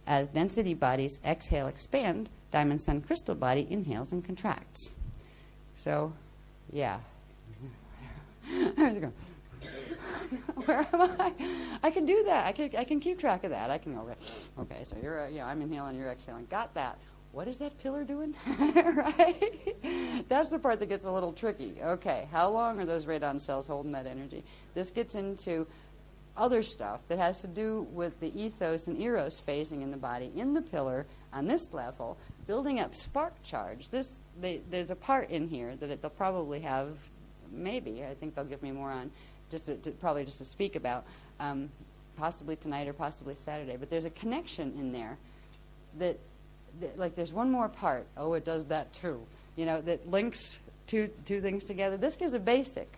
As density bodies exhale, expand, diamond sun crystal body inhales and contracts. So, yeah. I was going, where am I? I can do that. I can keep track of that. I can go, okay, so you're, I'm inhaling, you're exhaling. Got that. What is that pillar doing? Right? That's the part that gets a little tricky. Okay, how long are those radon cells holding that energy? This gets into other stuff that has to do with the ethos and eros phasing in the body, in the pillar, on this level, building up spark charge. There's a part in here that they'll probably have, maybe, I think they'll give me more on, probably just to speak about, possibly tonight or possibly Saturday. But there's a connection in there that like there's one more part. Oh, it does that too. That links two things together. This gives a basic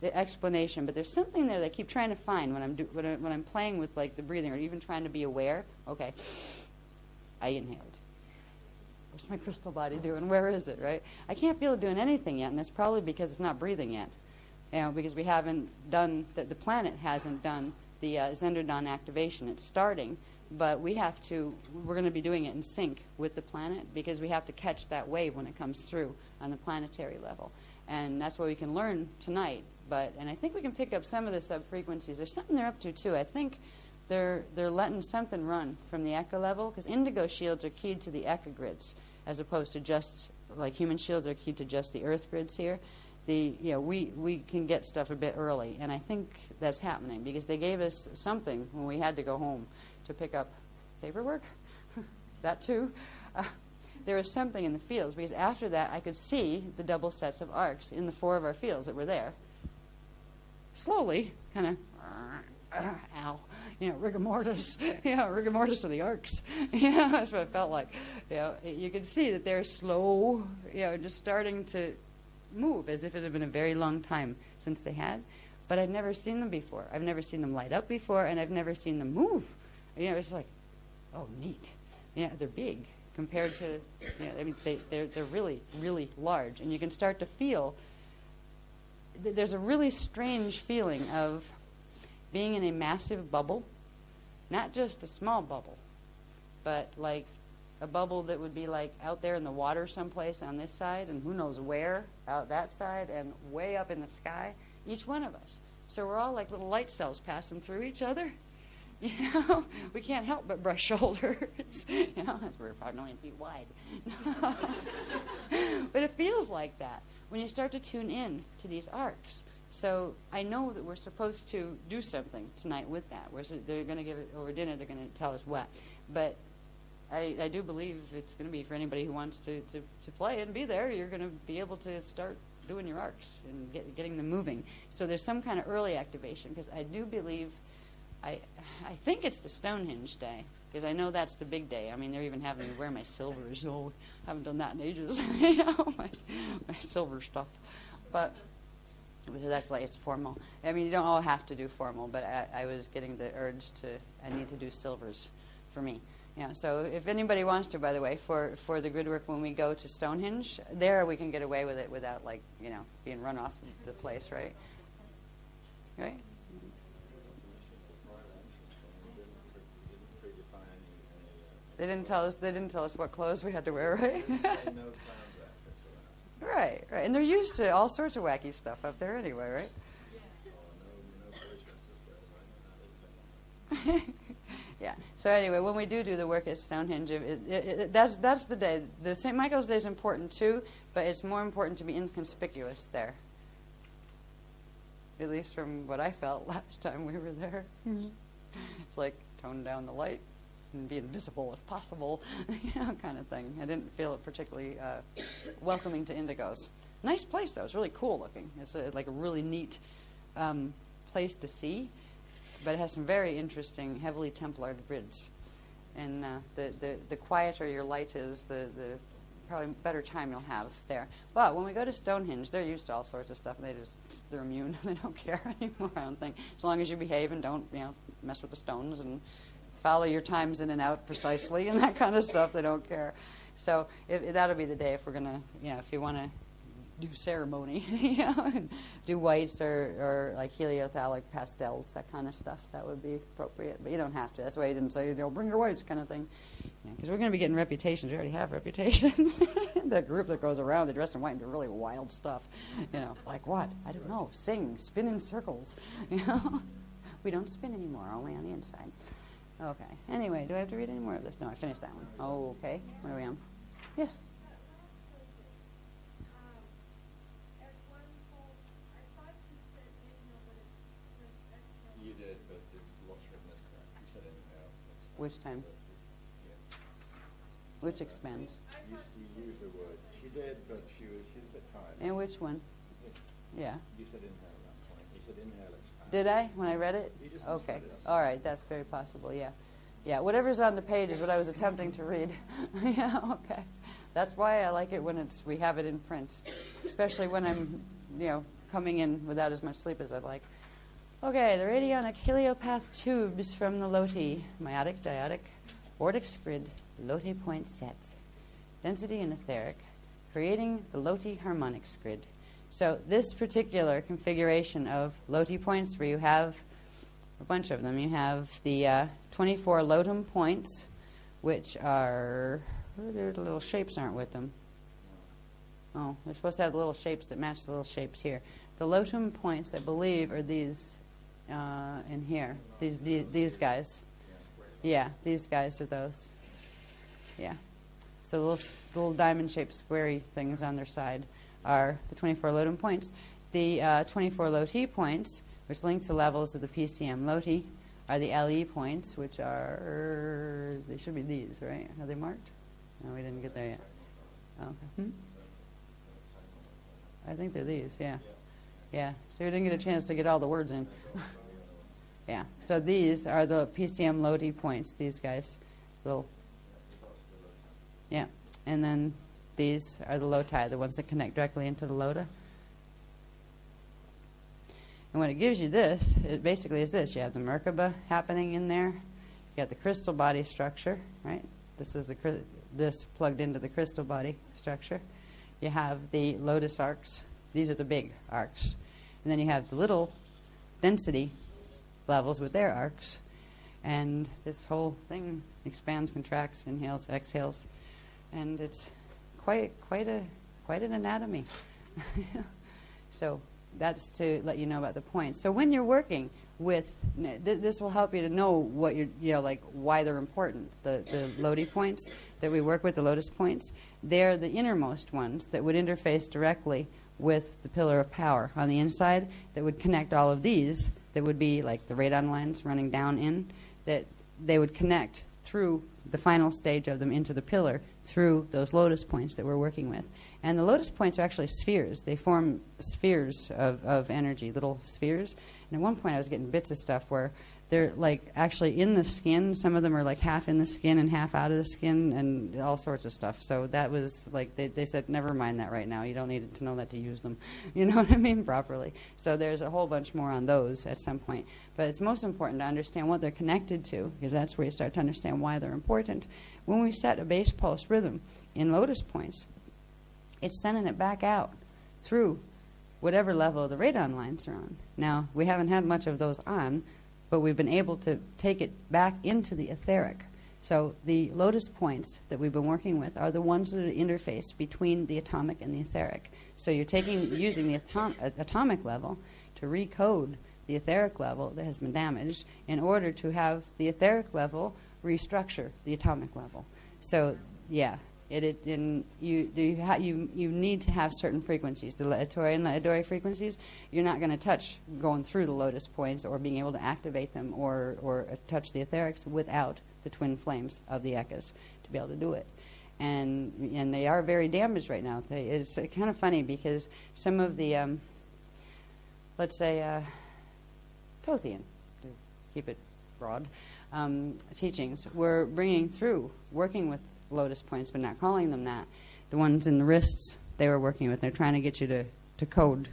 explanation, but there's something there that I keep trying to find when I'm playing with like the breathing or even trying to be aware. Okay, I inhaled. What's my crystal body doing? Where is it? Right? I can't feel it doing anything yet, and that's probably because it's not breathing yet. Because we haven't done the planet hasn't done the zendradon activation. It's starting. But we're going to be doing it in sync with the planet because we have to catch that wave when it comes through on the planetary level. And that's what we can learn tonight. And I think we can pick up some of the sub-frequencies. There's something they're up to, too. I think they're letting something run from the echo level because indigo shields are keyed to the echo grids as opposed to just, like human shields are keyed to just the earth grids here. We can get stuff a bit early, and I think that's happening because they gave us something when we had to go home to pick up paperwork, that too. There was something in the fields, because after that I could see the double sets of arcs in the 4 of our fields that were there. Slowly, kind of, ow, rigor mortis, rigor mortis of the arcs. That's what it felt like. You could see that they're slow, just starting to move as if it had been a very long time since they had. But I've never seen them before. I've never seen them light up before, and I've never seen them move. It's like, oh, neat. They're big compared to, they're really, really large. And you can start to feel, there's a really strange feeling of being in a massive bubble, not just a small bubble, but like a bubble that would be like out there in the water someplace on this side, and who knows where, out that side, and way up in the sky, each one of us. So we're all like little light cells passing through each other. We can't help but brush shoulders. As we're 5 million feet wide. But it feels like that when you start to tune in to these arcs. So I know that we're supposed to do something tonight with that. They're going to give it over dinner. They're going to tell us what. But I do believe it's going to be for anybody who wants to play and be there. You're going to be able to start doing your arcs and getting them moving. So there's some kind of early activation because I do believe. I think it's the Stonehenge day, because I know that's the big day. I mean, they're even having me wear my silvers. Oh, I haven't done that in ages. My silver stuff. But that's like, it's formal. I mean, you don't all have to do formal, but I was getting the urge I need to do silvers for me. So if anybody wants to, by the way, for the grid work when we go to Stonehenge, there we can get away with it without, being run off the place, right? Right? They didn't tell us what clothes we had to wear, right? Right. And they're used to all sorts of wacky stuff up there anyway, right? Yeah. So anyway, when we do the work at Stonehenge, that's the day. The St. Michael's Day is important too, but it's more important to be inconspicuous there. At least from what I felt last time we were there. It's like tone down the light and be invisible if possible, kind of thing. I didn't feel it particularly welcoming to indigos. Nice place though. It's really cool looking. It's like a really neat place to see, but it has some very interesting, heavily Templar grids. And the quieter your light is, the probably better time you'll have there. But when we go to Stonehenge, they're used to all sorts of stuff, and they're immune. They don't care anymore, I don't think. As long as you behave and don't, mess with the stones and follow your times in and out precisely and that kind of stuff, they don't care. So that'll be the day if we're going to, if you want to do ceremony, you know, and do whites or like heliothalic pastels, that kind of stuff. That would be appropriate, but you don't have to. That's why I didn't say, bring your whites kind of thing, because we're going to be getting reputations. We already have reputations. The group that goes around, they dress in white and do really wild stuff, like what? I don't know. Sing, spin in circles, We don't spin anymore, only on the inside. Okay. Anyway, do I have to read any more of this? No, I finished that one. Oh, okay. What are we on? Yes. You did, but the loss written is correct. You said inhale. Which time? Yeah. Which expands? You used the word. She did, but she was a bit tired. And which one? Yeah. You said inhale at that point. You said inhale expand. Did I, when I read it? You just okay. misread it. All right, that's very possible, yeah. Yeah, whatever's on the page is what I was attempting to read. Yeah, okay. That's why I like it when we have it in print, especially when I'm, coming in without as much sleep as I'd like. Okay, the radionic heliopath tubes from the Loti, meiotic, diotic, vortex grid, Loti point sets, density and etheric, creating the Loti harmonics grid. So this particular configuration of Loti points, where you have a bunch of them, you have the 24 Lotum points, which are, the little shapes aren't with them. Oh, they're supposed to have the little shapes that match the little shapes here. The Lotum points, I believe, are these in here. These guys. Yeah, these guys are those. Yeah. So the little diamond-shaped squarey things on their side are the 24 Lotum points. The 24 Loti points, which link to levels of the PCM Loti, are the LE points, which are, they should be these, right? Are they marked? No, we didn't get there yet. Okay. I think they're these, yeah. Yeah, so we didn't get a chance to get all the words in. Yeah, so these are the PCM Loti points, these guys. Yeah, and then these are the Loti, the ones that connect directly into the Lota. And when it gives you this, it basically is this. You have the Merkaba happening in there. You got the crystal body structure, right? This is this plugged into the crystal body structure. You have the lotus arcs. These are the big arcs. And then you have the little density levels with their arcs. And this whole thing expands, contracts, inhales, exhales. And it's quite an anatomy. So that's to let you know about the points. So when you're working with, this will help you to know what why they're important. The Loti points that we work with, the lotus points, they're the innermost ones that would interface directly with the pillar of power on the inside, that would connect all of these, that would be like the radon lines running down in, that they would connect through the final stage of them into the pillar through those lotus points that we're working with. And the lotus points are actually spheres. They form spheres of energy, little spheres. And at one point I was getting bits of stuff where they're like actually in the skin. Some of them are like half in the skin and half out of the skin and all sorts of stuff. So that was like, they said, never mind that right now. You don't need to know that to use them. You know what I mean? Properly. So there's a whole bunch more on those at some point. But it's most important to understand what they're connected to, because that's where you start to understand why they're important. When we set a base pulse rhythm in lotus points, it's sending it back out through whatever level the radon lines are on. Now, we haven't had much of those on, but we've been able to take it back into the etheric. So the lotus points that we've been working with are the ones that are the interface between the atomic and the etheric. So you're using the atomic level to recode the etheric level that has been damaged in order to have the etheric level restructure the atomic level. So, yeah. You need to have certain frequencies. The Laettori and Laedori frequencies, you're not going to touch going through the lotus points or being able to activate them or touch the etherics without the twin flames of the ekas to be able to do it. And they are very damaged right now. It's kind of funny because some of the, let's say, Tothian, to keep it broad, teachings, we're bringing through, working with lotus points, but not calling them that. The ones in the wrists they were working with, they're trying to get you to code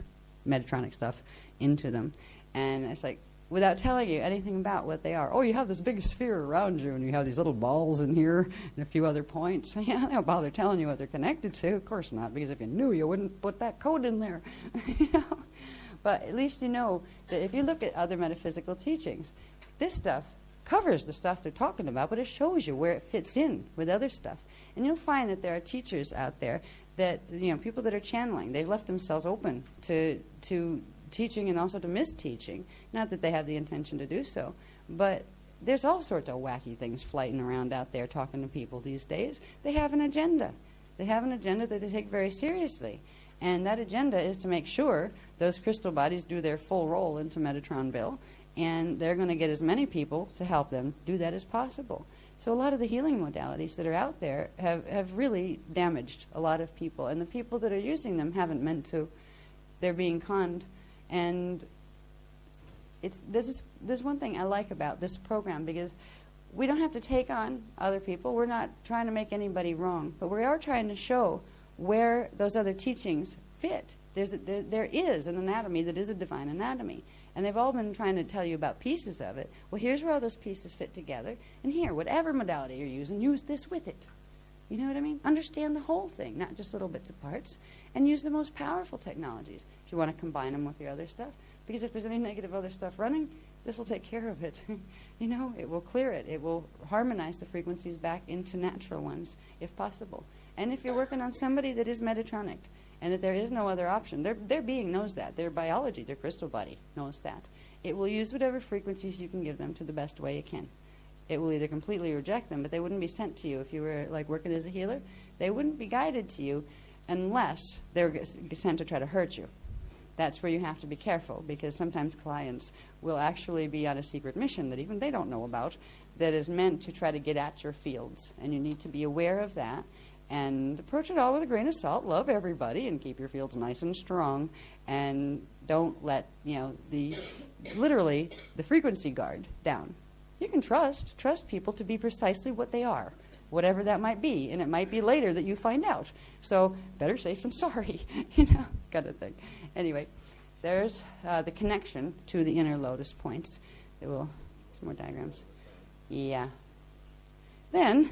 Metatronic stuff into them. And it's like, without telling you anything about what they are. Oh, you have this big sphere around you, and you have these little balls in here and a few other points. Yeah, they don't bother telling you what they're connected to. Of course not, because if you knew, you wouldn't put that code in there. You know? But at least you know that if you look at other metaphysical teachings, this stuff covers the stuff they're talking about, but it shows you where it fits in with other stuff. And you'll find that there are teachers out there that, you know, people that are channeling, they've left themselves open to teaching and also to misteaching. Not that they have the intention to do so, but there's all sorts of wacky things flying around out there talking to people these days. They have an agenda. They have an agenda that they take very seriously. And that agenda is to make sure those crystal bodies do their full role into Metatronville, and they're going to get as many people to help them do that as possible. So a lot of the healing modalities that are out there have really damaged a lot of people, and the people that are using them haven't meant to. They're being conned. And there's one thing I like about this program, because we don't have to take on other people. We're not trying to make anybody wrong, but we are trying to show where those other teachings fit. There is an anatomy that is a divine anatomy, and they've all been trying to tell you about pieces of it. Well, here's where all those pieces fit together, and here, whatever modality you're using, use this with it. You know what I mean? Understand the whole thing, not just little bits of parts, and use the most powerful technologies if you want to combine them with your other stuff. Because if there's any negative other stuff running, this will take care of it. You know, it will clear it. It will harmonize the frequencies back into natural ones, if possible. And if you're working on somebody that is Metatronic, and that there is no other option, their being knows that. Their biology, their crystal body knows that. It will use whatever frequencies you can give them to the best way it can. It will either completely reject them, but they wouldn't be sent to you if you were like working as a healer. They wouldn't be guided to you unless they were sent to try to hurt you. That's where you have to be careful, because sometimes clients will actually be on a secret mission that even they don't know about, that is meant to try to get at your fields. And you need to be aware of that and approach it all with a grain of salt. Love everybody and keep your fields nice and strong, and don't let, you know, literally the frequency guard down. You can trust people to be precisely what they are, whatever that might be, and it might be later that you find out. So better safe than sorry, you know, kind of thing. Anyway, there's the connection to the inner lotus points. Some more diagrams. Yeah. Then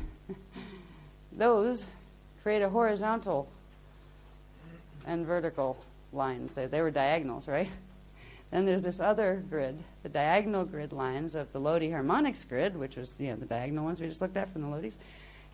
those create a horizontal and vertical lines. They were diagonals, right? Then there's this other grid, the diagonal grid lines of the Lodi harmonics grid, which was, you know, the diagonal ones we just looked at from the Lodis,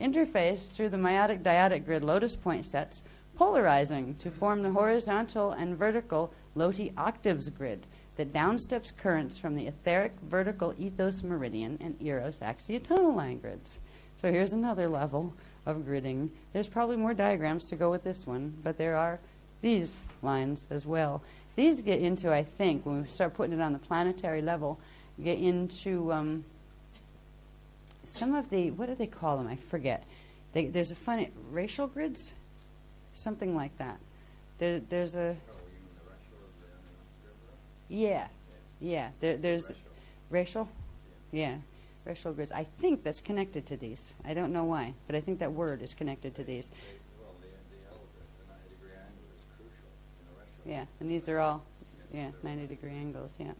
interfaced through the meiotic dyadic grid lotus point sets, polarizing to form the horizontal and vertical Loti octaves grid that downsteps currents from the etheric vertical ethos meridian and eros axiotonal line grids. So here's another level of gridding. There's probably more diagrams to go with this one, but there are these lines as well. These get into, I think, when we start putting it on the planetary level, get into some of the, what do they call them? I forget. There's a funny, racial grids? Something like that. There's a... Yeah. There's racial? Yeah. Racial grids. I think that's connected to these. I don't know why, but I think that word is connected to these. Well, the 90-degree angle is crucial in a racial. Yeah, and these are all, 90-degree angles, yeah.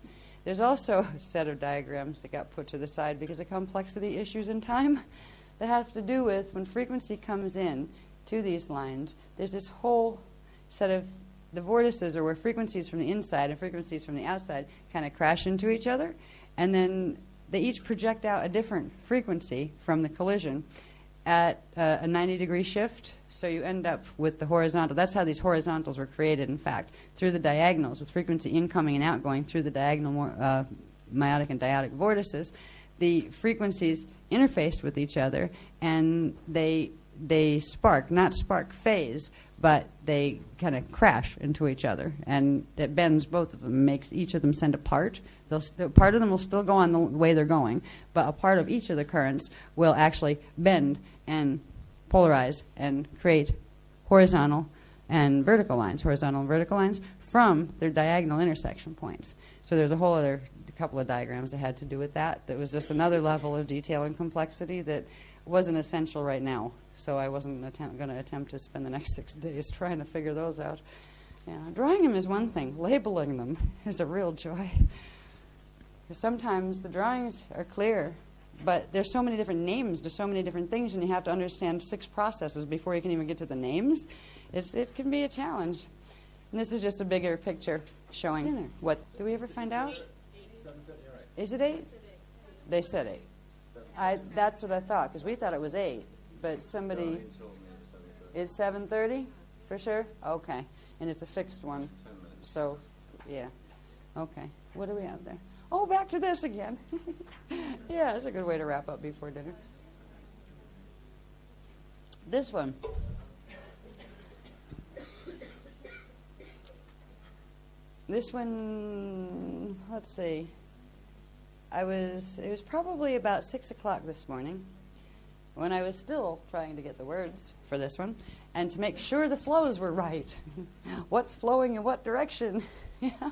There's also a set of diagrams that got put to the side because of complexity issues in time that have to do with when frequency comes in to these lines, there's this whole set of the vortices, or where frequencies from the inside and frequencies from the outside kind of crash into each other, and then they each project out a different frequency from the collision at a 90-degree shift, so you end up with the horizontal. That's how these horizontals were created, in fact, through the diagonals, with frequency incoming and outgoing through the diagonal meiotic and dyadic vortices. The frequencies interface with each other, and they spark, not spark phase, but they kind of crash into each other, and it bends both of them, makes each of them send a part. Part of them will still go on the way they're going, but a part of each of the currents will actually bend and polarize and create horizontal and vertical lines from their diagonal intersection points. So there's a whole other couple of diagrams that had to do with that. That was just another level of detail and complexity that wasn't essential right now. So I wasn't going to attempt to spend the next 6 days trying to figure those out. Yeah, drawing them is one thing. Labeling them is a real joy. Because sometimes the drawings are clear, but there's so many different names to so many different things, and you have to understand 6 processes before you can even get to the names. It can be a challenge. And this is just a bigger picture showing what. Do we ever find out? 7:30, you're right. Is it 8? They said 8. That's what I thought, because we thought it was 8. But somebody... Darlene told me it's 7:30. Is 7:30 for sure? Okay. And it's a fixed one. 10 minutes. So, yeah. Okay. What do we have there? Oh, back to this again. Yeah, that's a good way to wrap up before dinner. This one. This one, let's see. It was probably about 6 o'clock this morning when I was still trying to get the words for this one and to make sure the flows were right. What's flowing in what direction? Yeah.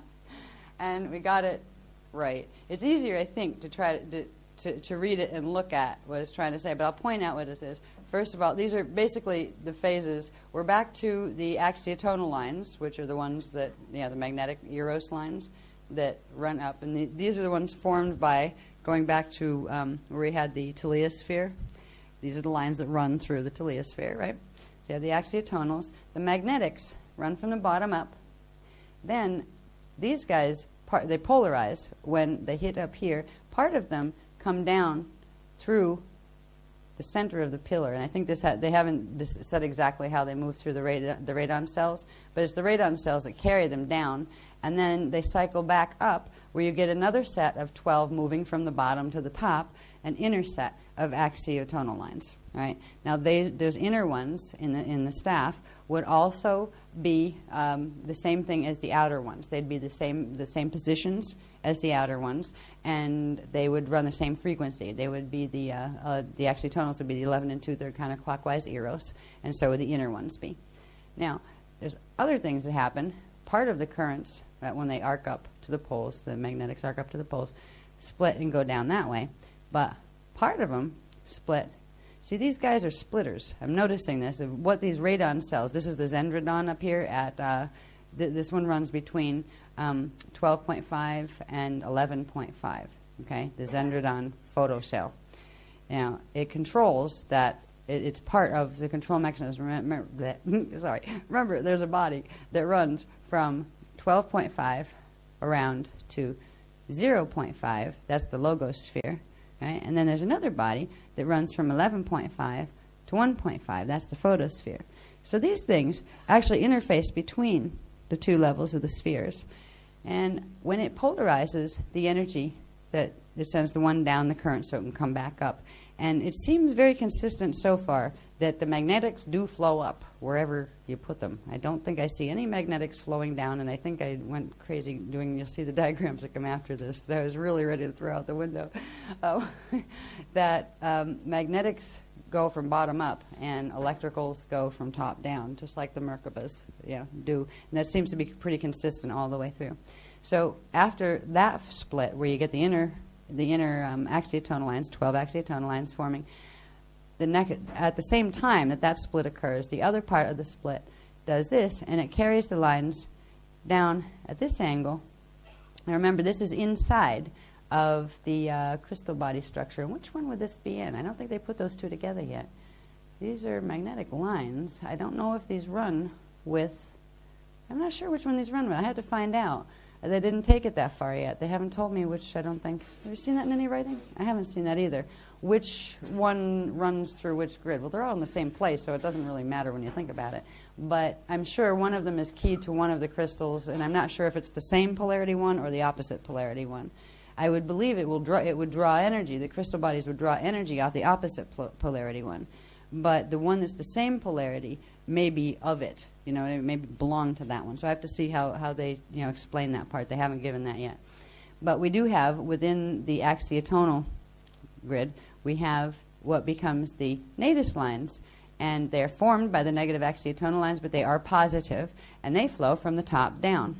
And we got it right. It's easier, I think, to try to read it and look at what it's trying to say, but I'll point out what it is. First of all, these are basically the phases. We're back to the axiotonal lines, which are the ones that, the magnetic Eros lines that run up. And these are the ones formed by going back to where we had the teleosphere. These are the lines that run through the teleosphere, right? So you have the axiotonals. The magnetics run from the bottom up. Then these guys, they polarize when they hit up here. Part of them come down through the center of the pillar, and I think they haven't said exactly how they move through the radon cells, but it's the radon cells that carry them down, and then they cycle back up where you get another set of 12 moving from the bottom to the top, an inner set of axiotonal lines. Right now, those inner ones in the staff would also be the same thing as the outer ones. They'd be the same positions as the outer ones, and they would run the same frequency. They would be the axiotonals would be the 11 2/3 counterclockwise Eros, and so would the inner ones be. Now, there's other things that happen. Part of the currents, when they arc up to the poles, the magnetics arc up to the poles, split and go down that way, but part of them split. See, these guys are splitters. I'm noticing this. Of what these radon cells, this is the zendradon up here at, this one runs between 12.5 and 11.5, okay, the zendradon photocell. Now, it controls that, it's part of the control mechanism. Remember, there's a body that runs from 12.5 around to 0.5, that's the logosphere, right? And then there's another body that runs from 11.5 to 1.5. That's the photosphere. So these things actually interface between the two levels of the spheres. And when it polarizes the energy, that it sends the one down the current so it can come back up. And it seems very consistent so far that the magnetics do flow up wherever you put them. I don't think I see any magnetics flowing down, and I think I went crazy doing, you'll see the diagrams that come after this, that I was really ready to throw out the window. That magnetics go from bottom up and electricals go from top down, just like the Merkabas do. And that seems to be pretty consistent all the way through. So after that split, where you get the inner axiotonal lines, 12 axiotonal lines forming, at the same time that split occurs, the other part of the split does this, and it carries the lines down at this angle. Now remember, this is inside of the crystal body structure. And which one would this be in? I don't think they put those two together yet. These are magnetic lines. I don't know if these run with... I'm not sure which one these run with. I had to find out. They didn't take it that far yet. They haven't told me which, I don't think. Have you seen that in any writing? I haven't seen that either. Which one runs through which grid? Well, they're all in the same place, so it doesn't really matter when you think about it. But I'm sure one of them is keyed to one of the crystals, and I'm not sure if it's the same polarity one or the opposite polarity one. I would believe it would draw energy. The crystal bodies would draw energy off the opposite polarity one. But the one that's the same polarity may be of it. It may belong to that one. So I have to see how they explain that part. They haven't given that yet. But we do have, within the axiotonal grid, we have what becomes the natus lines. And they're formed by the negative axiotonal lines, but they are positive, and they flow from the top down.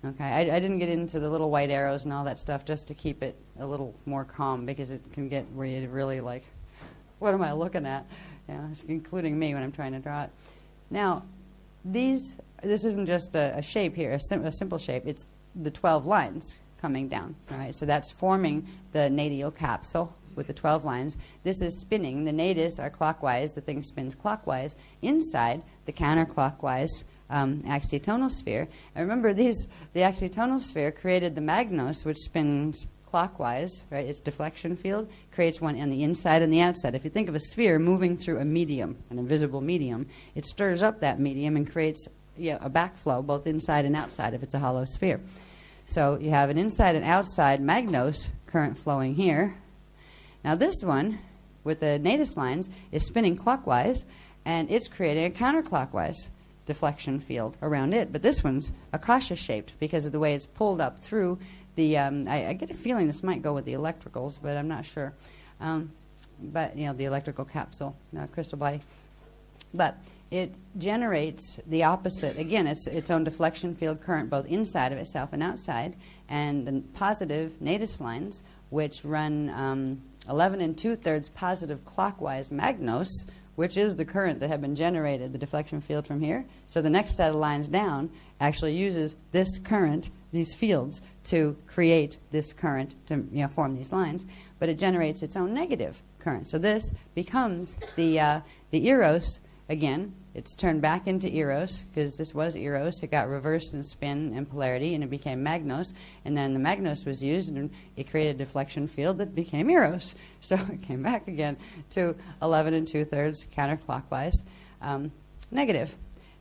Okay, I didn't get into the little white arrows and all that stuff just to keep it a little more calm, because it can get where you really like, what am I looking at? Including me when I'm trying to draw it. Now, this isn't just a shape here, a simple shape. It's the 12 lines coming down. All right, so that's forming the nadial capsule with the 12 lines. This is spinning. The nadius are clockwise. The thing spins clockwise inside the counterclockwise axiotonal sphere. And remember, the axiotonal sphere created the magnos, which spins clockwise, right? Its deflection field creates one on the inside and the outside. If you think of a sphere moving through a medium, an invisible medium, it stirs up that medium and creates a backflow both inside and outside if it's a hollow sphere. So you have an inside and outside magnos current flowing here. Now this one, with the nadius lines, is spinning clockwise, and it's creating a counterclockwise deflection field around it. But this one's akasha-shaped because of the way it's pulled up through the... I get a feeling this might go with the electricals, but I'm not sure. But, the electrical capsule, crystal body. But it generates the opposite. Again, it's its own deflection field current both inside of itself and outside. And the positive nadius lines, which run 11 2/3 positive clockwise magnos, which is the current that had been generated, the deflection field from here. So the next set of lines down actually uses this current, these fields, to create this current to form these lines. But it generates its own negative current. So this becomes the eros. Again, it's turned back into eros because this was eros. It got reversed in spin and polarity, and it became magnos. And then the magnos was used, and it created a deflection field that became eros. So it came back again to 11 2/3 counterclockwise negative.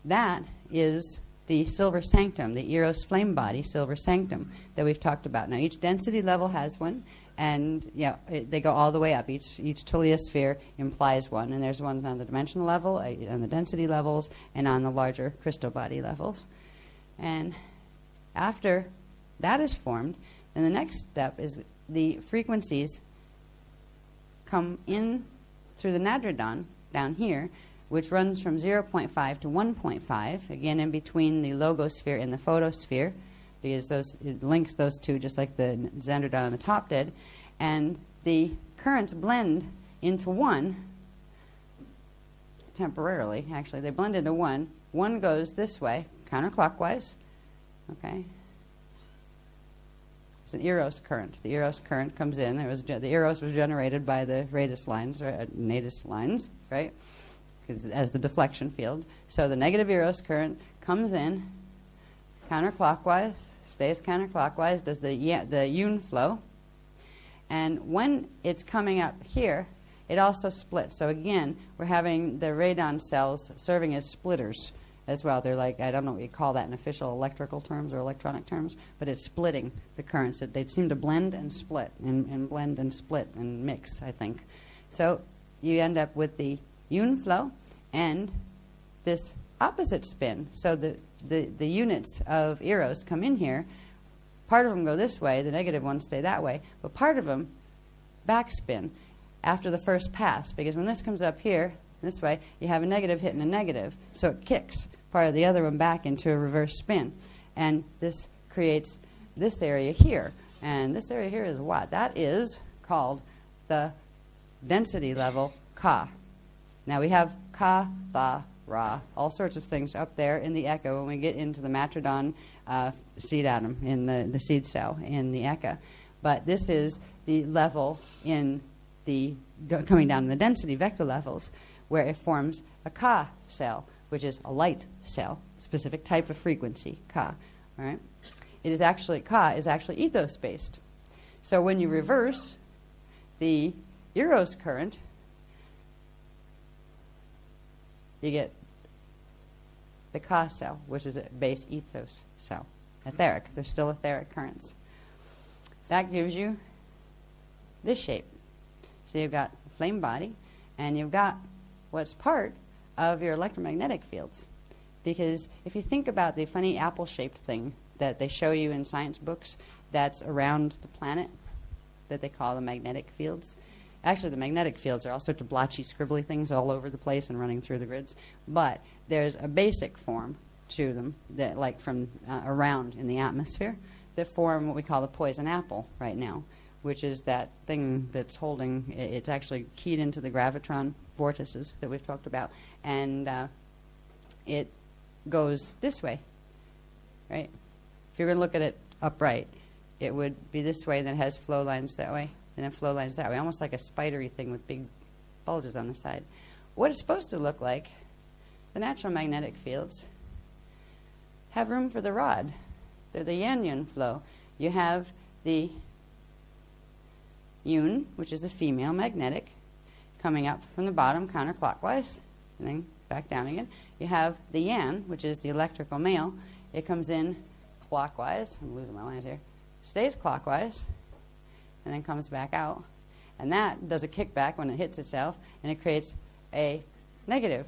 That is the silver sanctum, the eros flame body silver sanctum that we've talked about. Now, each density level has one. And they go all the way up. Each Tulia sphere implies one, and there's one on the dimensional level, on the density levels, and on the larger crystal body levels. And after that is formed, then the next step is the frequencies come in through the zendradon down here, which runs from 0.5 to 1.5, again in between the logosphere and the photosphere, because it links those two just like the zendradon on the top did. And the currents blend into one temporarily. Actually, they blend into one. One goes this way, counterclockwise. Okay. It's an eros current. The eros current comes in. The eros was generated by the radius lines, or nadius lines, right? As the deflection field. So the negative eros current comes in counterclockwise, stays counterclockwise, does the Yun flow. And when it's coming up here, it also splits. So again, we're having the radon cells serving as splitters as well. They're like, I don't know what you call that in official electrical terms or electronic terms, but it's splitting the currents. They seem to blend and split, and blend and split and mix, I think. So you end up with the Yun flow and this opposite spin. So the units of eros come in here. Part of them go this way, the negative ones stay that way, but part of them backspin after the first pass, because when this comes up here, this way, you have a negative hitting a negative, so it kicks part of the other one back into a reverse spin. And this creates this area here. And this area here is what? That is called the density level Ka. Now we have Ka, Tha, Ra, all sorts of things up there in the echo when we get into the matrodon seed atom in the seed cell in the echo. But this is the level in the coming down in the density vector levels where it forms a Ka cell, which is a light cell, specific type of frequency, Ka. All right? It is actually, Ka is actually ethos based. So when you reverse the eros current, you get the Ka cell, which is a base ethos cell. Etheric. They're still etheric currents. That gives you this shape. So you've got a flame body, and you've got what's part of your electromagnetic fields. Because if you think about the funny apple-shaped thing that they show you in science books that's around the planet that they call the magnetic fields, actually the magnetic fields are all sorts of blotchy, scribbly things all over the place and running through the grids. But there's a basic form to them that, like from around in the atmosphere, that form what we call the poison apple right now, which is that thing that's holding, it's actually keyed into the gravitron vortices that we've talked about, and it goes this way, right? If you're going to look at it upright, it would be this way, then it has flow lines that way, and then flow lines that way, almost like a spidery thing with big bulges on the side. What it's supposed to look like, the natural magnetic fields have room for the rod. They're the yin-yun flow. You have the yun, which is the female magnetic, coming up from the bottom counterclockwise, and then back down again. You have the yan, which is the electrical male. It comes in clockwise. I'm losing my lines here. Stays clockwise, and then comes back out. And that does a kickback when it hits itself, and it creates a negative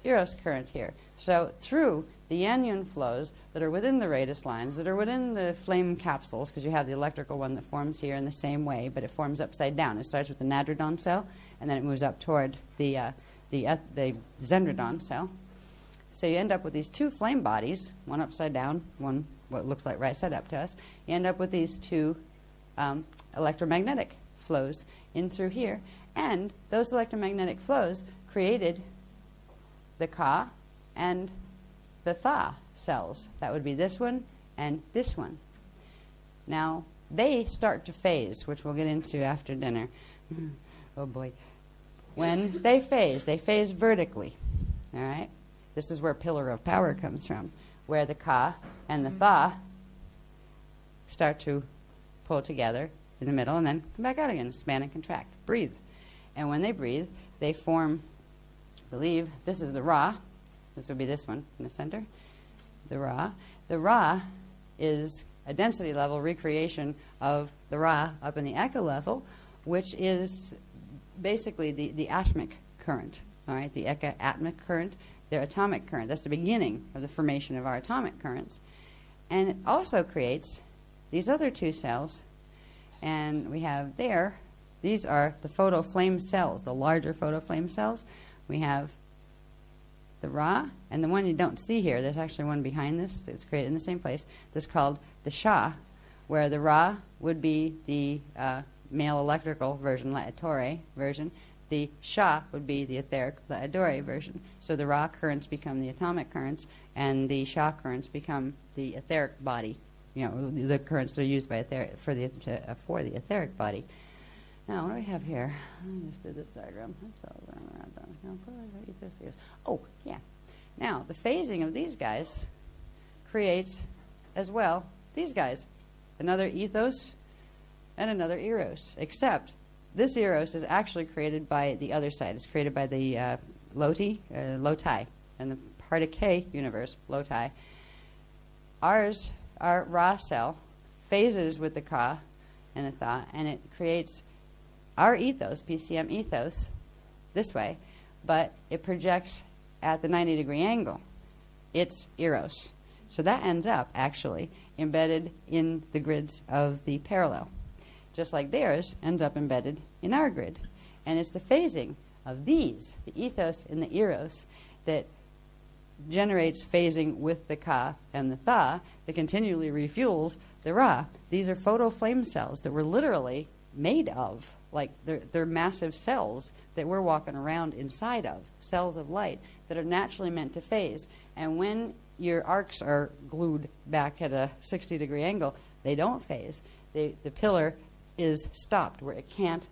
Eros current here. So through the yan-yun flows that are within the radius lines, that are within the flame capsules, because you have the electrical one that forms here in the same way, but it forms upside down. It starts with the nadradon cell, and then it moves up toward the zendradon cell. So you end up with these two flame bodies, one upside down, one what looks like right side up to us. You end up with these two electromagnetic flows in through here, and those electromagnetic flows created the Ka and the Tha cells. That would be this one and this one. Now, they start to phase, which we'll get into after dinner. Oh boy. When they phase vertically. All right? This is where pillar of power comes from, where the Ka and the Tha start to pull together in the middle and then come back out again, expand and contract, breathe. And when they breathe, they form, I believe, this is the Ra. This would be this one in the center, the Ra. The Ra is a density level recreation of the Ra up in the echo level, which is basically the atomic current, all right, the atomic current, their atomic current. That's the beginning of the formation of our atomic currents. And it also creates these other two cells, and we have there, these are the photoflame cells, the larger photoflame cells. We have the Ra, and the one you don't see here, there's actually one behind this that's created in the same place. This is called the Sha, where the Ra would be the male electrical version, La Ettore version. The Sha would be the etheric La Adore version. So the Ra currents become the atomic currents, and the Sha currents become the etheric body. You know, the currents that are used by for the etheric body. Now, what do we have here? I just did this diagram. That's all around. Oh, yeah. Now, the phasing of these guys creates, as well, these guys. Another ethos and another eros. Except, this eros is actually created by the other side. It's created by the Lotai, and the Partike universe, Lotai. Ours, our Ra cell, phases with the Ka and the Tha, and it creates our ethos, PCM ethos, this way, but it projects at the 90-degree angle. It's eros. So that ends up, actually, embedded in the grids of the parallel. Just like theirs ends up embedded in our grid. And it's the phasing of these, the ethos and the eros, that generates phasing with the Ka and the Tha that continually refuels the Ra. These are photoflame cells that we're literally made of. Like they're massive cells that we're walking around inside of, cells of light that are naturally meant to phase. And when your arcs are glued back at a 60-degree angle, they don't phase. The pillar is stopped where it can't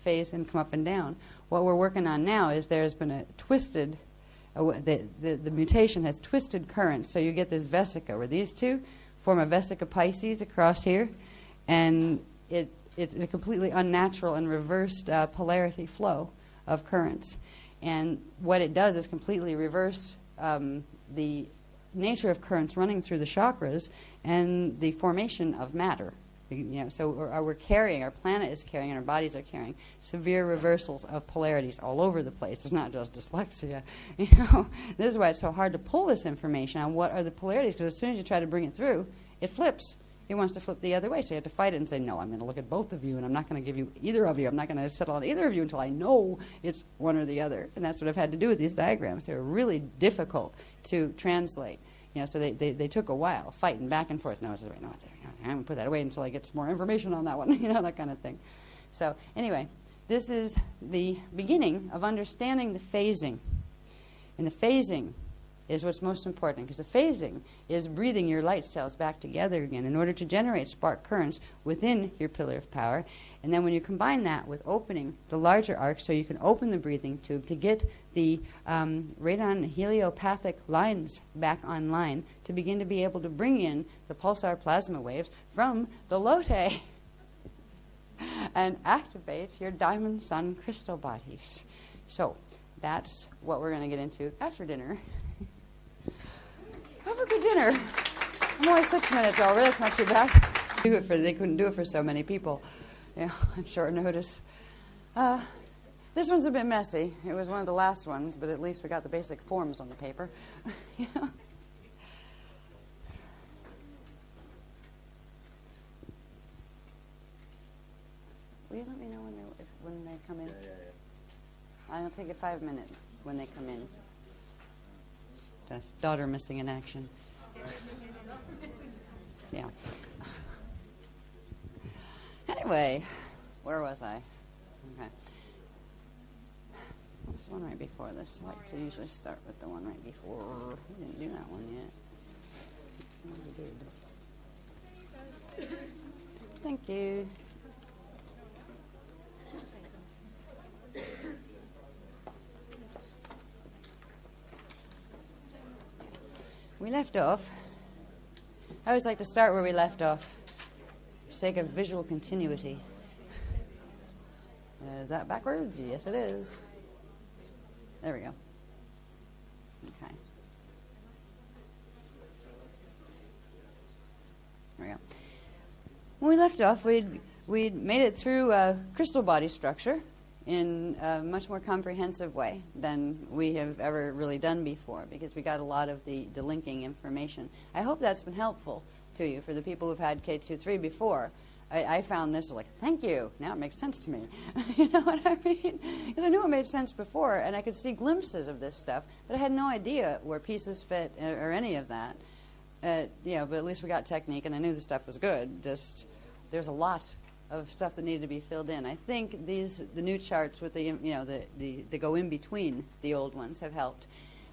phase and come up and down. What we're working on now is there's been a twisted, the mutation has twisted currents, so you get this vesica, where these two form a vesica Pisces across here, and it's a completely unnatural and reversed polarity flow of currents. And what it does is completely reverse the nature of currents running through the chakras and the formation of matter. You know, so we're carrying, our planet is carrying, and our bodies are carrying severe reversals of polarities all over the place. It's not just dyslexia. You know, this is why it's so hard to pull this information on what are the polarities, because as soon as you try to bring it through, it flips. It wants to flip the other way, so you have to fight it and say, no, I'm going to look at both of you, and I'm not going to give you either of you. I'm not going to settle on either of you until I know it's one or the other. And that's what I've had to do with these diagrams. They're really difficult to translate. You know, so they took a while fighting back and forth. No, it's right. No, it's there. I'm going to put that away until I get some more information on that one. You know, that kind of thing. So anyway, this is the beginning of understanding the phasing. And the phasing is what's most important, because the phasing is breathing your light cells back together again in order to generate spark currents within your pillar of power. And then when you combine that with opening the larger arc so you can open the breathing tube to get the radon heliopathic lines back online to begin to be able to bring in the pulsar plasma waves from the lote and activate your diamond sun crystal bodies. So that's what we're going to get into after dinner. Have a good dinner. I'm only 6 minutes over. That's not too bad. They couldn't do it for so many people. Yeah, on short notice. This one's a bit messy. It was one of the last ones, but at least we got the basic forms on the paper. Yeah. Will you let me know when they come in? Yeah. I'll take a 5 minute when they come in. Just daughter missing in action. Yeah. Anyway, where was I? Okay. What was the one right before this? I like to usually start with the one right before. We didn't do that one yet. Oh, we did. Thank you. We left off. I always like to start where we left off, for the sake of visual continuity. Is that backwards? Yes, it is. There we go. Okay. There we go. When we left off, we'd made it through a crystal body structure in a much more comprehensive way than we have ever really done before, because we got a lot of the linking information. I hope that's been helpful to you for the people who've had K2-3 before. I found this like, thank you, now it makes sense to me. You know what I mean? Because I knew it made sense before, and I could see glimpses of this stuff, but I had no idea where pieces fit or any of that. But at least we got technique, and I knew the stuff was good. Just there's a lot of stuff that needed to be filled in. I think the new charts with the go in between the old ones have helped,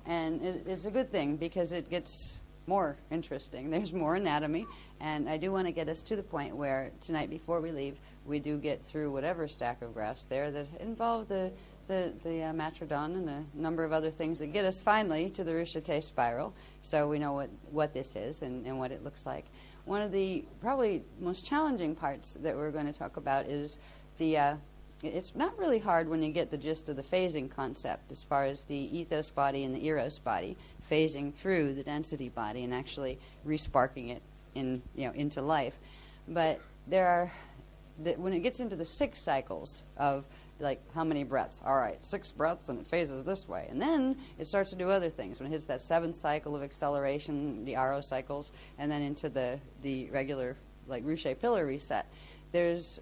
and it's a good thing because it gets more interesting. There's more anatomy, and I do want to get us to the point where tonight before we leave, we do get through whatever stack of graphs there that involve the matrodon and a number of other things that get us finally to the Ruchete spiral, so we know what this is and what it looks like. One of the probably most challenging parts that we're going to talk about is it's not really hard when you get the gist of the phasing concept as far as the ethos body and the eros body phasing through the density body and actually resparking it into life. But there are, when it gets into the 6 cycles of like how many breaths? All right, 6 breaths and it phases this way. And then it starts to do other things. When it hits that 7th cycle of acceleration, the RO cycles, and then into the regular like Ruche pillar reset, this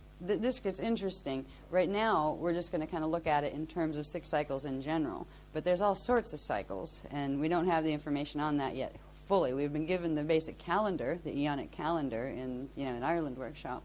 gets interesting. Right now, we're just going to kind of look at it in terms of 6 cycles in general. But there's all sorts of cycles, and we don't have the information on that yet fully. We've been given the basic calendar, the Aeonic calendar in Ireland workshop.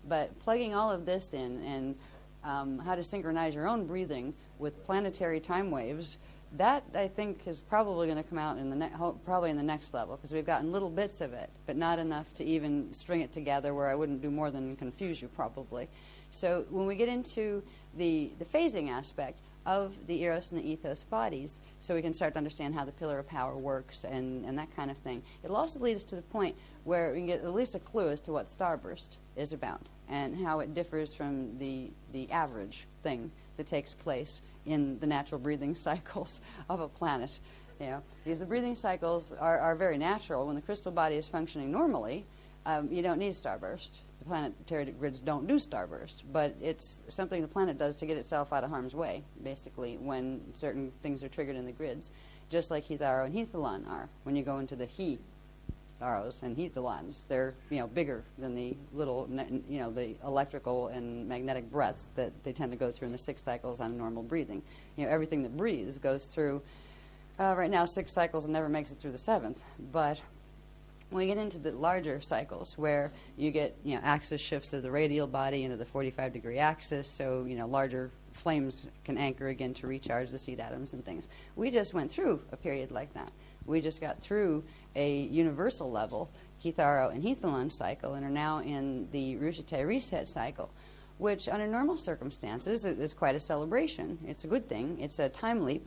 But plugging all of this in and how to synchronize your own breathing with planetary time waves, that I think is probably going to come out in probably in the next level, because we've gotten little bits of it, but not enough to even string it together where I wouldn't do more than confuse you probably. So when we get into the phasing aspect of the eros and the ethos bodies, so we can start to understand how the pillar of power works and that kind of thing, it'll also lead us to the point where we can get at least a clue as to what starburst is about and how it differs from the average thing that takes place in the natural breathing cycles of a planet. Because the breathing cycles are very natural. When the crystal body is functioning normally, you don't need starburst. The planetary grids don't do starburst, but it's something the planet does to get itself out of harm's way, basically, when certain things are triggered in the grids, just like Hetharo and Hethalon are. When you go into the Hearos and Hethalons, they're bigger than the little the electrical and magnetic breaths that they tend to go through in the 6 cycles on normal breathing. Everything that breathes goes through right now 6 cycles and never makes it through the 7th, but when we get into the larger cycles where you get axis shifts of the radial body into the 45-degree axis, so larger flames can anchor again to recharge the seed atoms and things. We just went through a period like that We just got through a universal level, Hitharo and Hethalon cycle, and are now in the Rushite reset cycle, which under normal circumstances is quite a celebration. It's a good thing. It's a time leap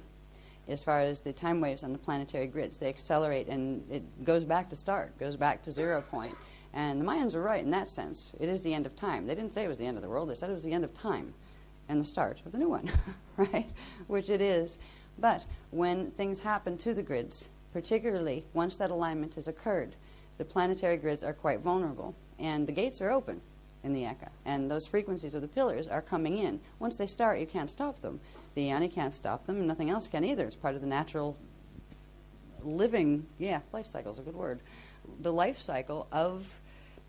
as far as the time waves on the planetary grids. They accelerate, and it goes back to start, goes back to 0 point. And the Mayans are right in that sense. It is the end of time. They didn't say it was the end of the world. They said it was the end of time and the start of the new one, right? Which it is. But when things happen to the grids, particularly once that alignment has occurred, the planetary grids are quite vulnerable, and the gates are open in the Eka, and those frequencies of the pillars are coming in. Once they start, you can't stop them. The Yanni can't stop them, and nothing else can either. It's part of the natural living, life cycle is a good word, the life cycle of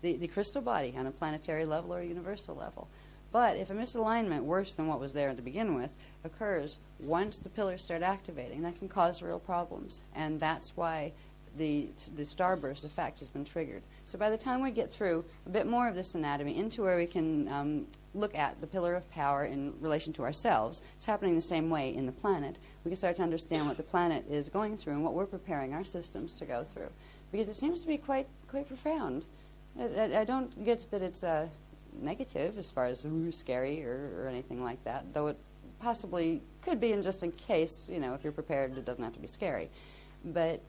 the crystal body on a planetary level or a universal level. But if a misalignment worse than what was there to begin with occurs once the pillars start activating, that can cause real problems, and that's why the starburst effect has been triggered. So by the time we get through a bit more of this anatomy into where we can look at the pillar of power in relation to ourselves, it's happening the same way in the planet. We can start to understand what the planet is going through and what we're preparing our systems to go through, because it seems to be quite profound. I don't get that it's negative as far as scary or anything like that, though it possibly could be, and just in case, if you're prepared, it doesn't have to be scary. But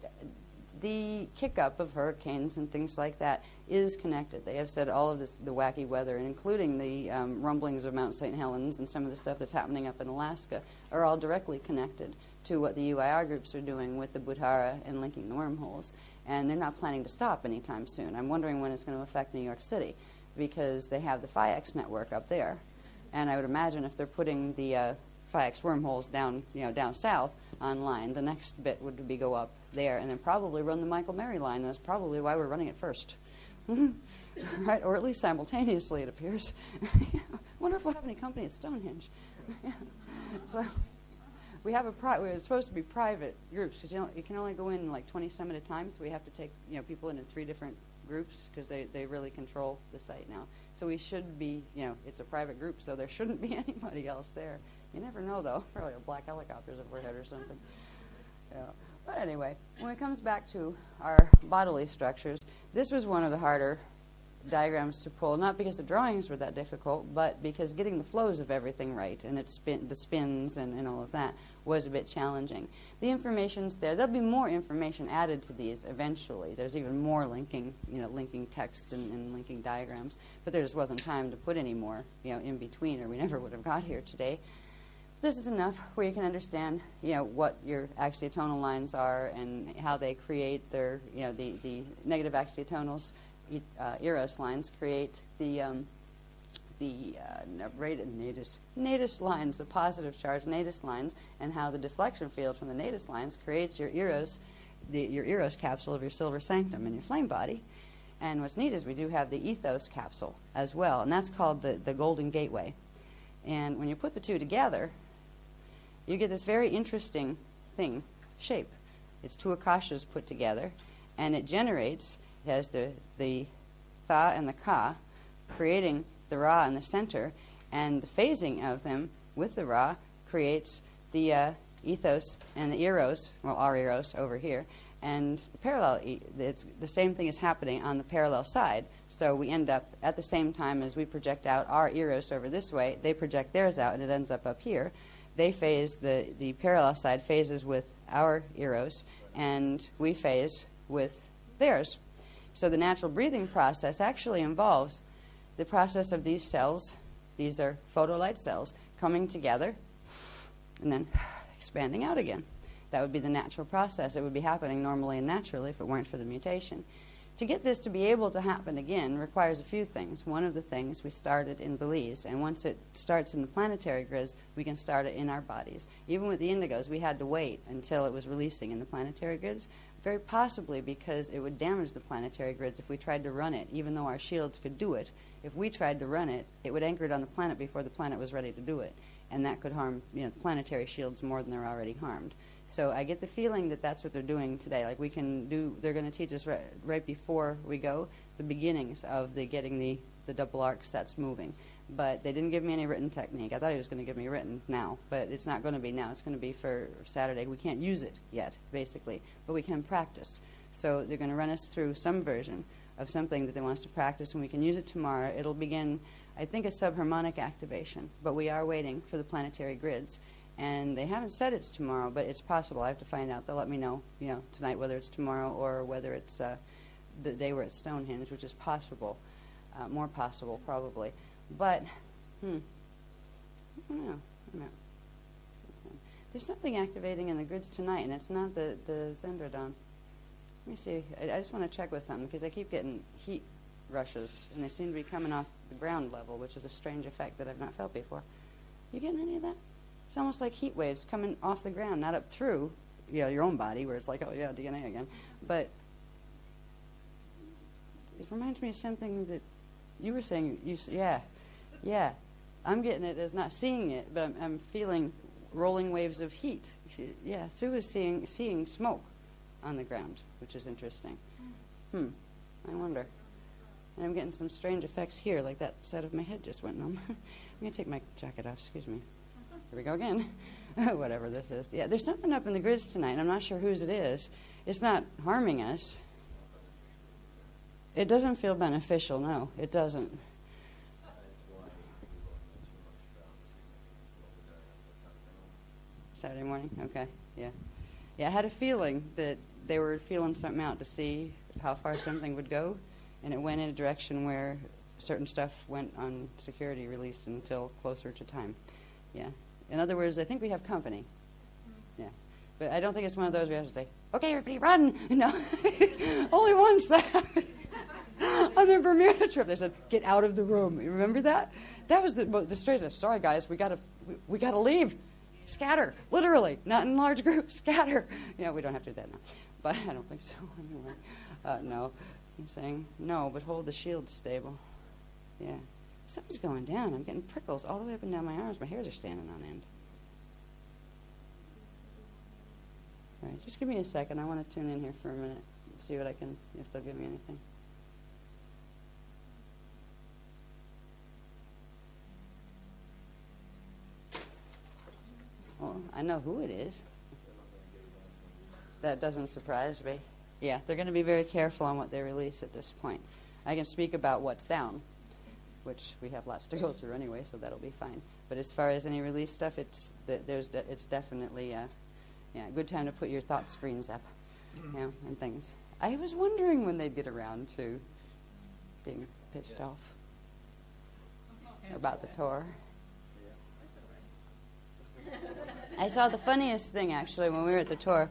the kick-up of hurricanes and things like that is connected. They have said all of this, the wacky weather, including the rumblings of Mount St. Helens and some of the stuff that's happening up in Alaska, are all directly connected to what the UIR groups are doing with the Buddhara and linking the wormholes. And they're not planning to stop anytime soon. I'm wondering when it's going to affect New York City, because they have the FIX network up there. And I would imagine if they're putting the FIX wormholes down south online, the next bit would be go up there and then probably run the Michael Mary line. And that's probably why we're running it first. Right? Or at least simultaneously, it appears. I wonder if we'll have any company at Stonehenge. So we have it's supposed to be private groups, because you can only go in like 20 some at a time, so we have to take people into 3 different groups, because they really control the site now. So we should be, it's a private group, so there shouldn't be anybody else there. You never know, though. Probably a black helicopters overhead or something. Yeah. But anyway, when it comes back to our bodily structures, this was one of the harder diagrams to pull, not because the drawings were that difficult, but because getting the flows of everything right and the spins and all of that was a bit challenging. The information's there. There'll be more information added to these eventually. There's even more linking text and linking diagrams, but there just wasn't time to put any more in between, or we never would have got here today. This is enough where you can understand what your axiotonal lines are and how they create their the negative axiotonals. Eros lines create the natus lines, the positive charge natus lines, and how the deflection field from the natus lines creates your Eros, your Eros capsule of your silver sanctum and your flame body. And what's neat is we do have the ethos capsule as well, and that's called the golden gateway. And when you put the two together, you get this very interesting shape. It's 2 akashas put together, and it has the Tha and the Ka, creating the Ra in the center, and the phasing of them with the Ra creates the ethos and the Eros, our Eros over here, and the parallel, the same thing is happening on the parallel side. So we end up at the same time as we project out our Eros over this way, they project theirs out, and it ends up here. They phase, the parallel side phases with our Eros, and we phase with theirs. So the natural breathing process actually involves the process of these cells, these are photolight cells, coming together and then expanding out again. That would be the natural process. It would be happening normally and naturally if it weren't for the mutation. To get this to be able to happen again requires a few things. One of the things, we started in Belize, and once it starts in the planetary grids, we can start it in our bodies. Even with the indigos, we had to wait until it was releasing in the planetary grids, very possibly because it would damage the planetary grids if we tried to run it, even though our shields could do it. If we tried to run it, it would anchor it on the planet before the planet was ready to do it, and that could harm the planetary shields more than they're already harmed. So I get the feeling that that's what they're doing today. Like they're going to teach us right before we go the beginnings of getting the double arc sets moving. but they didn't give me any written technique. I thought he was going to give me written now, but it's not going to be now. It's going to be for Saturday. We can't use it yet, basically, but we can practice. So they're going to run us through some version of something that they want us to practice, and we can use it tomorrow. It'll begin, I think, a subharmonic activation, but we are waiting for the planetary grids. And they haven't said it's tomorrow, but it's possible. I have to find out. They'll let me know, tonight whether it's tomorrow or whether it's the day we're at Stonehenge, which is possible, more possible probably. But, I don't know. There's something activating in the grids tonight, and it's not the zendradon. Let me see. I just want to check with something, because I keep getting heat rushes, and they seem to be coming off the ground level, which is a strange effect that I've not felt before. You getting any of that? It's almost like heat waves coming off the ground, not up through your own body, where it's like, oh, yeah, DNA again. But it reminds me of something that you were saying. Yeah. I'm getting it as not seeing it, but I'm feeling rolling waves of heat. Sue is seeing smoke on the ground, which is interesting. I wonder. And I'm getting some strange effects here, like that side of my head just went numb. I'm going to take my jacket off, excuse me. Here we go again. Whatever this is. Yeah, there's something up in the grids tonight, and I'm not sure whose it is. It's not harming us. It doesn't feel beneficial, no, it doesn't. Saturday morning? Okay, yeah. Yeah, I had a feeling that they were feeling something out to see how far something would go, and it went in a direction where certain stuff went on security release until closer to time. Yeah. In other words, I think we have company. Yeah. But I don't think it's one of those we have to say, okay, everybody run! No. Only once that happened. On the Bermuda trip, they said, get out of the room. You remember that? That was the strangest. Sorry, guys, we gotta leave. Scatter, literally, not in large groups, scatter. We don't have to do that now. But I don't think so anyway. No. I'm saying, no, but hold the shield stable. Yeah. Something's going down. I'm getting prickles all the way up and down my arms. My hairs are standing on end. All right, just give me a second. I want to tune in here for a minute, see what I can, if they'll give me anything. Well, I know who it is. That doesn't surprise me. Yeah, they're going to be very careful on what they release at this point. I can speak about what's down, which we have lots to go through anyway, so that'll be fine. But as far as any release stuff, it's definitely a good time to put your thought screens up, and things. I was wondering when they'd get around to being pissed off about the tour. I saw the funniest thing, actually, when we were at the tour.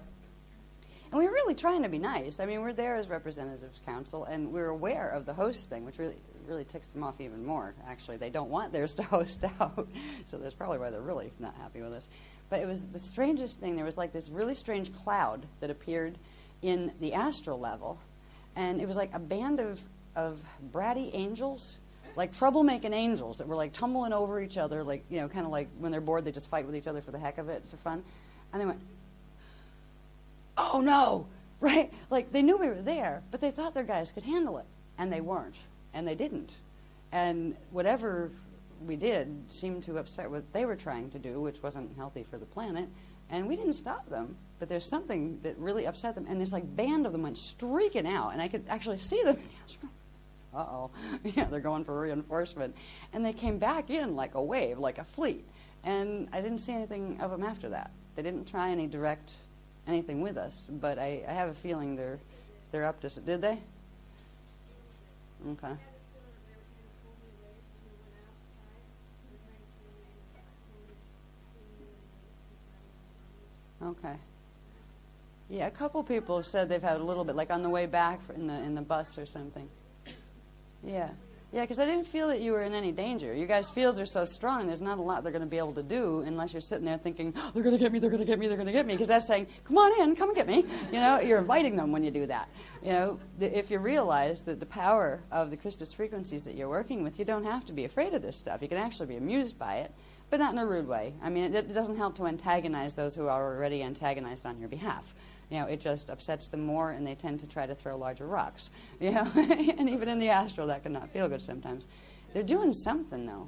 And we were really trying to be nice. I mean, we're there as representatives council, and we're aware of the host thing, which really ticks them off even more, actually. They don't want theirs to host out, so that's probably why they're really not happy with us. But it was the strangest thing. There was like this really strange cloud that appeared in the astral level, and it was like a band of bratty angels, like troublemaking angels that were like tumbling over each other, like, kind of like when they're bored, they just fight with each other for the heck of it, for fun. And they went, oh no, right? Like they knew we were there, but they thought their guys could handle it, and they weren't, and they didn't. And whatever we did seemed to upset what they were trying to do, which wasn't healthy for the planet, and we didn't stop them. But there's something that really upset them, and this like band of them went streaking out, and I could actually see them. Uh-oh, yeah, they're going for reinforcement. And they came back in like a wave, like a fleet. And I didn't see anything of them after that. They didn't try any direct anything with us, but I have a feeling they're up to it. Did they? Okay. Okay. Yeah, a couple people have said they've had a little bit, like on the way back in the bus or something. Yeah. Yeah, because I didn't feel that you were in any danger. You guys' fields are so strong, there's not a lot they're going to be able to do unless you're sitting there thinking, oh, they're going to get me, they're going to get me, they're going to get me, because that's saying, come on in, come and get me. You're inviting them when you do that. If you realize that the power of the Christus frequencies that you're working with, you don't have to be afraid of this stuff. You can actually be amused by it, but not in a rude way. I mean, it doesn't help to antagonize those who are already antagonized on your behalf. It just upsets them more, and they tend to try to throw larger rocks. And even in the astral, that can not feel good sometimes. They're doing something, though.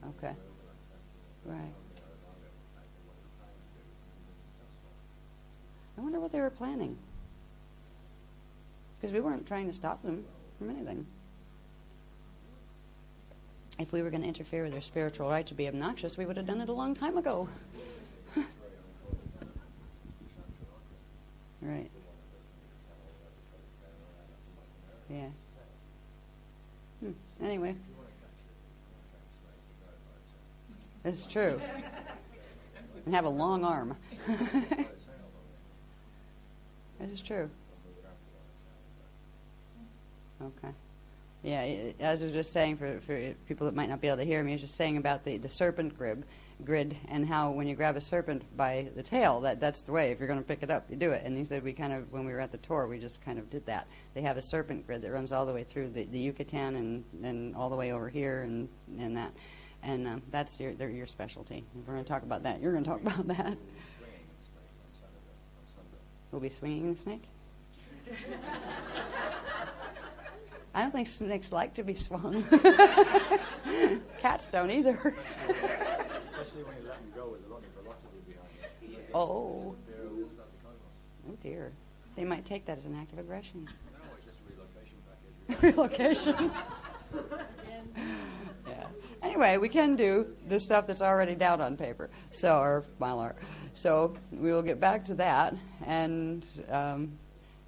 Okay. Right. I wonder what they were planning. Because we weren't trying to stop them from anything. If we were going to interfere with their spiritual right to be obnoxious, we would have done it a long time ago. Right. Yeah. Anyway. It's true. And have a long arm. This is true. Okay. Yeah, as I was just saying, for people that might not be able to hear me, I was just saying about the serpent grid and how when you grab a serpent by the tail, that's the way. If you're going to pick it up, you do it. And he said we kind of, when we were at the tour, we just kind of did that. They have a serpent grid that runs all the way through the Yucatan and all the way over here and that. And that's your specialty. If we're going to talk about that, you're going to talk about that. We'll be swinging the snake? I don't think snakes like to be swung. Cats don't either. Especially when you let them go with a lot of velocity behind it. Oh dear. They might take that as an act of aggression. No, it's just a relocation package. Relocation. Yeah. Anyway, we can do the stuff that's already down on paper, or Mylar. So we will get back to that, and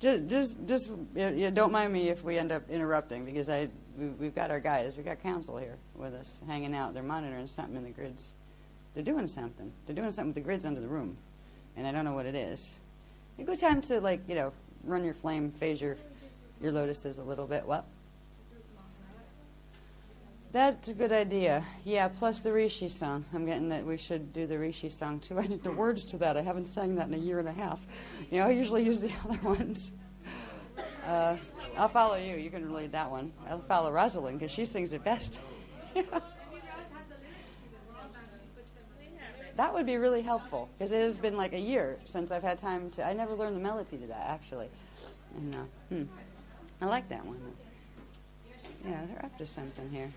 just don't mind me if we end up interrupting, because we've got our guys, we've got counsel here with us hanging out. They're monitoring something in the grids. They're doing something. They're doing something with the grids under the room, and I don't know what it is. A good time to run your flame, phase your lotuses a little bit. What? That's a good idea. Yeah, plus the Rishi song. I'm getting that we should do the Rishi song, too. I need the words to that. I haven't sang that in a year and a half. I usually use the other ones. I'll follow you. You can lead that one. I'll follow Rosalind, because she sings it best. That would be really helpful, because it has been like a year since I've had time to... I never learned the melody to that, actually. And I like that one. Yeah, they're up to something here.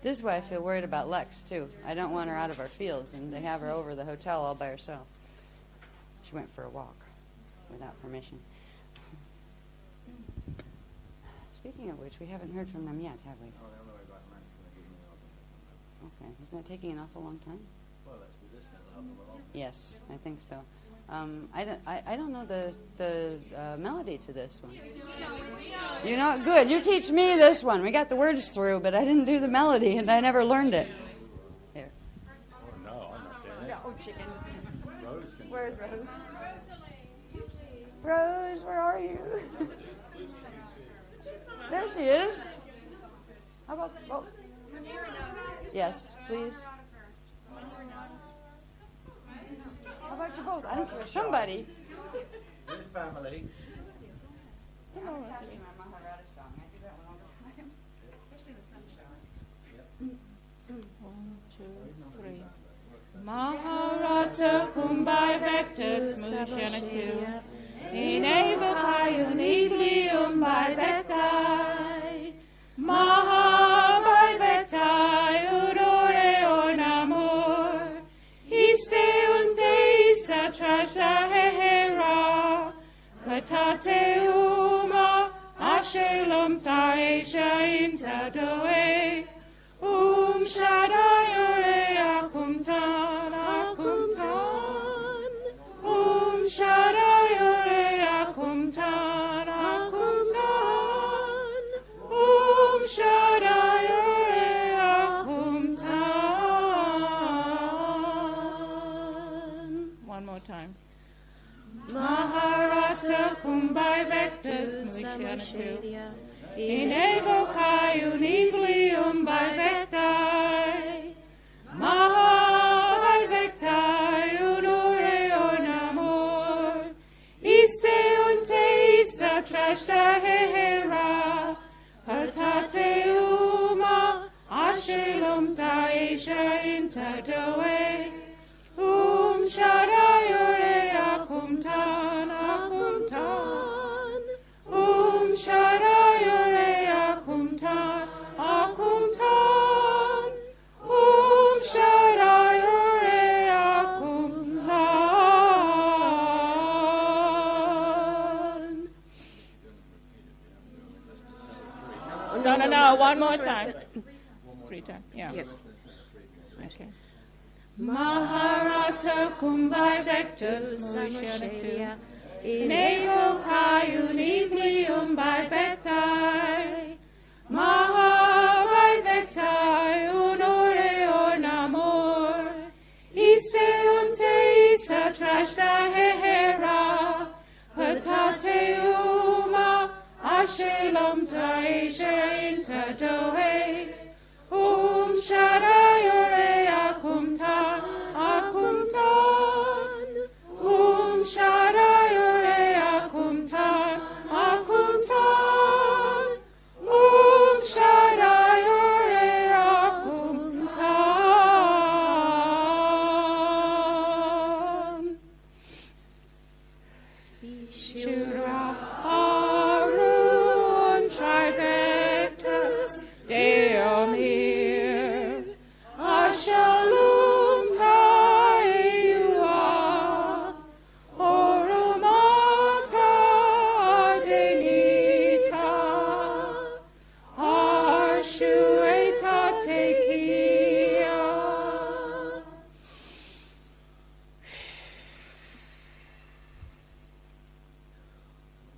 This is why I feel worried about Lex, too. I don't want her out of our fields, and they have her over the hotel all by herself. She went for a walk without permission. Speaking of which, we haven't heard from them yet, have we? Oh, they're on the way back. Max is going to give me an Okay. Isn't that taking an awful long time? Well, let's do this then. We'll help them along. Yes, I think so. I don't know the melody to this one. You know, good. You teach me this one. We got the words through, but I didn't do the melody, and I never learned it. Here. Oh, no, I'm not doing it. Oh, chicken. Rose can Where's Rose? Rose, where are you? There she is. How about... Oh. Yes, please. How about you both? I don't care. Somebody. Good family. You know, that's my Maharata song. I do that one all the time, especially the sunshine. 1, 2, 3. Maharata Kumbai Vectus Mushanatu Enabakayun Iglium by Vectai Maha by Vectai Udore Ornamur Iste unte Satrasha Hehera Katate Uma Ashelum Taesha Intadoe Shaddai Akumtan Akumtan Shaddai Akumtan Akumtan Shaddai Akumtan. One more time. Maharata Kumbai Vectus Mushanatu Inevokai Uniglium by Vectai Maha by Vectai Unore Ornamur Iste unte Satrashta Hehera Hatate Uma Ashelum Taesha Intadoe Shaddai Ure Akumtan Akumtan Shaddai Ure Akumtan Akumtan No. One more time. 3 times. Yeah. Yep. Okay. Maharata kumbai vectus mushanatu. Inevo kayunigli umbai vectai. Mahavai vectai unore ornamor. Iste unte isa trashta hehera. Patate uma ashelom taisha inta dohe. Shaddai akumtan, akumtan. Shaddai akumtan, akumtan. Shaddai akumtan. Shura Arun trivectus Deomir Ashalum Taiua Oromata Denita Arshueta Tekia.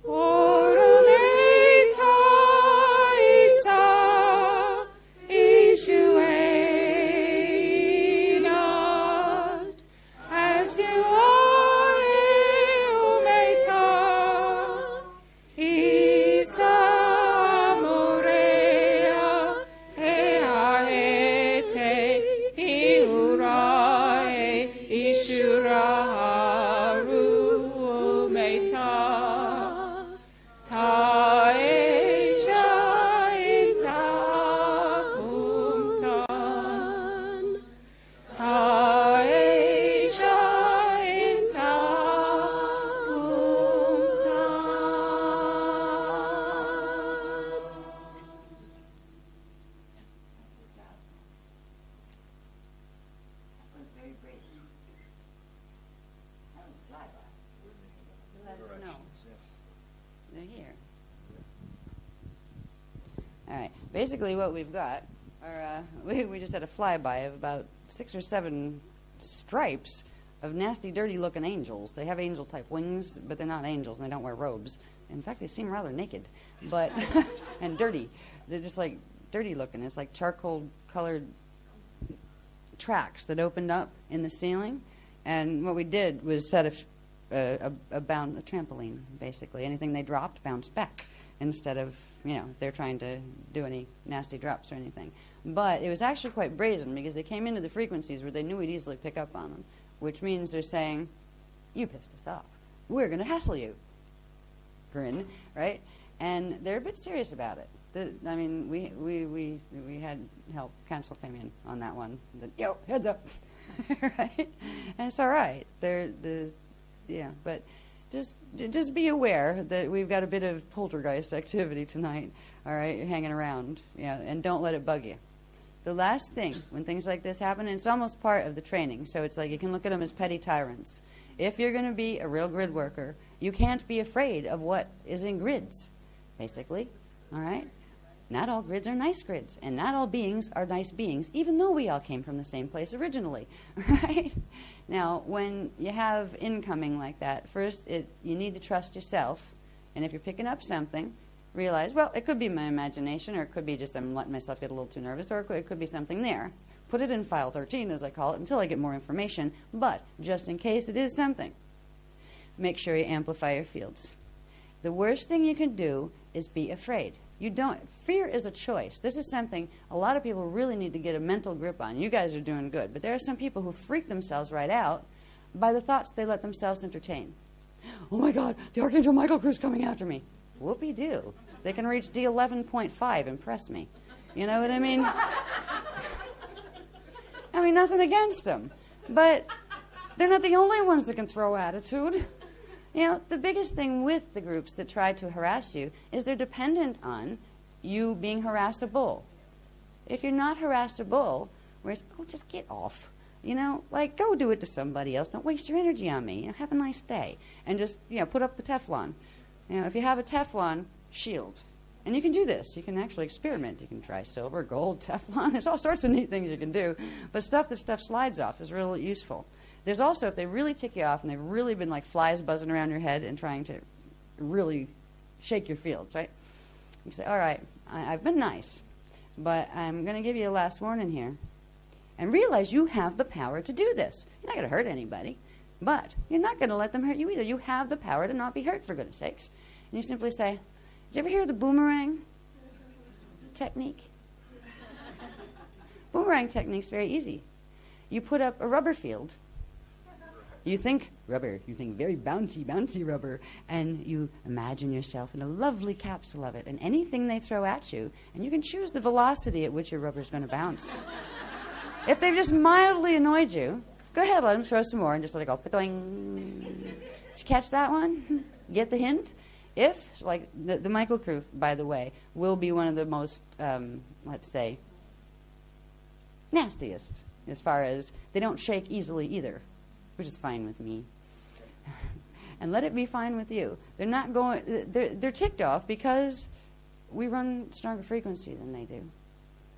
Orometa Isa Ishuenat as you are Umeta Isa Morea Eaete Iurae Ishuraharu Umeta Taesha Intakumtan. Taesha Intakumtan. They're here. All right. Basically, what we've got are we just had a flyby of about 6 or 7 stripes of nasty, dirty-looking angels. They have angel-type wings, but they're not angels, and they don't wear robes. In fact, they seem rather naked, but and dirty. They're just like dirty-looking. It's like charcoal-colored tracks that opened up in the ceiling. And what we did was set a trampoline, basically. Anything they dropped bounced back instead of, if they're trying to do any nasty drops or anything. But it was actually quite brazen because they came into the frequencies where they knew we'd easily pick up on them, which means they're saying, you pissed us off. We're going to hassle you. Grin, right? And they're a bit serious about it. We had help. Council came in on that one. Yo, heads up. Right? And it's all right. But just be aware that we've got a bit of poltergeist activity tonight, all right? You're hanging around, and don't let it bug you. The last thing, when things like this happen, and it's almost part of the training, so it's like you can look at them as petty tyrants. If you're going to be a real grid worker, you can't be afraid of what is in grids, basically, all right? Not all grids are nice grids, and not all beings are nice beings, even though we all came from the same place originally, right? Now, when you have incoming like that, first, you need to trust yourself, and if you're picking up something, realize, well, it could be my imagination, or it could be just I'm letting myself get a little too nervous, or it could be something there. Put it in file 13, as I call it, until I get more information, but just in case it is something, make sure you amplify your fields. The worst thing you can do is be afraid. Fear is a choice. This is something a lot of people really need to get a mental grip on. You guys are doing good, but there are some people who freak themselves right out by the thoughts they let themselves entertain. Oh my God, the Archangel Michael crew's coming after me. Whoopee-doo. They can reach D11.5, impress me. You know what I mean? I mean, nothing against them, but they're not the only ones that can throw attitude. The biggest thing with the groups that try to harass you is they're dependent on you being harassable. If you're not harassable, just get off. Go do it to somebody else. Don't waste your energy on me. Have a nice day. And just, put up the Teflon. If you have a Teflon shield, And you can do this. You can actually experiment. You can try silver, gold, Teflon. There's all sorts of neat things you can do. But stuff slides off is really useful. There's also, if they really tick you off and they've really been like flies buzzing around your head and trying to really shake your fields, right? You say, all right, I've been nice, but I'm going to give you a last warning here. And realize you have the power to do this. You're not going to hurt anybody, but you're not going to let them hurt you either. You have the power to not be hurt, for goodness sakes. And you simply say, did you ever hear of the boomerang technique? Boomerang technique's very easy. You put up a rubber field. You think rubber. You think very bouncy, bouncy rubber. And you imagine yourself in a lovely capsule of it. And anything they throw at you, and you can choose the velocity at which your rubber's going to bounce. If they've just mildly annoyed you, go ahead, let them throw some more and just let it go. Did you catch that one? Get the hint? If, like, the microcruf, by the way, will be one of the most, let's say, nastiest as far as they don't shake easily either, which is fine with me. And let it be fine with you. They're not going, they're ticked off because we run stronger frequency than they do.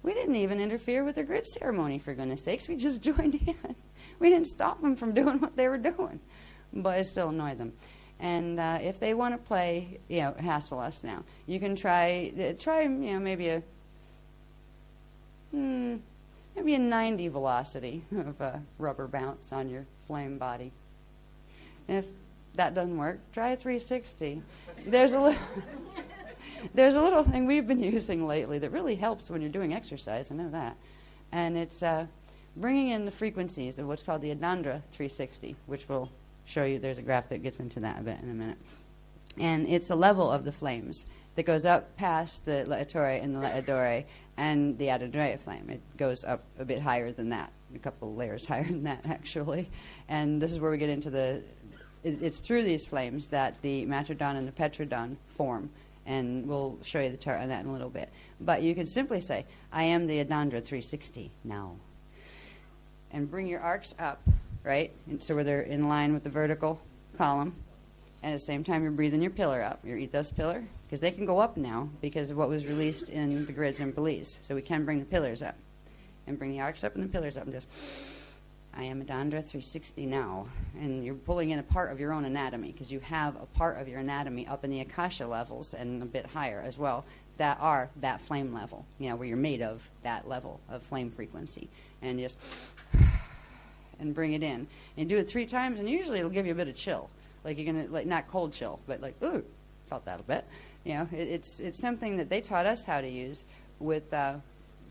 We didn't even interfere with their grid ceremony, for goodness sakes. We just joined in. We didn't stop them from doing what they were doing, but it still annoyed them. And if they want to play, hassle us now, you can try, maybe a 90 velocity of rubber bounce on your flame body. And if that doesn't work, try a 360. There's a little thing we've been using lately that really helps when you're doing exercise. I know that. And it's bringing in the frequencies of what's called the Adandra 360, which will show you. There's a graph that gets into that a bit in a minute. And it's a level of the flames that goes up past the Laetore and the Laedore and the Adandrea flame. It goes up a bit higher than that, a couple of layers higher than that, actually. And this is where we get into it's through these flames that the Matrodon and the Petrodon form. And we'll show you the chart on that in a little bit. But you can simply say, I am the Adandra 360 now. And bring your arcs up, right? And so where they're in line with the vertical column. And at the same time, you're breathing your pillar up, your ethos pillar, because they can go up now because of what was released in the grids in Belize. So we can bring the pillars up. And bring the arcs up and the pillars up and just, I am Adandra 360 now. And you're pulling in a part of your own anatomy because you have a part of your anatomy up in the Akasha levels and a bit higher as well that are that flame level, where you're made of that level of flame frequency. And just, and bring it in. And do it 3 times, and usually it'll give you a bit of chill. Like you're going to, not cold chill, but like, ooh, felt that a bit. It's something that they taught us how to use with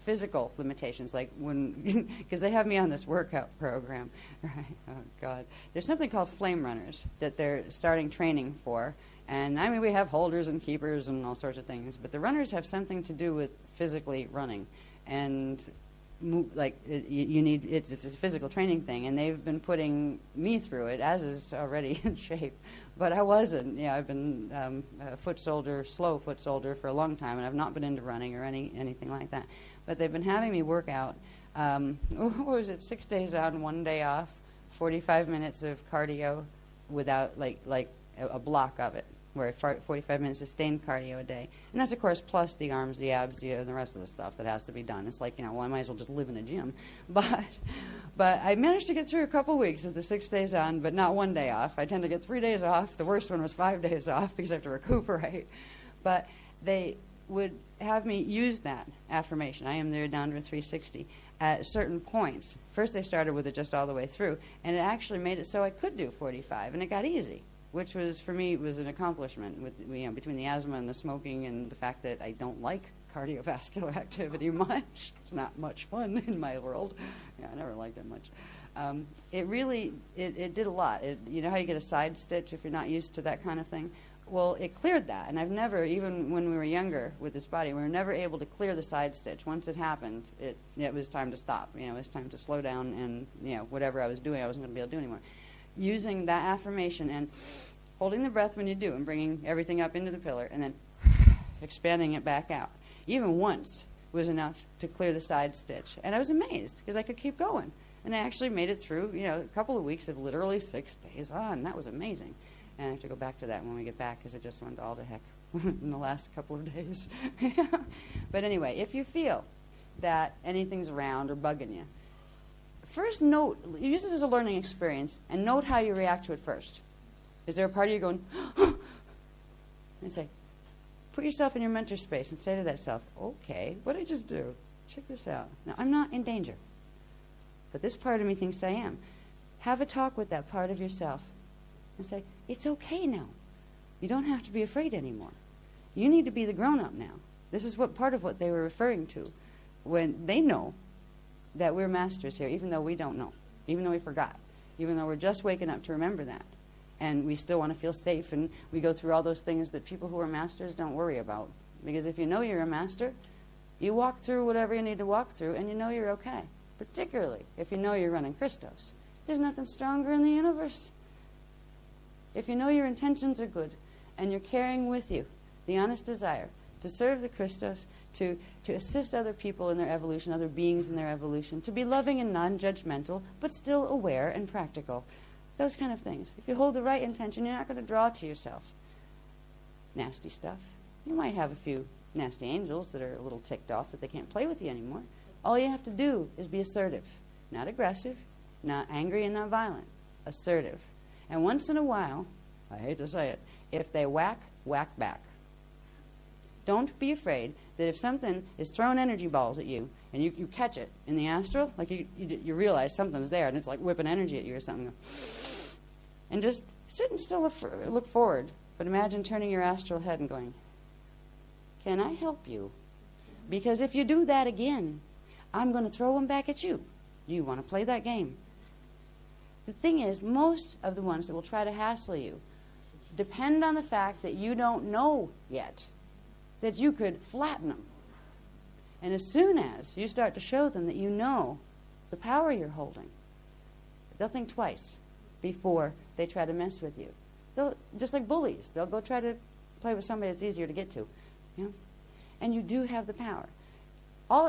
physical limitations, like when, because they have me on this workout program, right? Oh God, there's something called flame runners that they're starting training for, and I mean we have holders and keepers and all sorts of things, but the runners have something to do with physically running, and you need it's a physical training thing, and they've been putting me through it, as is already in shape, but I wasn't. I've been a slow foot soldier for a long time, and I've not been into running or anything like that. But they've been having me work out, what was it, 6 days out and 1 day off, 45 minutes of cardio without, like a block of it, where 45 minutes sustained cardio a day. And that's, of course, plus the arms, the abs, and the rest of the stuff that has to be done. It's like, well, I might as well just live in a gym. But I managed to get through a couple weeks of the 6 days on, but not 1 day off. I tend to get 3 days off. The worst one was 5 days off because I have to recuperate. But they would have me use that affirmation, I am the Adandra 360, at certain points. First they started with it just all the way through, and it actually made it so I could do 45, and it got easy, which was, for me, was an accomplishment with, between the asthma and the smoking and the fact that I don't like cardiovascular activity much. It's not much fun in my world. I never liked it much. It really, it did a lot. You know how you get a side stitch if you're not used to that kind of thing? Well, it cleared that, and I've never, even when we were younger with this body, we were never able to clear the side stitch. Once it happened, it was time to stop. It was time to slow down, and whatever I was doing, I wasn't going to be able to do anymore. Using that affirmation and holding the breath when you do, and bringing everything up into the pillar, and then expanding it back out. Even once was enough to clear the side stitch, and I was amazed because I could keep going. And I actually made it through, a couple of weeks of literally 6 days on. That was amazing. And I have to go back to that when we get back because it just went all to heck in the last couple of days. But anyway, if you feel that anything's around or bugging you, first note, use it as a learning experience and note how you react to it first. Is there a part of you going, and say, put yourself in your mentor space and say to that self, okay, what did I just do? Check this out. Now, I'm not in danger, but this part of me thinks I am. Have a talk with that part of yourself and say, it's okay now. You don't have to be afraid anymore. You need to be the grown-up now. This is what part of what they were referring to when they know that we're masters here, even though we don't know, even though we forgot, even though we're just waking up to remember that. And we still want to feel safe, and we go through all those things that people who are masters don't worry about. Because if you know you're a master, you walk through whatever you need to walk through, and you know you're okay. Particularly if you know you're running Christos. There's nothing stronger in the universe. If you know your intentions are good, and you're carrying with you the honest desire to serve the Christos, to assist other people in their evolution, other beings in their evolution, to be loving and non-judgmental, but still aware and practical. Those kind of things. If you hold the right intention, you're not going to draw to yourself nasty stuff. You might have a few nasty angels that are a little ticked off that they can't play with you anymore. All you have to do is be assertive. Not aggressive, not angry and not violent. Assertive. And once in a while, I hate to say it, if they whack, whack back. Don't be afraid that if something is throwing energy balls at you and you catch it in the astral, like you realize something's there and it's like whipping energy at you or something. And just sit and still look forward. But imagine turning your astral head and going, can I help you? Because if you do that again, I'm going to throw them back at you. Do you want to play that game? The thing is, most of the ones that will try to hassle you depend on the fact that you don't know yet that you could flatten them. And as soon as you start to show them that you know the power you're holding, they'll think twice before they try to mess with you. They'll, just like bullies, they'll go try to play with somebody that's easier to get to. You know? And you do have the power.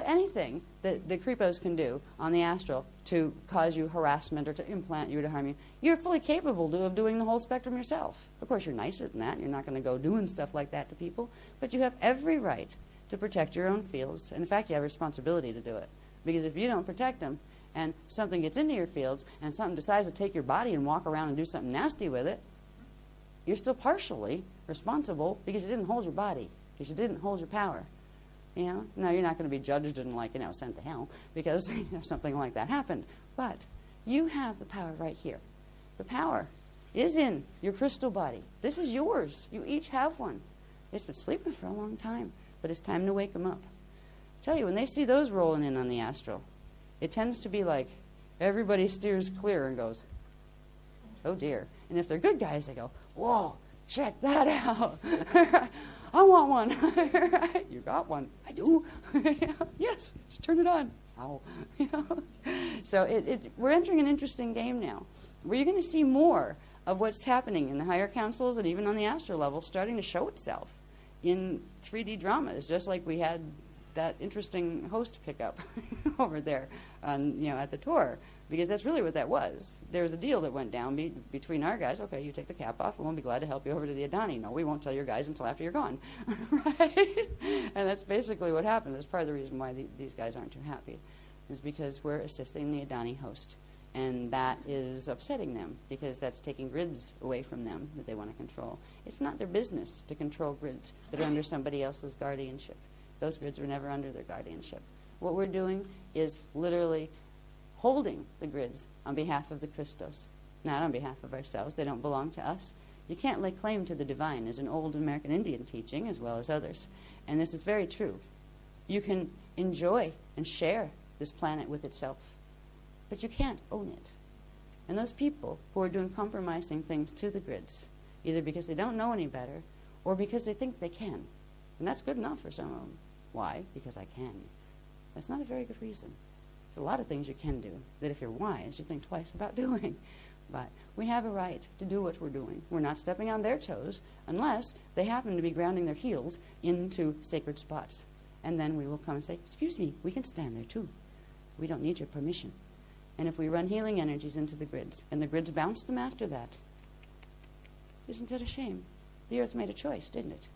Anything that the creepos can do on the astral to cause you harassment or to implant you or to harm you, you're fully capable of doing the whole spectrum yourself. Of course, you're nicer than that. You're not going to go doing stuff like that to people. But you have every right to protect your own fields. And in fact, you have a responsibility to do it. Because if you don't protect them and something gets into your fields and something decides to take your body and walk around and do something nasty with it, you're still partially responsible because you didn't hold your body, because you didn't hold your power. You know, no, you're not going to be judged and sent to hell because something like that happened. But you have the power right here. The power is in your crystal body. This is yours. You each have one. It's been sleeping for a long time, but it's time to wake them up. I tell you, when they see those rolling in on the astral, it tends to be like everybody steers clear and goes, oh dear. And if they're good guys, they go, whoa, check that out. I want one. You got one. I do. Yes, just turn it on. Ow. So we're entering an interesting game now, where you're going to see more of what's happening in the higher councils and even on the astral level starting to show itself in 3D dramas, just like we had that interesting host pickup over there on, at the tour. Because that's really what that was. There was a deal that went down between our guys. Okay, you take the cap off, and we'll be glad to help you over to the Adani. No, we won't tell your guys until after you're gone. Right? And that's basically what happened. That's part of the reason why these guys aren't too happy, is because we're assisting the Adani host. And that is upsetting them, because that's taking grids away from them that they want to control. It's not their business to control grids that are under somebody else's guardianship. Those grids were never under their guardianship. What we're doing is literally holding the grids on behalf of the Christos, not on behalf of ourselves. They don't belong to us. You can't lay claim to the divine as an old American Indian teaching, as well as others. And this is very true. You can enjoy and share this planet with itself, but you can't own it. And those people who are doing compromising things to the grids, either because they don't know any better or because they think they can, and that's good enough for some of them. Why? Because I can. That's not a very good reason. There's a lot of things you can do that if you're wise, you think twice about doing. But we have a right to do what we're doing. We're not stepping on their toes unless they happen to be grounding their heels into sacred spots. And then we will come and say, excuse me, we can stand there too. We don't need your permission. And if we run healing energies into the grids, and the grids bounce them after that, Isn't that a shame? The Earth made a choice, didn't it?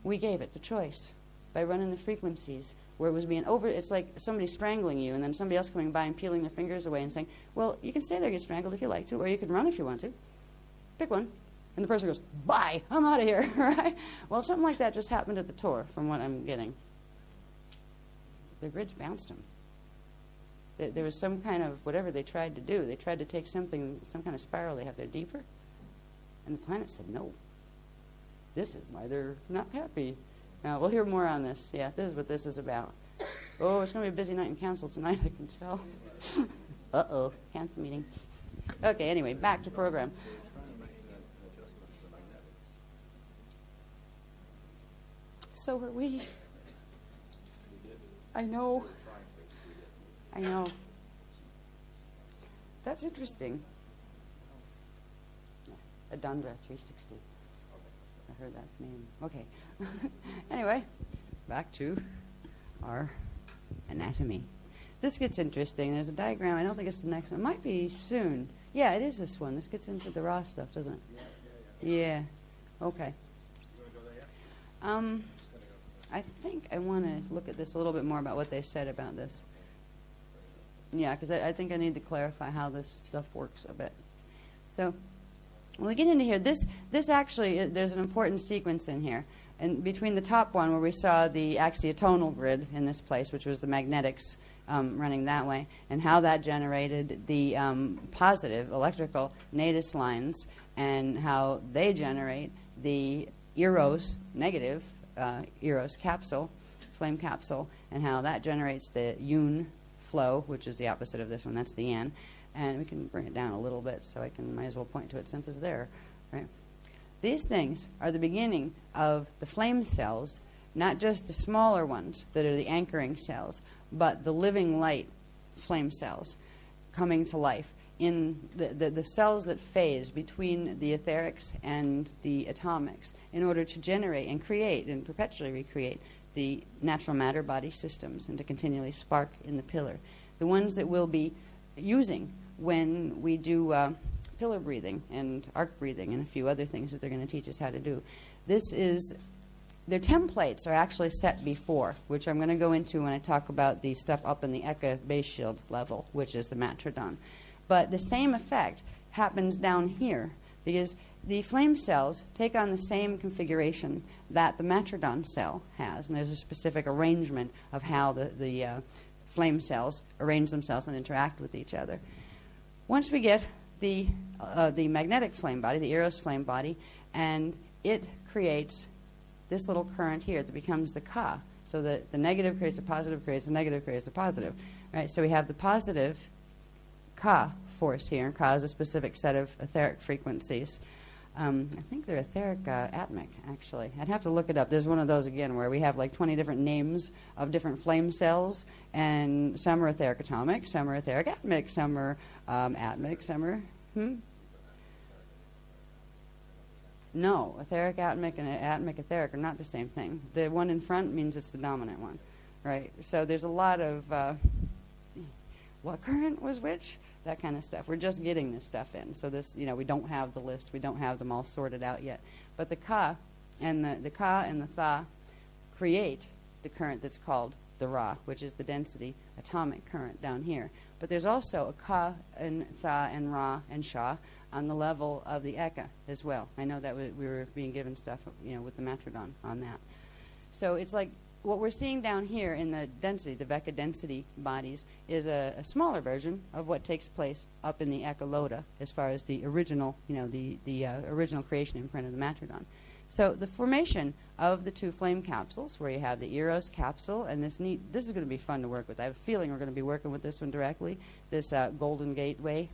We gave it the choice by running the frequencies where it was being over. It's like somebody strangling you and then somebody else coming by and peeling their fingers away and saying, well, you can stay there, get strangled if you like to, or you can run if you want to. Pick one. And the person goes, bye, I'm out of here, right? Well, something like that just happened at the tour, from what I'm getting. The grids bounced them. There was some kind of, whatever they tried to do, they tried to take something, some kind of spiral they have there deeper, and the planet said no. This is why they're not happy. Now, we'll hear more on this. Yeah, this is what this is about. Oh, it's going to be a busy night in council tonight, I can tell. Uh-oh, council meeting. Okay, anyway, back to program. So are we. I know. I know. That's interesting. Adandra 360. I heard that name. Okay. Anyway, back to our anatomy. This gets interesting. There's a diagram. I don't think it's the next one. It might be soon. Yeah, it is this one. This gets into the raw stuff, doesn't it? Yeah. Okay. I think I want to look at this a little bit more about what they said about this. Yeah, because I think I need to clarify how this stuff works a bit. So when we get into here, this actually, there's an important sequence in here. And between the top one where we saw the axiotonal grid in this place, which was the magnetics running that way, and how that generated the positive electrical natus lines, and how they generate the Eros negative Eros capsule, flame capsule, and how that generates the Yun flow, which is the opposite of this one. That's the Yan. And we can bring it down a little bit so I can might as well point to it since it's there. Right? These things are the beginning of the flame cells, not just the smaller ones that are the anchoring cells, but the living light flame cells coming to life in the cells that phase between the etherics and the atomics in order to generate and create and perpetually recreate the natural matter body systems and to continually spark in the pillar. The ones that we'll be using when we do pillar breathing and arc breathing and a few other things that they're going to teach us how to do. Their templates are actually set before, which I'm going to go into when I talk about the stuff up in the Eka base shield level, which is the matradon. But the same effect happens down here because the flame cells take on the same configuration that the matradon cell has, and there's a specific arrangement of how the flame cells arrange themselves and interact with each other. Once we get the magnetic flame body, the Eros flame body, and it creates this little current here that becomes the Ka. So that the negative creates a positive, creates a negative, creates a positive. Right? So we have the positive Ka force here, and Ka is a specific set of etheric frequencies. I think they're etheric atmic, actually. I'd have to look it up. There's one of those, again, where we have like 20 different names of different flame cells, and some are etheric atomic, some are etheric atmic, some are atmic, some are... No, etheric atmic and atmic etheric are not the same thing. The one in front means it's the dominant one, right? So there's a lot of what current was which, that kind of stuff. We're just getting this stuff in. So this, we don't have the list. We don't have them all sorted out yet. But the Ka and the Ka and the Tha create the current that's called the Ra, which is the density atomic current down here. But there's also a Ka and Tha and Ra and Sha on the level of the Eka as well. I know that we were being given stuff, with the matradon on that. So it's like what we're seeing down here in the density, the Veka density bodies, is a smaller version of what takes place up in the Echolota as far as the original, the original creation imprint of the matradon. So the formation of the two flame capsules, where you have the Eros capsule, and this is going to be fun to work with. I have a feeling we're going to be working with this one directly, this golden gateway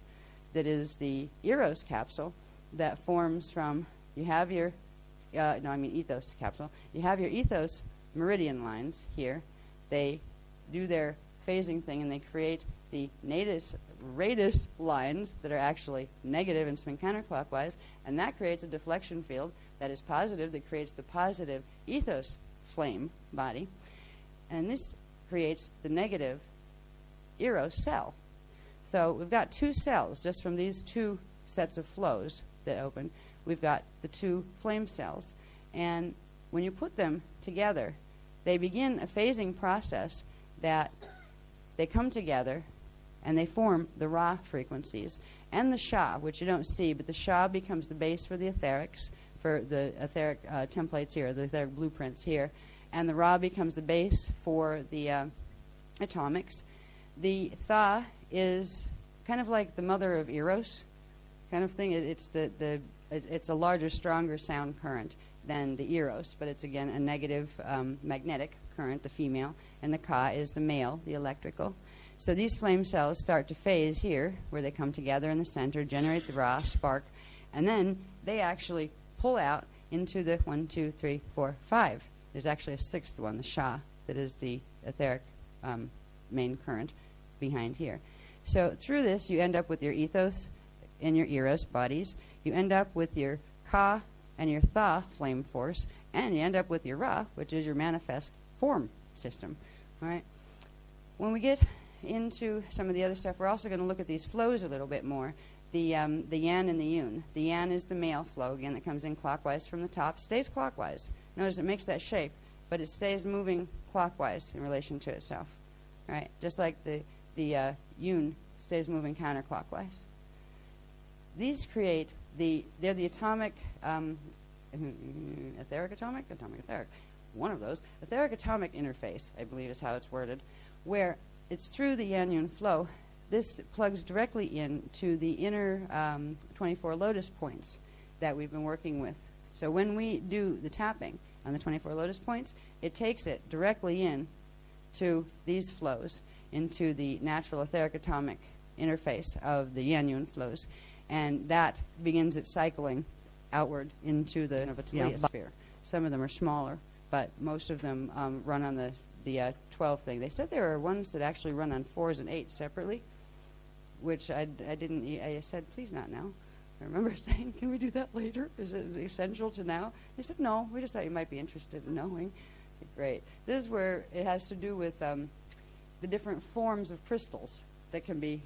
that is the Eros capsule that forms from, you have your, ethos capsule. You have your ethos meridian lines here. They do their phasing thing, and they create the natus radius lines that are actually negative and spin counterclockwise, and that creates a deflection field that is positive, that creates the positive ethos flame body, and this creates the negative Eros cell. So we've got two cells just from these two sets of flows that open. we've got the two flame cells. And when you put them together, they begin a phasing process that they come together and they form the Ra frequencies and the Sha, which you don't see, but the Sha becomes the base for the etherics, for the etheric templates here, the etheric blueprints here, and the Ra becomes the base for the atomics. The Tha is kind of like the mother of Eros kind of thing. It's a larger, stronger sound current than the Eros, but it's again a negative magnetic current, the female, and the Ka is the male, the electrical. So these flame cells start to phase here, where they come together in the center, generate the Ra spark, and then they actually pull out into the 1, 2, 3, 4, 5. There's actually a sixth one, the Sha, that is the etheric main current behind here. So through this, you end up with your ethos and your Eros bodies. You end up with your Ka and your Tha flame force, and you end up with your Ra, which is your manifest form system. All right. When we get into some of the other stuff, we're also going to look at these flows a little bit more. The Yan and the Yun. The Yan is the male flow, again, that comes in clockwise from the top, stays clockwise. Notice it makes that shape, but it stays moving clockwise in relation to itself. All right, just like the Yun stays moving counterclockwise. These create they're the atomic, etheric atomic, one of those, etheric atomic interface, I believe is how it's worded, where it's through the Yan-Yun flow. This plugs directly into the inner 24 lotus points that we've been working with. So when we do the tapping on the 24 lotus points, it takes it directly in to these flows, into the natural etheric atomic interface of the Yan-Yun flows. And that begins its cycling outward into the sphere. Some of them are smaller, but most of them run on the 12 thing. They said there are ones that actually run on 4s and 8s separately, which I didn't. I said, please not now. I remember saying, can we do that later? Is it essential to now? They said, no, we just thought you might be interested in knowing. I said, great. This is where it has to do with the different forms of crystals that can be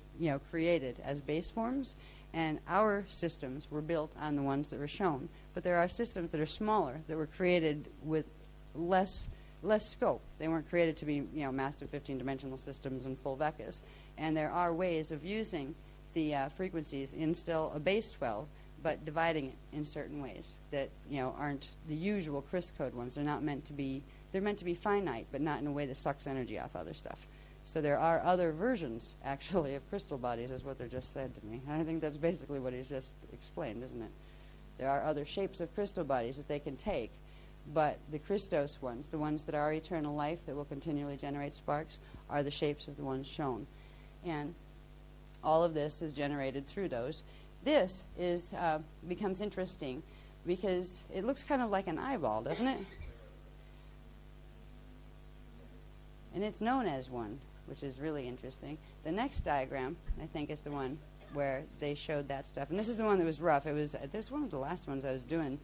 created as base forms. And our systems were built on the ones that were shown. But there are systems that are smaller that were created with less scope. They weren't created to be massive 15-dimensional systems and full vecas. And there are ways of using the frequencies in still a base 12, but dividing it in certain ways that aren't the usual Chris code ones. They're meant to be finite, but not in a way that sucks energy off other stuff. So there are other versions, actually, of crystal bodies, is what they just said to me. And I think that's basically what he's just explained, isn't it? There are other shapes of crystal bodies that they can take, but the Christos ones, the ones that are eternal life that will continually generate sparks, are the shapes of the ones shown. And all of this is generated through those. This becomes interesting because it looks kind of like an eyeball, doesn't it? And it's known as one, which is really interesting. The next diagram, I think, is the one where they showed that stuff. And this is the one that was rough. This one was the last ones I was doing.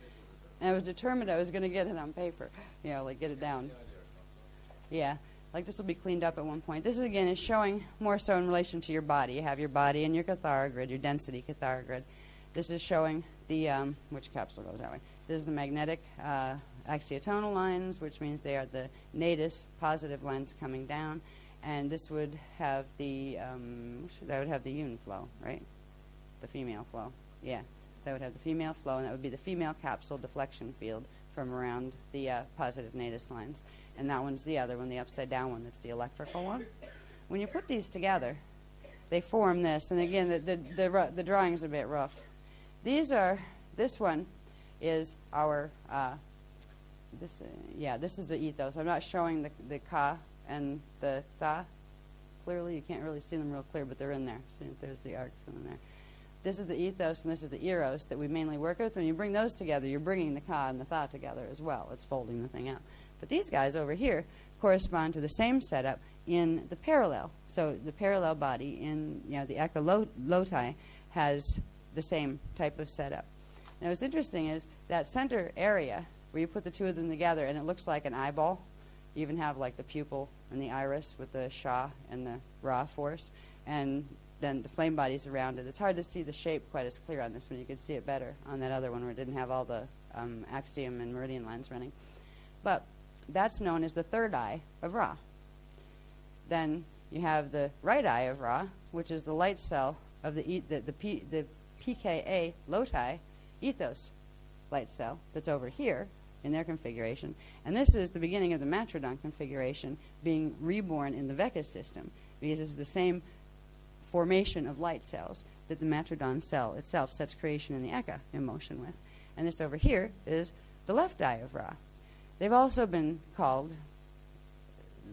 And I was determined I was going to get it on paper, get it down. Yeah, this will be cleaned up at one point. This, again, is showing more so in relation to your body. You have your body and your Cathara grid, your density Cathara grid. This is showing the, which capsule goes that way? This is the magnetic axiotonal lines, which means they are the natus positive lines coming down. And this would have the, that would have the Yun flow, right? The female flow. Yeah, that would have the female flow, and that would be the female capsule deflection field from around the positive natus lines. And that one's the other one, the upside down one, that's the electrical one. When you put these together, they form this. And again, the drawing's a bit rough. This one is our, this is the ethos. I'm not showing the Ka and the Tha clearly. You can't really see them real clear, but they're in there. See, there's the arc in there. This is the ethos, and this is the Eros that we mainly work with. When you bring those together, you're bringing the Ka and the Tha together as well. It's folding the thing out. But these guys over here correspond to the same setup in the parallel. So the parallel body in the echoloti has the same type of setup. Now what's interesting is that center area where you put the two of them together and it looks like an eyeball. You even have the pupil and the iris with the Sha and the Ra force. And then the flame body's around it. It's hard to see the shape quite as clear on this one. You could see it better on that other one where it didn't have all the axiom and meridian lines running. But that's known as the third eye of Ra. Then you have the right eye of Ra, which is the light cell of the PKA loti ethos light cell that's over here in their configuration. And this is the beginning of the matrodon configuration being reborn in the Veka system, because it's the same formation of light cells that the matrodon cell itself sets creation in the Eka in motion with. And this over here is the left eye of Ra. They've also been called,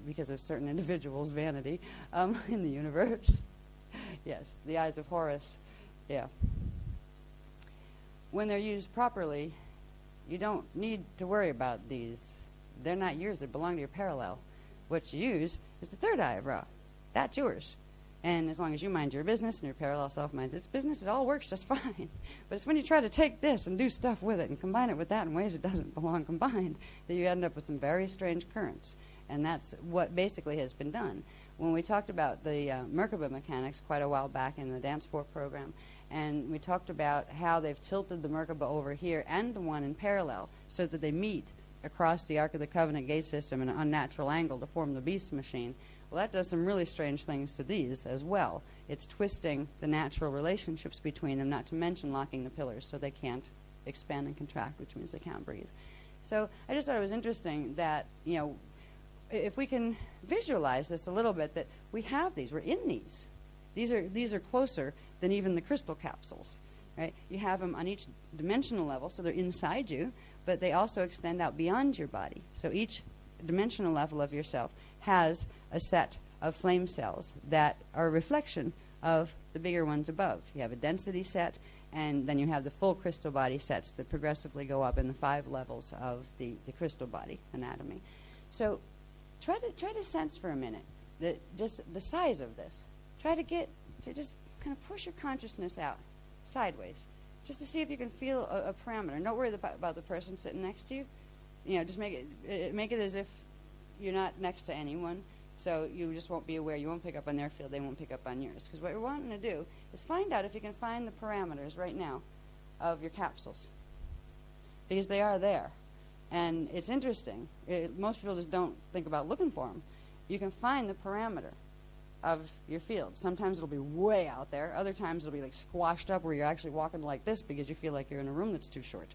because of certain individuals' vanity in the universe, yes, the eyes of Horus, yeah. When they're used properly, you don't need to worry about these. They're not yours. They belong to your parallel. What you use is the third eye of Ra. That's yours. And as long as you mind your business and your parallel self minds its business, it all works just fine. But it's when you try to take this and do stuff with it and combine it with that in ways it doesn't belong combined that you end up with some very strange currents. And that's what basically has been done. When we talked about the Merkaba mechanics quite a while back in the Dance 4 program, and we talked about how they've tilted the Merkaba over here and the one in parallel so that they meet across the Ark of the Covenant gate system in an unnatural angle to form the beast machine. Well, that does some really strange things to these as well. It's twisting the natural relationships between them, not to mention locking the pillars so they can't expand and contract, which means they can't breathe. So I just thought it was interesting that, you know, if we can visualize this a little bit, that we have these, we're in these. These are closer than even the crystal capsules, right? You have them on each dimensional level, so they're inside you, but they also extend out beyond your body. So each dimensional level of yourself has a set of flame cells that are a reflection of the bigger ones above. You have a density set, and then you have the full crystal body sets that progressively go up in the 5 levels of the crystal body anatomy. So try to sense for a minute just the size of this. Try to get to just kind of push your consciousness out sideways, just to see if you can feel a parameter. Don't worry about the person sitting next to you. You know, just make it as if you're not next to anyone, so you just won't be aware. You won't pick up on their field. They won't pick up on yours. Because what you're wanting to do is find out if you can find the parameters right now of your capsules, because they are there. And it's interesting. Most people just don't think about looking for them. You can find the parameter of your field. Sometimes it'll be way out there. Other times it'll be like squashed up where you're actually walking like this because you feel like you're in a room that's too short.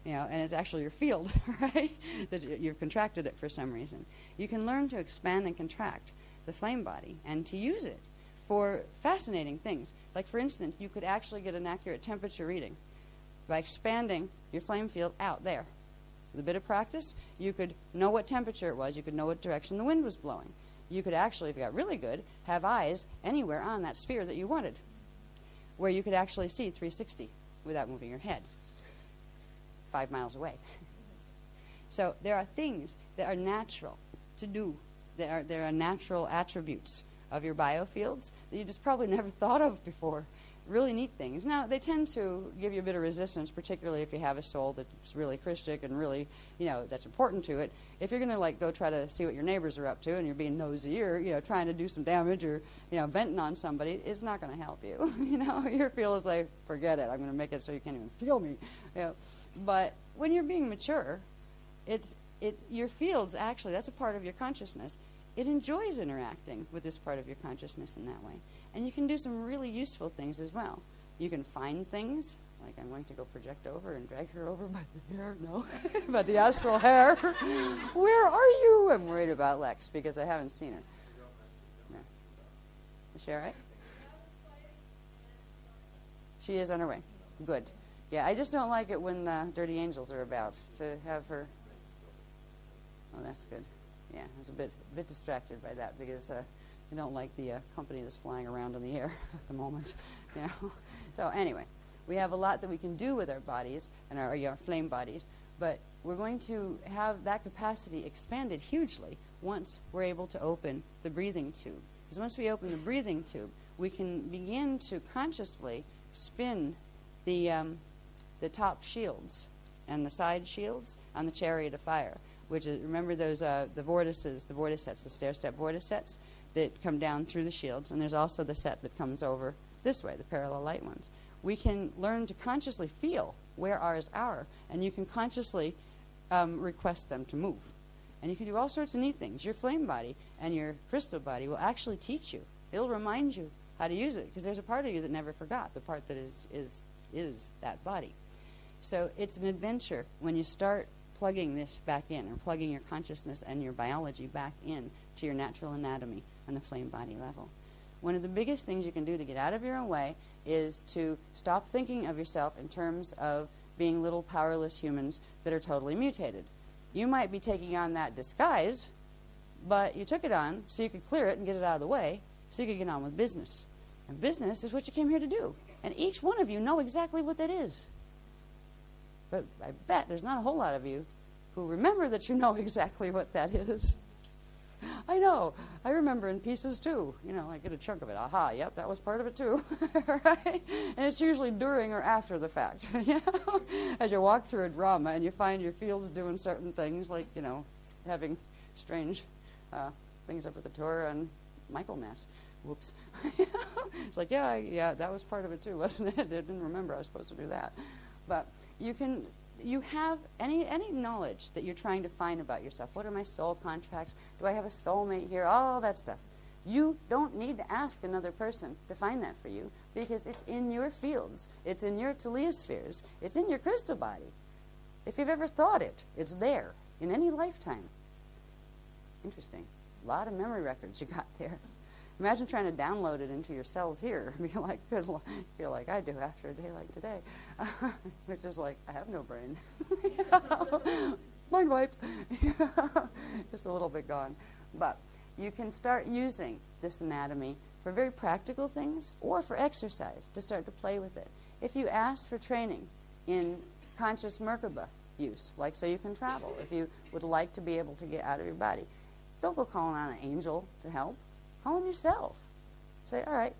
You know, and it's actually your field, right? That you've contracted it for some reason. You can learn to expand and contract the flame body and to use it for fascinating things. Like, for instance, you could actually get an accurate temperature reading by expanding your flame field out there. With a bit of practice, you could know what temperature it was. You could know what direction the wind was blowing. You could actually, if you got really good, have eyes anywhere on that sphere that you wanted, where you could actually see 360 without moving your head 5 miles away. So there are things that are natural to do. There are natural attributes of your biofields that you just probably never thought of before. Really neat things. Now, they tend to give you a bit of resistance, particularly if you have a soul that's really Christic and really, you know, that's important to it. If you're going to, like, go try to see what your neighbors are up to and you're being nosy or, you know, trying to do some damage or, you know, venting on somebody, it's not going to help you. You know, your feel is like, forget it. I'm going to make it so you can't even feel me. You know. But when you're being mature, your fields, actually, that's a part of your consciousness. It enjoys interacting with this part of your consciousness in that way. And you can do some really useful things as well. You can find things, like I'm going to go project over and drag her over by the hair. No, by the astral hair. Where are you? I'm worried about Lex because I haven't seen her. No. Is she all right? She is on her way. Good. Yeah, I just don't like it when dirty angels are about to have her. Oh, that's good. Yeah, I was a bit distracted by that because I don't like the company that's flying around in the air at the moment. You know? So anyway, we have a lot that we can do with our bodies and our flame bodies, but we're going to have that capacity expanded hugely once we're able to open the breathing tube. Because once we open the breathing tube, we can begin to consciously spin the top shields and the side shields on the chariot of fire. Which is, remember those the vortices, the stair-step vortices that come down through the shields, and there's also the set that comes over this way, the parallel light ones. We can learn to consciously feel where is our, and you can consciously request them to move. And you can do all sorts of neat things. Your flame body and your crystal body will actually teach you. It'll remind you how to use it, because there's a part of you that never forgot, the part that is that body. So it's an adventure when you start plugging this back in, or plugging your consciousness and your biology back in to your natural anatomy on the flame body level. One of the biggest things you can do to get out of your own way is to stop thinking of yourself in terms of being little powerless humans that are totally mutated. You might be taking on that disguise, but you took it on so you could clear it and get it out of the way so you could get on with business. And business is what you came here to do. And each one of you know exactly what that is. But I bet there's not a whole lot of you who remember that you know exactly what that is. I know. I remember in pieces too. You know, I get a chunk of it. Aha, yep, that was part of it too. Right? And it's usually during or after the fact. You know? As you walk through a drama and you find your fields doing certain things, like, you know, having strange things up at the Torah and Michaelmas. Whoops. It's like, yeah, that was part of it too, wasn't it? I didn't remember I was supposed to do that. But you have any knowledge that you're trying to find about yourself. What are my soul contracts? Do I have a soulmate here? All that stuff. You don't need to ask another person to find that for you, because it's in your fields. It's in your teliospheres. It's in your crystal body. If you've ever thought it, it's there in any lifetime. Interesting. A lot of memory records you got there. Imagine trying to download it into your cells here. Be like, feel like I do after a day like today, which is like, I have no brain. Mind wiped. Just a little bit gone. But you can start using this anatomy for very practical things or for exercise to start to play with it. If you ask for training in conscious Merkaba use, like so you can travel, if you would like to be able to get out of your body, don't go calling on an angel to help. Call on yourself. Say, all right,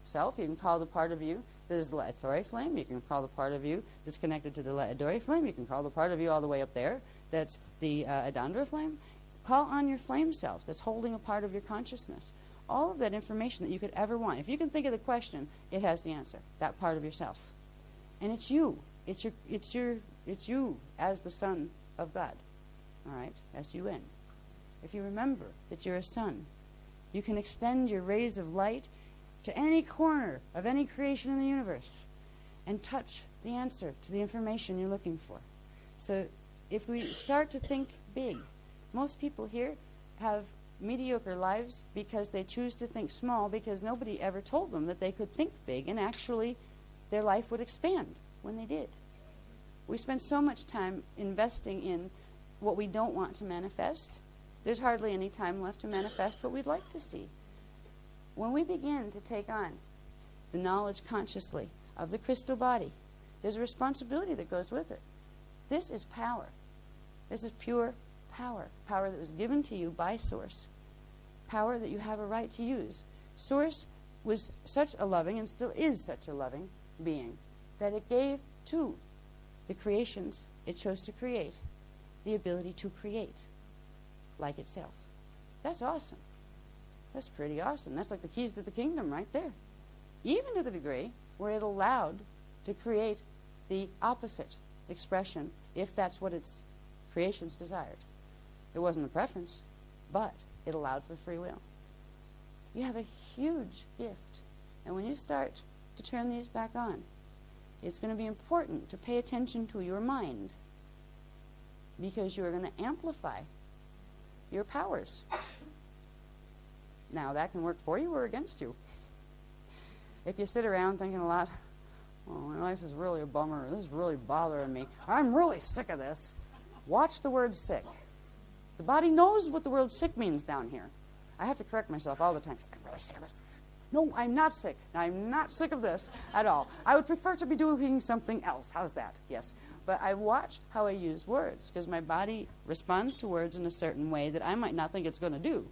self, you can call the part of you that is the Laetore flame. You can call the part of you that's connected to the Laedore flame. You can call the part of you all the way up there that's the Adandra flame. Call on your flame self that's holding a part of your consciousness. All of that information that you could ever want. If you can think of the question, it has the answer. That part of yourself. And it's you. It's you as the Son of God. All right? S-U-N. If you remember that you're a son, you can extend your rays of light to any corner of any creation in the universe and touch the answer to the information you're looking for. So if we start to think big, most people here have mediocre lives because they choose to think small because nobody ever told them that they could think big, and actually their life would expand when they did. We spend so much time investing in what we don't want to manifest. There's hardly any time left to manifest what we'd like to see. When we begin to take on the knowledge consciously of the crystal body, there's a responsibility that goes with it. This is power. This is pure power. Power that was given to you by Source. Power that you have a right to use. Source was such a loving, and still is such a loving being, that it gave to the creations it chose to create the ability to create like itself. That's awesome. That's pretty awesome. That's like the keys to the kingdom right there. Even to the degree where it allowed to create the opposite expression if that's what its creations desired. It wasn't the preference, but it allowed for free will. You have a huge gift. And when you start to turn these back on, it's going to be important to pay attention to your mind, because you're going to amplify your powers. Now, that can work for you or against you. If you sit around thinking a lot, oh, my life is really a bummer, this is really bothering me, I'm really sick of this, watch the word sick. The body knows what the word sick means down here. I have to correct myself all the time. I'm really sick of this. No, I'm not sick. I'm not sick of this at all. I would prefer to be doing something else. How's that? Yes. But I watch how I use words, because my body responds to words in a certain way that I might not think it's going to do.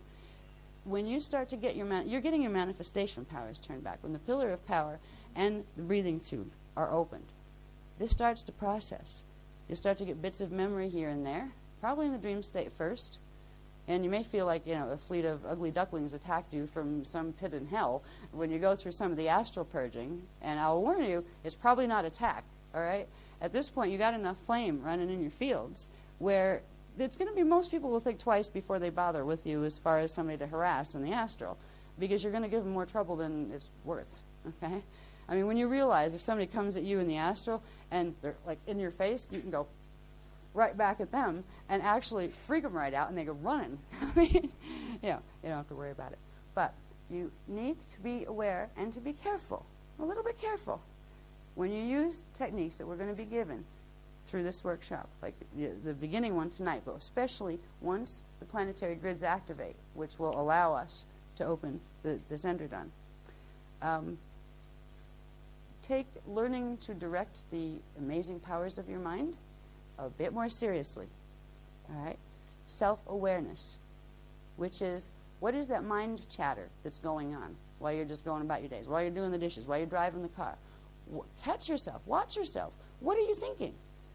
When you start to get you're getting your manifestation powers turned back. When the pillar of power and the breathing tube are opened, this starts to process. You start to get bits of memory here and there, probably in the dream state first, And you may feel like, a fleet of ugly ducklings attacked you from some pit in hell when you go through some of the astral purging. And I'll warn you, it's probably not attack, all right? At this point, you got enough flame running in your fields where it's going to be, most people will think twice before they bother with you as far as somebody to harass in the astral, because you're going to give them more trouble than it's worth, okay? I mean, when you realize if somebody comes at you in the astral and they're like in your face, you can go right back at them and actually freak them right out and they go running. I mean, you don't have to worry about it. But you need to be aware and to be careful, a little bit careful, when you use techniques that we're going to be given through this workshop, like the beginning one tonight, but especially once the planetary grids activate, which will allow us to open the zendradon. Take learning to direct the amazing powers of your mind a bit more seriously. All right? Self-awareness, which is, what is that mind chatter that's going on while you're just going about your days, while you're doing the dishes, while you're driving the car? Catch yourself. Watch yourself. What are you thinking?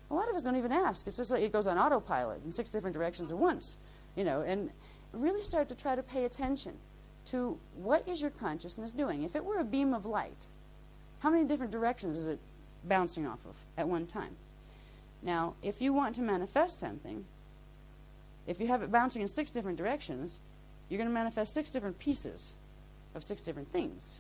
A lot of us don't even ask. It's just like it goes on autopilot in 6 different directions at once, and really start to try to pay attention to what is your consciousness doing. If it were a beam of light, how many different directions is it bouncing off of at one time? Now, if you want to manifest something, if you have it bouncing in 6 different directions, you're going to manifest 6 different pieces of 6 different things.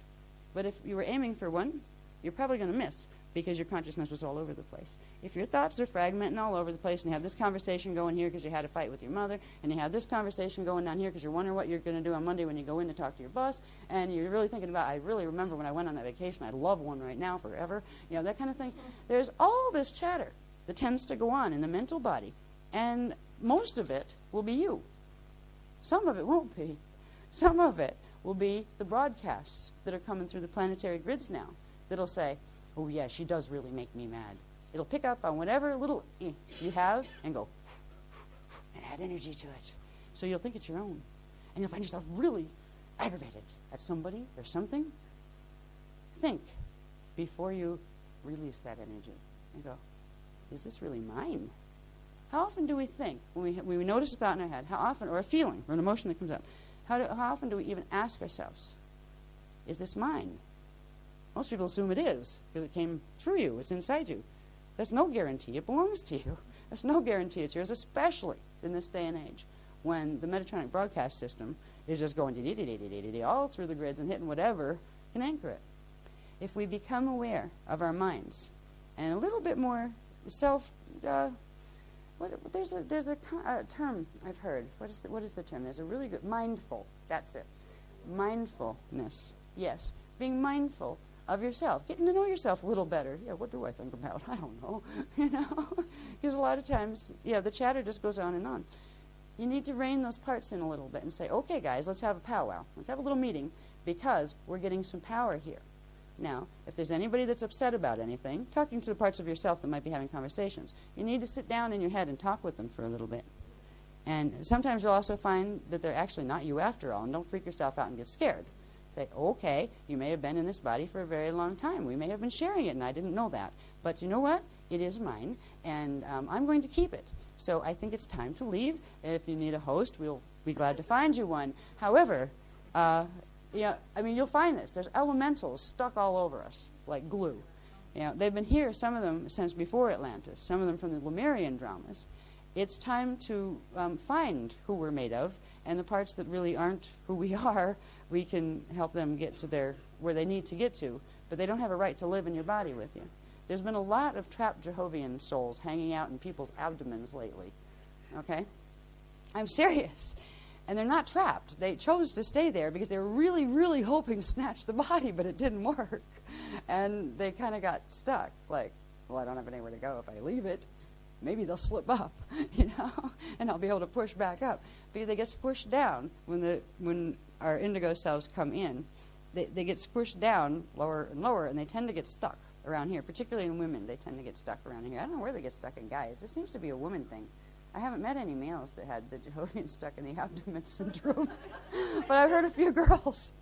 But if you were aiming for one, you're probably going to miss because your consciousness was all over the place. If your thoughts are fragmenting all over the place and you have this conversation going here because you had a fight with your mother, and you have this conversation going down here because you're wondering what you're going to do on Monday when you go in to talk to your boss, and you're really thinking about, I really remember when I went on that vacation, I'd love one right now forever, that kind of thing. There's all this chatter that tends to go on in the mental body, and most of it will be you. Some of it won't be. Some of it will be the broadcasts that are coming through the planetary grids now that'll say, oh yeah, she does really make me mad. It'll pick up on whatever little you have and go and add energy to it. So you'll think it's your own. And you'll find yourself really aggravated at somebody or something. Think before you release that energy and go, is this really mine? How often do we think, when we notice a thought in our head, how often, or a feeling, or an emotion that comes up, how often do we even ask ourselves, is this mine? Most people assume it is, because it came through you, it's inside you. That's no guarantee it belongs to you. That's no guarantee it's yours, especially in this day and age, when the Metatronic broadcast system is just going all through the grids and hitting whatever can anchor it. If we become aware of our minds, and a little bit more there's a term I've heard. What is the term? There's a really good mindful. That's it. Mindfulness. Yes, being mindful of yourself, getting to know yourself a little better. Yeah, what do I think about? I don't know. Because a lot of times, the chatter just goes on and on. You need to rein those parts in a little bit and say, okay, guys, let's have a powwow. Let's have a little meeting because we're getting some power here. Now, if there's anybody that's upset about anything, talking to the parts of yourself that might be having conversations, you need to sit down in your head and talk with them for a little bit. And sometimes you'll also find that they're actually not you after all, and don't freak yourself out and get scared. Say, okay, you may have been in this body for a very long time. We may have been sharing it, and I didn't know that. But you know what? It is mine, and I'm going to keep it. So I think it's time to leave. If you need a host, we'll be glad to find you one. However, you'll find this. There's elementals stuck all over us, like glue. They've been here, some of them, since before Atlantis, some of them from the Lemurian dramas. It's time to find who we're made of, and the parts that really aren't who we are, we can help them get to where they need to get to, but they don't have a right to live in your body with you. There's been a lot of trapped Jehovian souls hanging out in people's abdomens lately. Okay? I'm serious. And they're not trapped. They chose to stay there because they were really, really hoping to snatch the body, but it didn't work. And they kind of got stuck. Like, well, I don't have anywhere to go if I leave it. Maybe they'll slip up, and I'll be able to push back up. Because they get squished down when our indigo selves come in. They get squished down lower and lower, and they tend to get stuck around here. Particularly in women, they tend to get stuck around here. I don't know where they get stuck in guys. This seems to be a woman thing. I haven't met any males that had the Jehovian stuck in the abdomen syndrome. But I've heard a few girls.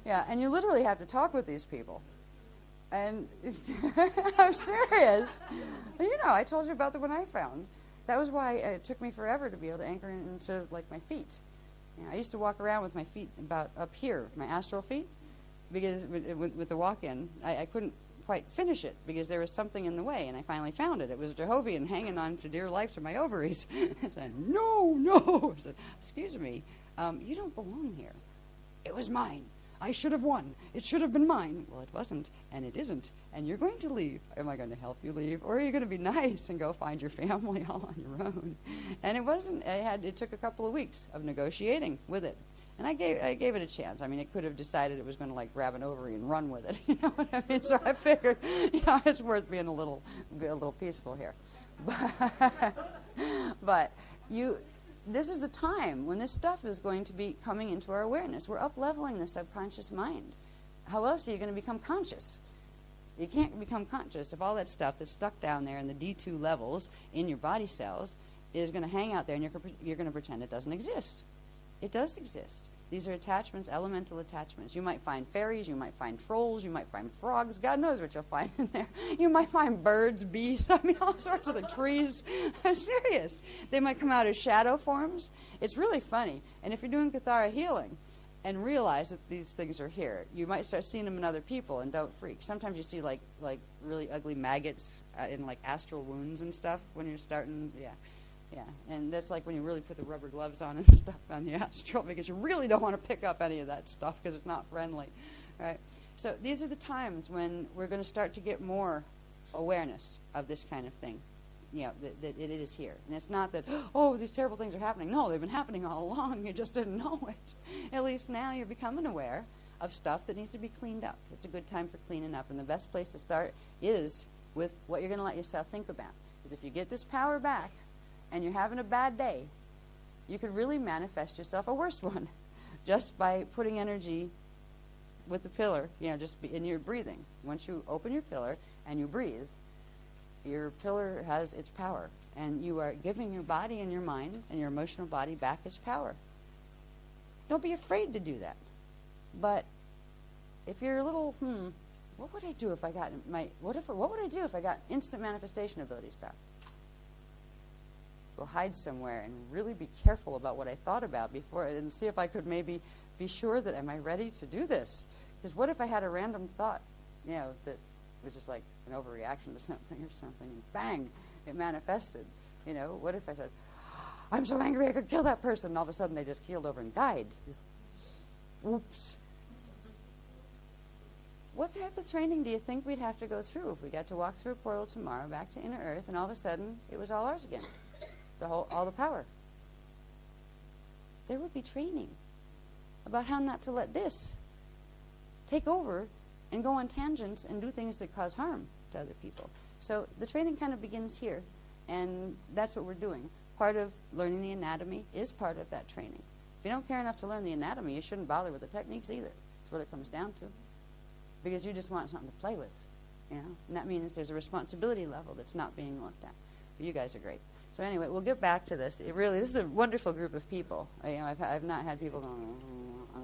Yeah, and you literally have to talk with these people. And I'm serious. I told you about the one I found. That was why it took me forever to be able to anchor into like my feet. You know, I used to walk around with my feet about up here, my astral feet, because with the walk-in, I couldn't quite finish it because there was something in the way, and I finally found it. It was Jehovian hanging on for dear life to my ovaries. I said, no. I said, excuse me, you don't belong here. It was mine. I should have won. It should have been mine. Well, it wasn't, and it isn't, and you're going to leave. Am I going to help you leave, or are you going to be nice and go find your family all on your own? And it wasn't. It took a couple of weeks of negotiating with it. And I gave it a chance. I mean, it could have decided it was going to like grab an ovary and run with it. You know what I mean? So I figured, it's worth being a little peaceful here. But this is the time when this stuff is going to be coming into our awareness. We're up-leveling the subconscious mind. How else are you going to become conscious? You can't become conscious if all that stuff that's stuck down there in the D2 levels in your body cells is going to hang out there, and you're going to pretend it doesn't exist. It does exist. These are attachments, elemental attachments. You might find fairies, you might find trolls, you might find frogs. God knows what you'll find in there. You might find birds, bees, I mean, all sorts of the trees. I'm serious. They might come out as shadow forms. It's really funny. And if you're doing Kathara healing and realize that these things are here, you might start seeing them in other people, and don't freak. Sometimes you see like really ugly maggots in like astral wounds and stuff when you're starting, yeah, and that's like when you really put the rubber gloves on and stuff on the astral, because you really don't want to pick up any of that stuff because it's not friendly, right? So these are the times when we're going to start to get more awareness of this kind of thing, that it is here. And it's not that, oh, these terrible things are happening. No, they've been happening all along. You just didn't know it. At least now you're becoming aware of stuff that needs to be cleaned up. It's a good time for cleaning up, and the best place to start is with what you're going to let yourself think about. Because if you get this power back, and you're having a bad day, you could really manifest yourself a worse one just by putting energy with the pillar, in your breathing. Once you open your pillar and you breathe, your pillar has its power, and you are giving your body and your mind and your emotional body back its power. Don't be afraid to do that. But if you're a little, what would I do if I got what would I do if I got instant manifestation abilities back? Go hide somewhere and really be careful about what I thought about before, and see if I could maybe be sure that, am I ready to do this? Because what if I had a random thought, that was just like an overreaction to something or something, and bang, it manifested. What if I said, I'm so angry I could kill that person, and all of a sudden they just keeled over and died? Oops. What type of training do you think we'd have to go through if we got to walk through a portal tomorrow back to inner earth, and all of a sudden it was all ours again? All the power. There would be training about how not to let this take over and go on tangents and do things that cause harm to other people. So the training kind of begins here, and that's what we're doing. Part of learning the anatomy is part of that training. If you don't care enough to learn the anatomy, you shouldn't bother with the techniques either. That's what it comes down to. Because you just want something to play with, and that means there's a responsibility level that's not being looked at. But you guys are great. So anyway, we'll get back to this. This is a wonderful group of people. I've not had people going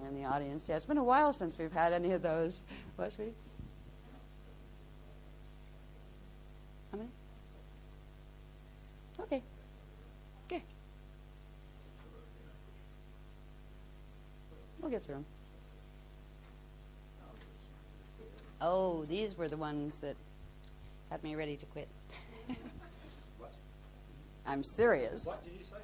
in the audience yet. It's been a while since we've had any of those. What, sweetie? How many? Okay. We'll get through them. Oh, these were the ones that had me ready to quit. I'm serious. What did you say?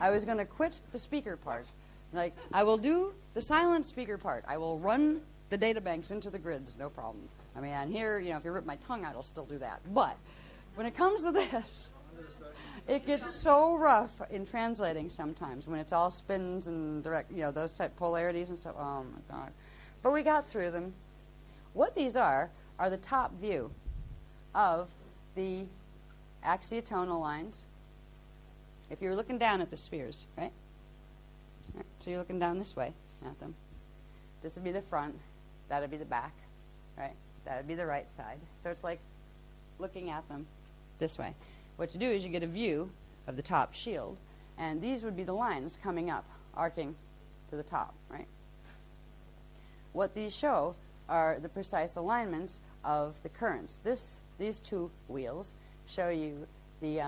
I was going to quit the speaker part. Like, I will do the silent speaker part. I will run the data banks into the grids, no problem. I mean, and here, if you rip my tongue out, I'll still do that. But when it comes to this, it gets so rough in translating sometimes when it's all spins and direct, those type polarities and stuff. Oh, my God. But we got through them. What these are the top view of the axiotonal lines. If you're looking down at the spheres, right? So you're looking down this way at them. This would be the front. That would be the back, right? That would be the right side. So it's like looking at them this way. What you do is you get a view of the top shield, and these would be the lines coming up, arcing to the top, right? What these show are the precise alignments of the currents. These two wheels show you the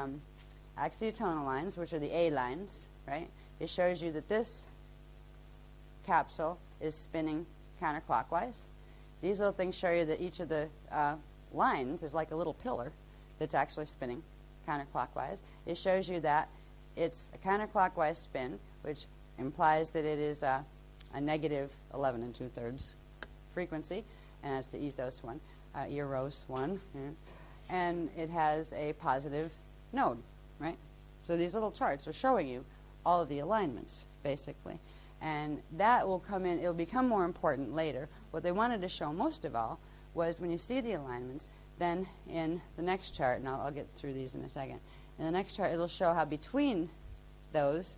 axiotonal lines, which are the A lines, right? It shows you that this capsule is spinning counterclockwise. These little things show you that each of the lines is like a little pillar that's actually spinning counterclockwise. It shows you that it's a counterclockwise spin, which implies that it is a negative 11 2/3 frequency, and that's the ethos one, eros one, and it has a positive node, right? So these little charts are showing you all of the alignments, basically. And that will come in, it'll become more important later. What they wanted to show most of all was when you see the alignments, then in the next chart, and I'll get through these in a second, in the next chart it'll show how between those,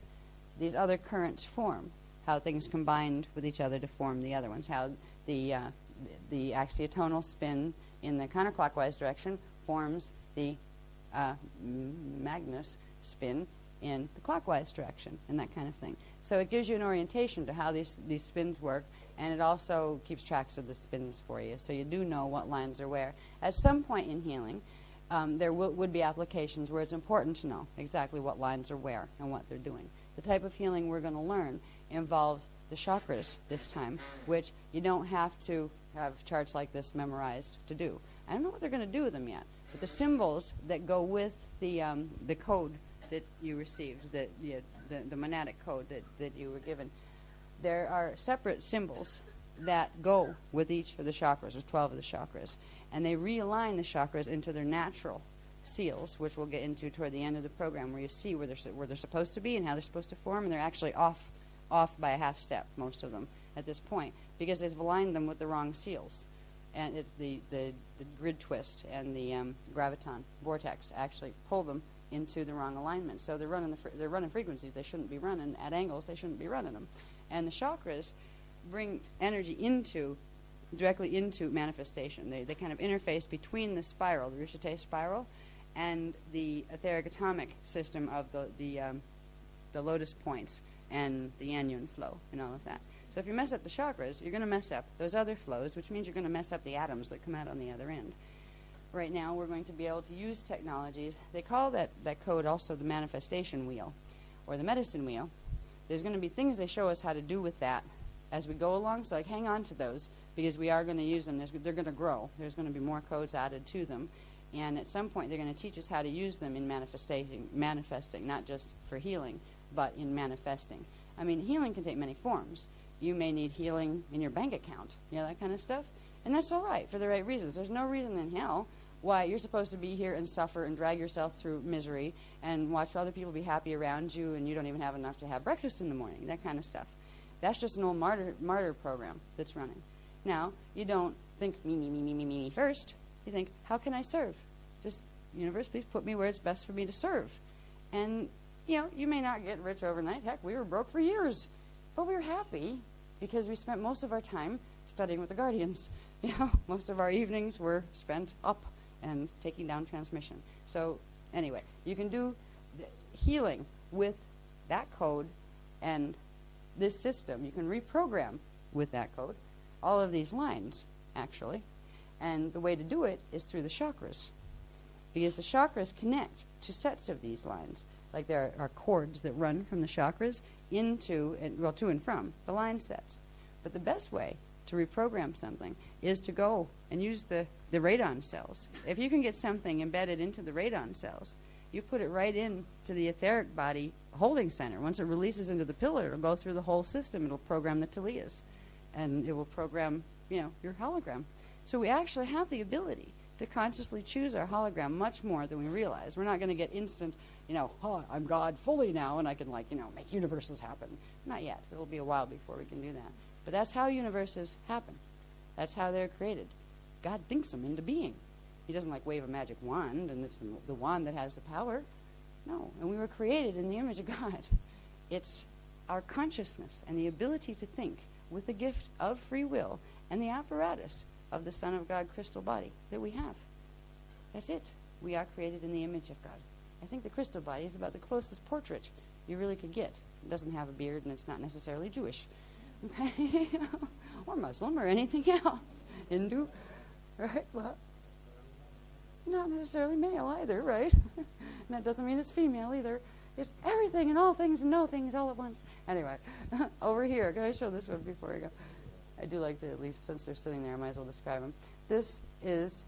these other currents form, how things combined with each other to form the other ones, how the axiotonal spin in the counterclockwise direction forms the Magnus spin in the clockwise direction, and that kind of thing. So it gives you an orientation to how these spins work, and it also keeps tracks of the spins for you, so you do know what lines are where. At some point in healing, there would be applications where it's important to know exactly what lines are where and what they're doing. The type of healing we're going to learn involves the chakras this time, which you don't have to have charts like this memorized to do. I don't know what they're going to do with them yet, but the symbols that go with the code that you received, the monadic code that you were given, there are separate symbols that go with each of the chakras. There's 12 of the chakras, and they realign the chakras into their natural seals, which we'll get into toward the end of the program, where you see where they're supposed to be and how they're supposed to form, and they're actually off by a half step, most of them, at this point, because they've aligned them with the wrong seals. And it's the grid twist and the graviton vortex actually pull them into the wrong alignment. So they're running frequencies they shouldn't be running, at angles they shouldn't be running them. And the chakras bring energy directly into manifestation. They kind of interface between the spiral, the Rishite spiral, and the etheric atomic system of the lotus points and the Anyun flow and all of that. So if you mess up the chakras, you're going to mess up those other flows, which means you're going to mess up the atoms that come out on the other end. Right now, we're going to be able to use technologies. They call that code also the manifestation wheel, or the medicine wheel. There's going to be things they show us how to do with that as we go along, so hang on to those, because we are going to use them. They're going to grow. There's going to be more codes added to them, and at some point they're going to teach us how to use them in manifesting, not just for healing, but in manifesting. I mean, healing can take many forms. You may need healing in your bank account, that kind of stuff, and that's all right for the right reasons. There's no reason in hell why you're supposed to be here and suffer and drag yourself through misery and watch other people be happy around you, and you don't even have enough to have breakfast in the morning, that kind of stuff. That's just an old martyr program that's running. Now, you don't think me first. You think, how can I serve? Just, universe, please put me where it's best for me to serve. And, you may not get rich overnight. Heck, we were broke for years. But we were happy because we spent most of our time studying with the guardians. Most of our evenings were spent up and taking down transmission. So, anyway, you can do healing with that code and this system. You can reprogram with that code all of these lines, actually. And the way to do it is through the chakras, because the chakras connect to sets of these lines. Like there are cords that run from the chakras to and from the line sets. But the best way to reprogram something is to go and use the radon cells. If you can get something embedded into the radon cells, you put it right into the etheric body holding center. Once it releases into the pillar, it'll go through the whole system. It'll program the taliyas, and it will program, your hologram. So we actually have the ability to consciously choose our hologram much more than we realize. We're not going to get instant, I'm God fully now, and I can, make universes happen. Not yet. It'll be a while before we can do that. But that's how universes happen. That's how they're created. God thinks them into being. He doesn't, wave a magic wand, and it's the wand that has the power. No. And we were created in the image of God. It's our consciousness and the ability to think with the gift of free will and the apparatus of the Son of God crystal body that we have. That's it. We are created in the image of God. I think the crystal body is about the closest portrait you really could get. It doesn't have a beard, and it's not necessarily Jewish. Okay? Or Muslim or anything else. Hindu. Right? Well, not necessarily male either, right? And that doesn't mean it's female either. It's everything and all things and no things all at once. Anyway, over here, can I show this one before I go? I do like to, at least since they're sitting there, I might as well describe them. This is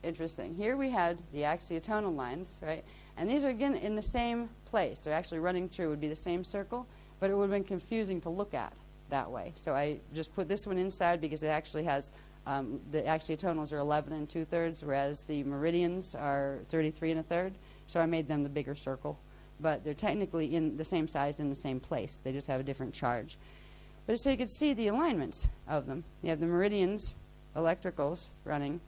interesting. Here we had the axiotonal lines, right? And these are, again, in the same place. They're actually running through, would be the same circle, but it would have been confusing to look at that way. So I just put this one inside because it actually has, the axiotonals are 11 2/3, whereas the meridians are 33 1/3. So I made them the bigger circle. But they're technically in the same size in the same place. They just have a different charge. But so you can see the alignments of them. You have the meridians, electricals running,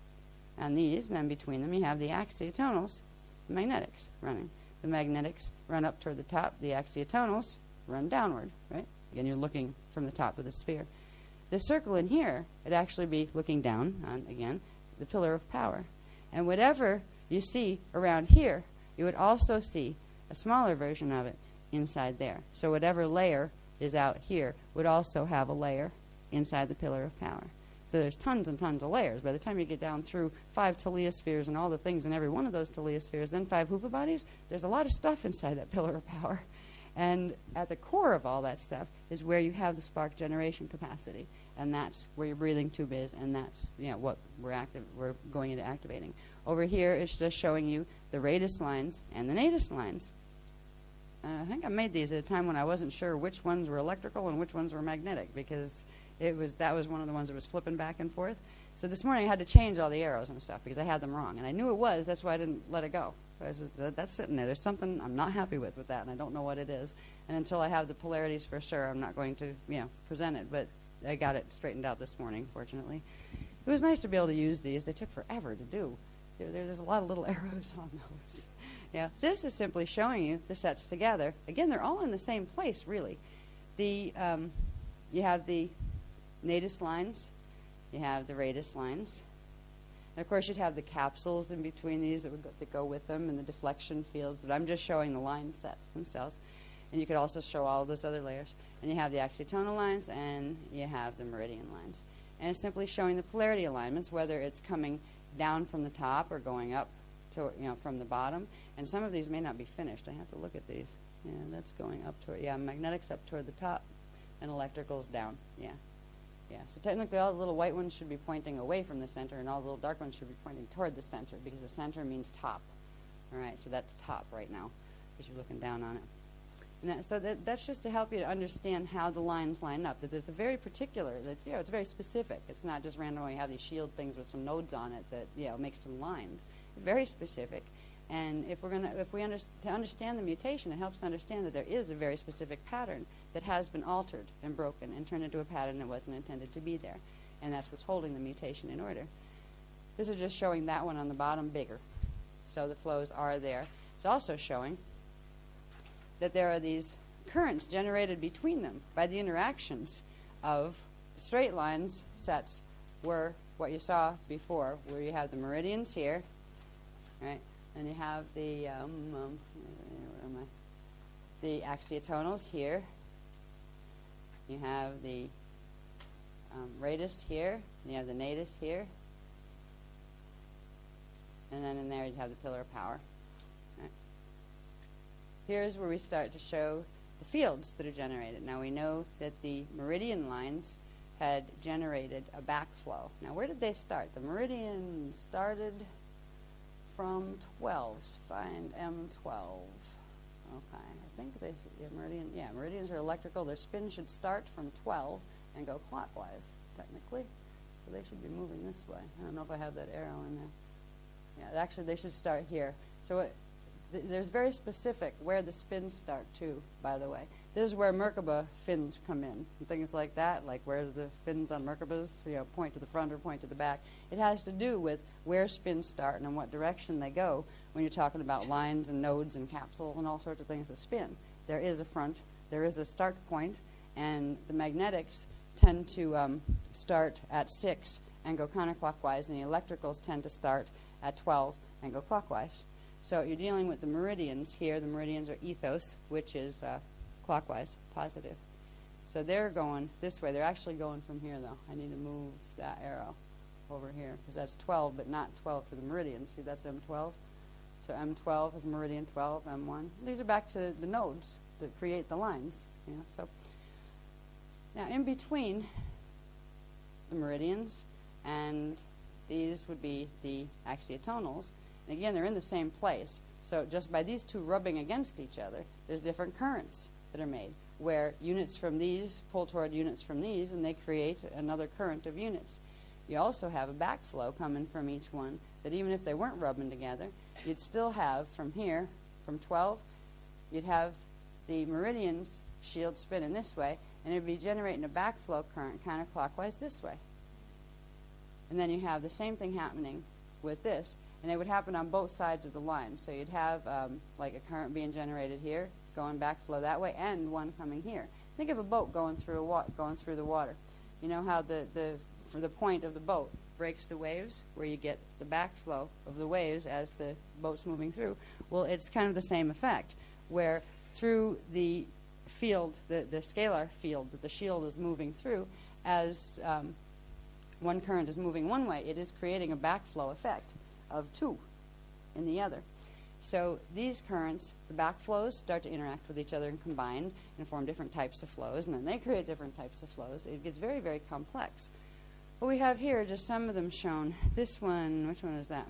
and these, and then between them you have the axiotonals, the magnetics running. The magnetics run up toward the top. The axiotonals run downward, right? Again, you're looking from the top of the sphere. The circle in here, it'd actually be looking down on, again, the pillar of power. And whatever you see around here, you would also see a smaller version of it inside there. So whatever layer is out here would also have a layer inside the pillar of power. So there's tons and tons of layers. By the time you get down through 5 teleospheres and all the things in every one of those teleospheres, then 5 Hoopa bodies, there's a lot of stuff inside that pillar of power. And at the core of all that stuff is where you have the spark generation capacity. And that's where your breathing tube is, and that's what we're going into activating. Over here, it's just showing you the radius lines and the natus lines. I think I made these at a time when I wasn't sure which ones were electrical and which ones were magnetic, because that was one of the ones that was flipping back and forth. So this morning I had to change all the arrows and stuff because I had them wrong, and I knew it was. That's why I didn't let it go. That's sitting there. There's something I'm not happy with that, and I don't know what it is. And until I have the polarities for sure, I'm not going to present it. But I got it straightened out this morning, fortunately. It was nice to be able to use these. They took forever to do. There's a lot of little arrows on those. This is simply showing you the sets together. Again, they're all in the same place, really. You have the natus lines. You have the radius lines. And, of course, you'd have the capsules in between these that go with them and the deflection fields. But I'm just showing the line sets themselves. And you could also show all of those other layers. And you have the axiotonal lines, and you have the meridian lines. And it's simply showing the polarity alignments, whether it's coming down from the top or going up to, from the bottom. And some of these may not be finished. I have to look at these. Yeah, that's going up toward, magnetics up toward the top, and electricals down. Yeah. So technically all the little white ones should be pointing away from the center, and all the little dark ones should be pointing toward the center, because the center means top. All right, so that's top right now, because you're looking down on it. And that's just to help you to understand how the lines line up. That it's a very particular, it's very specific. It's not just randomly you have these shield things with some nodes on it that makes some lines. Very specific. And to understand the mutation, it helps to understand that there is a very specific pattern that has been altered and broken and turned into a pattern that wasn't intended to be there. And that's what's holding the mutation in order. This is just showing that one on the bottom bigger. So the flows are there. It's also showing that there are these currents generated between them by the interactions of straight lines sets were what you saw before, where you have the meridians here, right? And you have the axiotonals here. You have the radius here. And you have the natus here. And then in there you have the pillar of power. Right? Here's where we start to show the fields that are generated. Now we know that the meridian lines had generated a backflow. Now where did they start? The meridian started from 12. Find M12. Okay, I think meridians are electrical. Their spin should start from 12 and go clockwise, technically. So they should be moving this way. I don't know if I have that arrow in there. Yeah, actually they should start here. So there's very specific where the spins start too, by the way. This is where Merkaba fins come in, and things like that, like where the fins on Merkabas, point to the front or point to the back. It has to do with where spins start and in what direction they go when you're talking about lines and nodes and capsule and all sorts of things that spin. There is a front, there is a start point, and the magnetics tend to start at 6 and go counterclockwise, and the electricals tend to start at 12 and go clockwise. So you're dealing with the meridians here. The meridians are ethos, which is clockwise, positive. So they're going this way. They're actually going from here, though. I need to move that arrow. over here, because that's 12, but not 12 for the meridian. See, that's M12. So M12 is meridian 12, M1. These are back to the nodes that create the lines. So now in between the meridians, and these would be the axiotonals. And again, they're in the same place. So just by these two rubbing against each other, there's different currents that are made, where units from these pull toward units from these, and they create another current of units. You also have a backflow coming from each one that even if they weren't rubbing together, you'd still have from here, from 12, you'd have the meridians shield spinning this way, and it'd be generating a backflow current counterclockwise this way. And then you have the same thing happening with this, and it would happen on both sides of the line. So you'd have like a current being generated here, going backflow that way, and one coming here. Think of a boat going through the water. You know how for the point of the boat breaks the waves, where you get the backflow of the waves as the boat's moving through. Well, it's kind of the same effect, where through the field, the scalar field that the shield is moving through, as one current is moving one way, it is creating a backflow effect of two in the other. So these currents, the backflows, start to interact with each other and combine and form different types of flows, and then they create different types of flows. It gets very, very complex. What we have here, just some of them shown. This one, which one is that?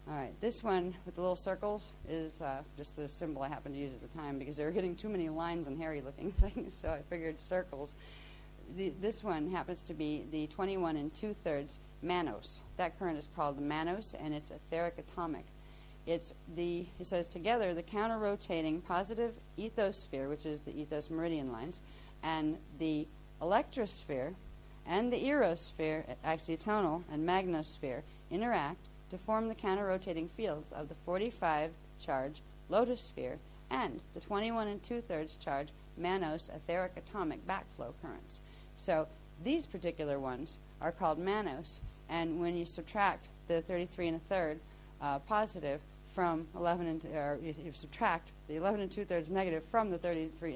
All right, this one with the little circles is just the symbol I happened to use at the time because they were getting too many lines and hairy-looking things, so I figured circles. This one happens to be the 21 2/3 Manos. That current is called the Manos, and it's etheric atomic. It says together the counter-rotating positive ethosphere, which is the ethos meridian lines, and the electrosphere and the erosphere, axiotonal, and magnosphere interact to form the counter-rotating fields of the 45 charge lotus sphere and the 21 2/3 charge Manos etheric atomic backflow currents. So these particular ones are called Manos, and when you subtract the 33 1/3 positive from 11 or you subtract the 11 2/3 negative from the 33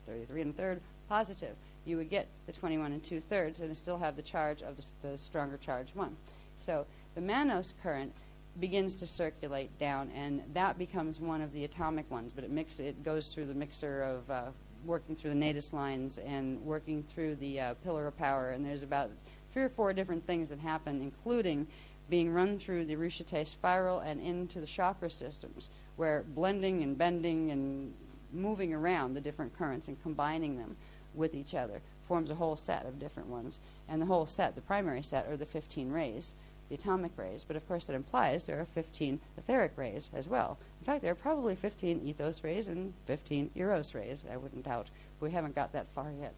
1/3 positive, you would get the 21 2/3, and it still have the charge of the stronger charge one. So the Manos current begins to circulate down, and that becomes one of the atomic ones, but it goes through the mixer of working through the natus lines and working through the pillar of power, and there's about 3 or 4 different things that happen, including being run through the Rushite spiral and into the chakra systems, where blending and bending and moving around the different currents and combining them with each other forms a whole set of different ones. And the whole set, the primary set, are the 15 rays, the atomic rays. But of course that implies there are 15 etheric rays as well. In fact, there are probably 15 ethos rays and 15 eros rays, I wouldn't doubt. We haven't got that far yet.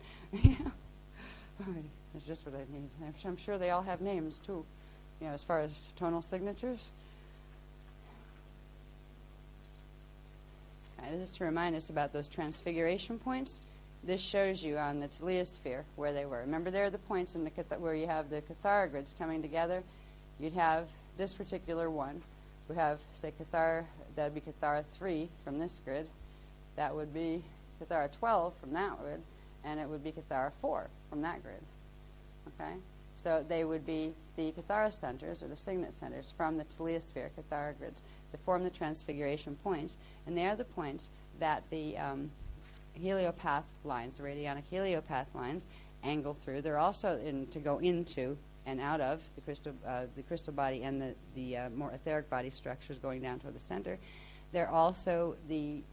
That's just what I need. I'm sure they all have names too, as far as tonal signatures. This is to remind us about those transfiguration points. This shows you on the teliosphere where they were. Remember, there are the points in where you have the Cathara grids coming together. You'd have this particular one. We have, say, Cathara, that would be Cathara 3 from this grid. That would be Cathara 12 from that grid. And it would be Cathara 4 from that grid. Okay? So they would be the Cathara centers, or the signet centers, from the teliosphere Cathara grids that form the transfiguration points. And they are the points that the heliopath lines, the radionic heliopath lines, angle through. They're also to go into and out of the crystal body and the more etheric body structures going down toward the center. They're also the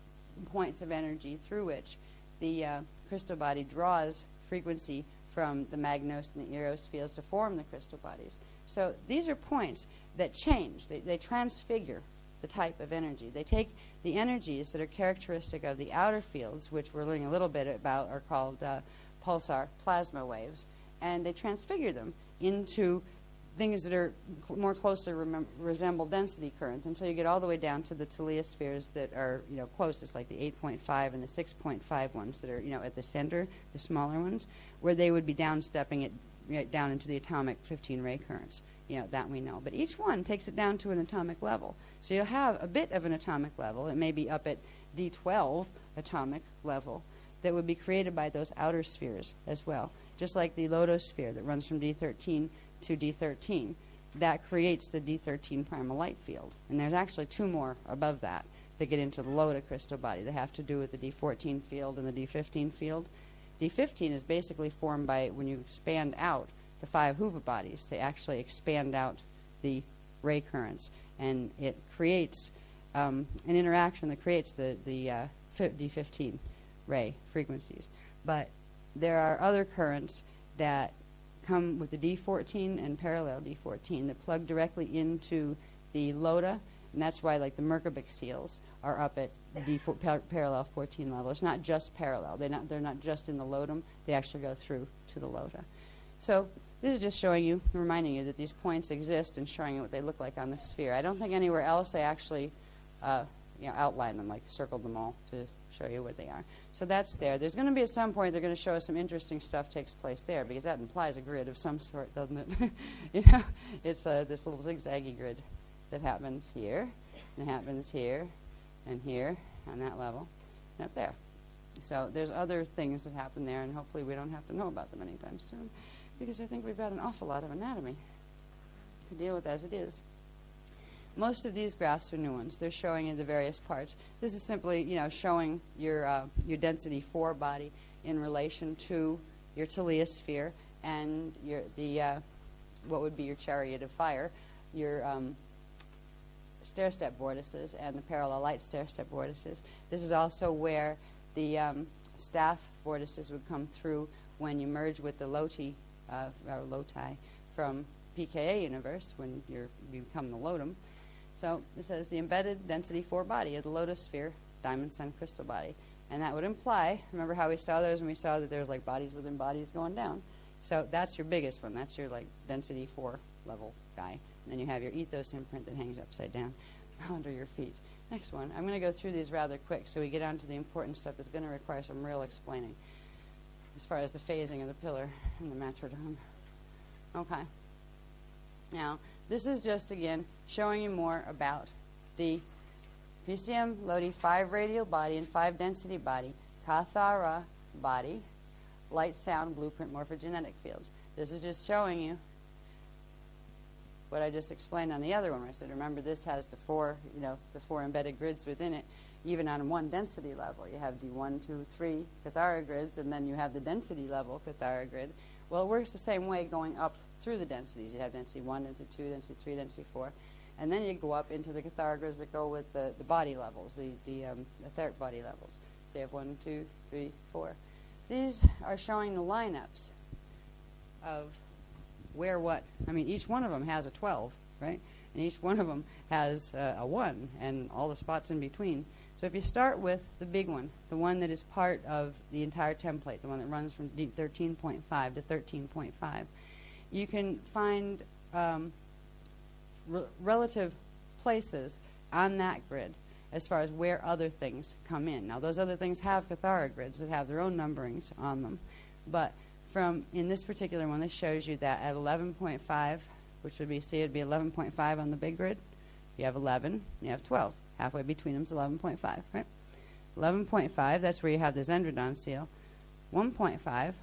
points of energy through which the crystal body draws frequency from the magnos and the eros fields to form the crystal bodies. So these are points that change. They transfigure the type of energy. They take the energies that are characteristic of the outer fields, which we're learning a little bit about, are called pulsar plasma waves, and they transfigure them into things that are more closely resemble density currents until you get all the way down to the teliospheres that are closest, like the 8.5 and the 6.5 ones that are at the center, the smaller ones, where they would be downstepping it right down into the atomic 15 ray currents. That we know. But each one takes it down to an atomic level. So you'll have a bit of an atomic level. It may be up at D12 atomic level that would be created by those outer spheres as well. Just like the lotosphere that runs from D13 to D13. That creates the D13 primal light field. And there's actually two more above that get into the LOTA crystal body. They have to do with the D14 field and the D15 field. D15 is basically formed by when you expand out the 5 Hoover bodies. They actually expand out the ray currents, and it creates an interaction that creates the D15 ray frequencies. But there are other currents that come with the D14 and parallel D14 that plug directly into the LOTA, and that's why, like, the Merkabah seals are up at parallel 14 level. It's not just parallel. They're not just in the LOTAM. They actually go through to the LOTA. So this is just showing you, reminding you that these points exist and showing you what they look like on the sphere. I don't think anywhere else I actually outlined them, like circled them all to show you what they are. So that's there. There's going to be at some point they're going to show us some interesting stuff takes place there, because that implies a grid of some sort, doesn't it? It's this little zigzaggy grid that happens here, and it happens here, and here, on that level, and up there. So there's other things that happen there, and hopefully we don't have to know about them anytime soon, because I think we've got an awful lot of anatomy to deal with as it is. Most of these graphs are new ones. They're showing you the various parts. This is simply, showing your density 4 body in relation to your teliosphere and what would be your chariot of fire, your stair-step vortices and the parallel light stair-step vortices. This is also where the staff vortices would come through when you merge with the loti from PKA universe, when you become the LOTAM. So it says the embedded density 4 body of the lotus sphere, diamond sun crystal body. And that would imply, remember how we saw those when we saw that there's like bodies within bodies going down? So that's your biggest one. That's your like density 4 level guy. And then you have your ethos imprint that hangs upside down under your feet. Next one. I'm going to go through these rather quick so we get on to the important stuff that's going to require some real explaining as far as the phasing of the pillar and the matrodon. Okay. Now, this is just, again, showing you more about the PCM Lodi 5 radial body and 5 density body, Kathara body, light, sound, blueprint, morphogenetic fields. This is just showing you what I just explained on the other one. I said, remember, this has the 4 embedded grids within it, even on one density level. You have D1, 2, 3 Kathara grids, and then you have the density level Kathara grid. Well, it works the same way going up through the densities. You have density 1, density 2, density 3, density 4. And then you go up into the Kathara grids that go with the body levels, the etheric body levels. So you have 1, 2, 3, 4. These are showing the lineups of where what. I mean, each one of them has a 12, right? And each one of them has a 1 and all the spots in between. So if you start with the big one, the one that is part of the entire template, the one that runs from 13.5 to 13.5, you can find relative places on that grid as far as where other things come in. Now, those other things have Kathara grids that have their own numberings on them. But in this particular one, this shows you that at 11.5, which would be, see, it would be 11.5 on the big grid. You have 11, you have 12. Halfway between them is 11.5, right? 11.5, that's where you have the zendradon seal. 1.5,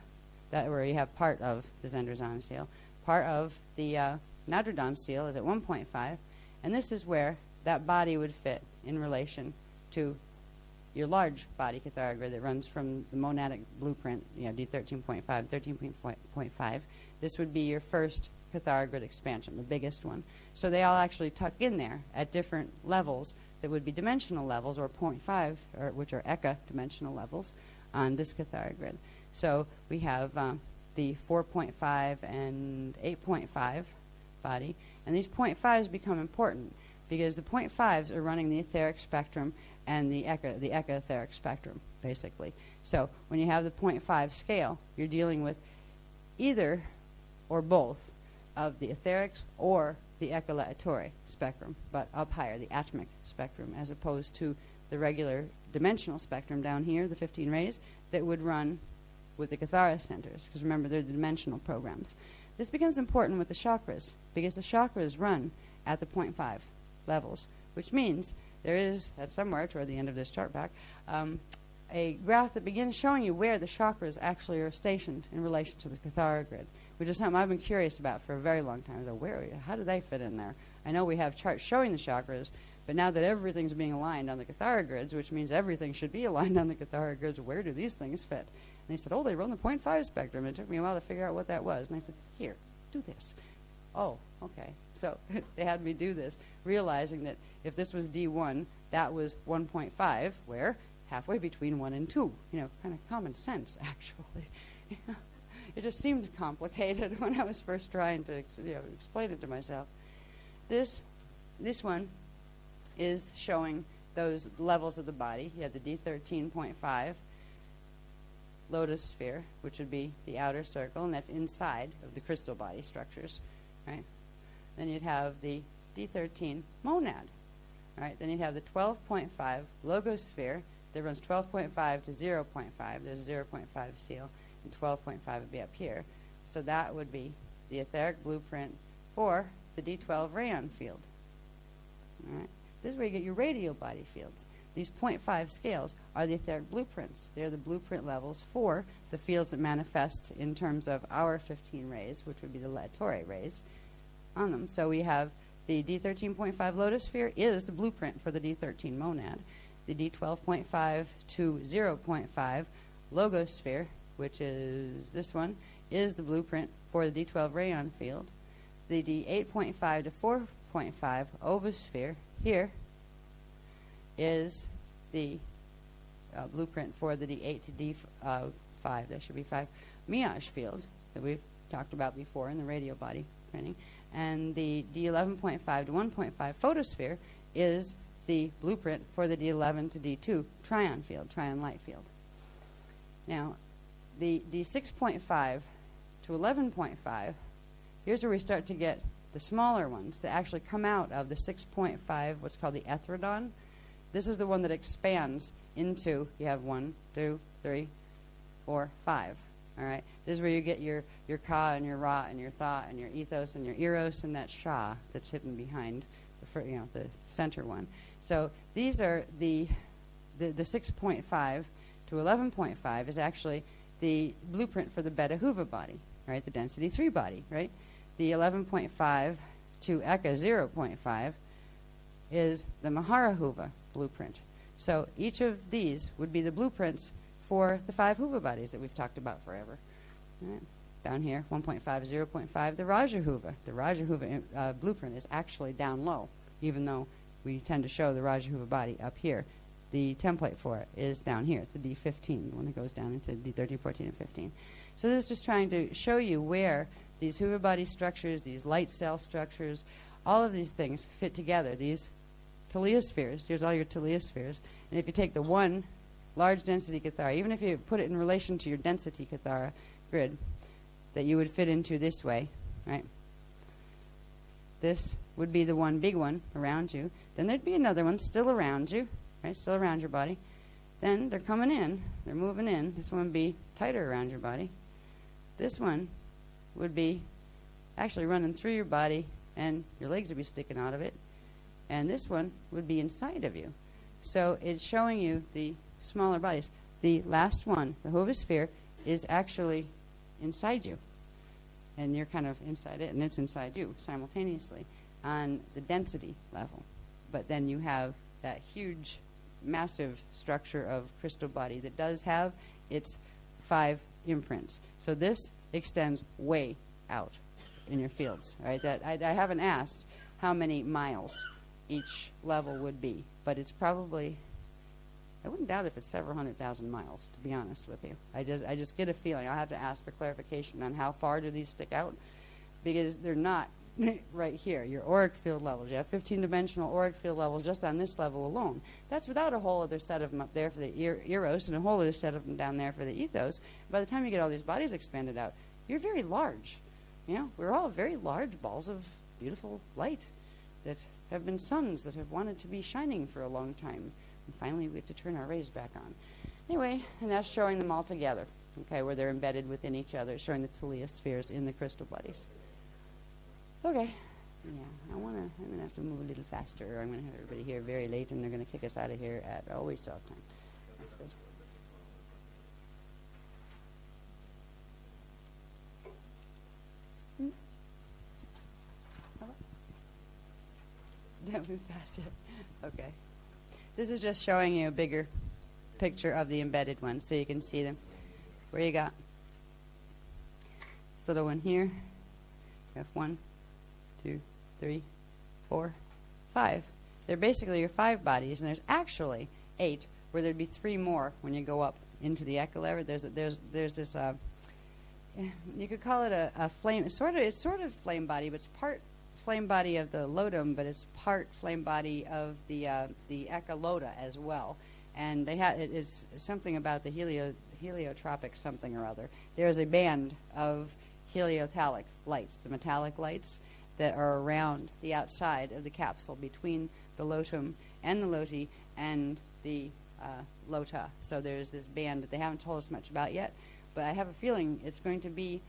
that where you have part of the zendradon seal. Part of the nadradon seal is at 1.5, and this is where that body would fit in relation to your large body Kathara grid that runs from the monadic blueprint, D13.5, 13.5. This would be your first Kathara grid expansion, the biggest one. So they all actually tuck in there at different levels that would be dimensional levels, or 0.5, which are Eka dimensional levels on this Kathara grid. So we have the 4.5 and 8.5 body, and these 0.5s become important because the 0.5s are running the etheric spectrum and the Eka etheric spectrum, basically. So when you have the 0.5 scale, you're dealing with either or both of the etherics or the ecolatorary spectrum, but up higher, the atomic spectrum, as opposed to the regular dimensional spectrum down here, the 15 rays, that would run with the Kathara centers, because remember, they're the dimensional programs. This becomes important with the chakras, because the chakras run at the 0.5 levels, which means there is, at somewhere toward the end of this chart back, a graph that begins showing you where the chakras actually are stationed in relation to the Kathara grid, which is something I've been curious about for a very long time. So how do they fit in there? I know we have charts showing the chakras, but now that everything's being aligned on the Kathara grids, which means everything should be aligned on the Kathara grids, where do these things fit? And they said, oh, they run the 0.5 spectrum. It took me a while to figure out what that was. And I said, here, do this. Oh, okay. So they had me do this, realizing that if this was D1, that was 1.5, where? Halfway between 1 and 2. Kind of common sense, actually. It just seemed complicated when I was first trying to explain it to myself. This one is showing those levels of the body. You have the D13.5 lotus sphere, which would be the outer circle, and that's inside of the crystal body structures, right? Then you'd have the D13 monad, right? Then you'd have the 12.5 logosphere that runs 12.5 to 0.5. There's a 0.5 seal, and 12.5 would be up here. So that would be the etheric blueprint for the D12 rayon field. All right? This is where you get your radial body fields. These 0.5 scales are the etheric blueprints. They're the blueprint levels for the fields that manifest in terms of our 15 rays, which would be the Torre rays on them. So we have the D13.5 lotus sphere is the blueprint for the D13 monad. The D12.5 to 0.5 logosphere, which is this one, is the blueprint for the D12 rayon field. The D8.5 to 4.5 ovosphere here is the blueprint for the D8 to D5, that should be 5, Miage field that we've talked about before in the radio body training. And the D11.5 to 1.5 photosphere is the blueprint for the D11 to D2 Tryon field, Tryon light field. Now, the D6.5 to 11.5, here's where we start to get the smaller ones that actually come out of the 6.5, what's called the ethradon. This is the one that expands into, you have 1, 2, 3, 4, 5. All right? This is where you get your ka and your ra and your tha and your ethos and your eros and that sha that's hidden behind the center one. So these are the 6.5 to 11.5 is actually the blueprint for the beta huva body, right? The density 3 body, right? The 11.5 to Eka 0.5 is the Maharahuva blueprint. So each of these would be the blueprints for the 5 Huva bodies that we've talked about forever. Right. Down here, 1.5, 0.5, the Rajahuva. The Rajahuva blueprint is actually down low, even though we tend to show the Rajahuva body up here. The template for it is down here. It's the D15, the one that goes down into D13, 14, and 15. So this is just trying to show you where these Huva body structures, these light cell structures, all of these things fit together. These teleospheres, here's all your teleospheres. And if you take the one large density Kathara, even if you put it in relation to your density Kathara grid, that you would fit into this way, right? This would be the one big one around you. Then there'd be another one still around you, right? Still around your body. Then they're coming in, they're moving in. This one would be tighter around your body. This one would be actually running through your body, and your legs would be sticking out of it. And this one would be inside of you. So it's showing you the smaller bodies. The last one, the Hovosphere, is actually inside you. And you're kind of inside it, and it's inside you simultaneously on the density level. But then you have that huge, massive structure of crystal body that does have its 5 imprints. So this extends way out in your fields, right? That I haven't asked how many miles each level would be, but it's probably, I wouldn't doubt if it's several 100,000 miles, to be honest with you. I just get a feeling. I'll have to ask for clarification on how far do these stick out, because they're not right here. Your auric field levels, you have 15-dimensional auric field levels just on this level alone. That's without a whole other set of them up there for the eros and a whole other set of them down there for the ethos. By the time you get all these bodies expanded out, you're very large. You know, we're all very large balls of beautiful light that have been suns that have wanted to be shining for a long time. And finally, we have to turn our rays back on. Anyway, and that's showing them all together, okay, where they're embedded within each other, showing the teleospheres in the crystal bodies. Okay. Yeah, I'm going to have to move a little faster, or I'm going to have everybody here very late, and they're going to kick us out of here at, oh, we still have time. That's good. Can't move fast yet. Okay. This is just showing you a bigger picture of the embedded ones so you can see them. Where you got this little one here. You have 1, 2, 3, 4, 5. They're basically your 5 bodies, and there's actually 8, where there'd be 3 more when you go up into the echolera. There's this you could call it a flame. It's sort of flame body, but it's part flame body of the lodum, but it's part flame body of the echolota as well. And it's something about the heliotropic something or other. There's a band of heliothallic lights, the metallic lights that are around the outside of the capsule between the lotum and the loti and the lota. So there's this band that they haven't told us much about yet, but I have a feeling it's going to be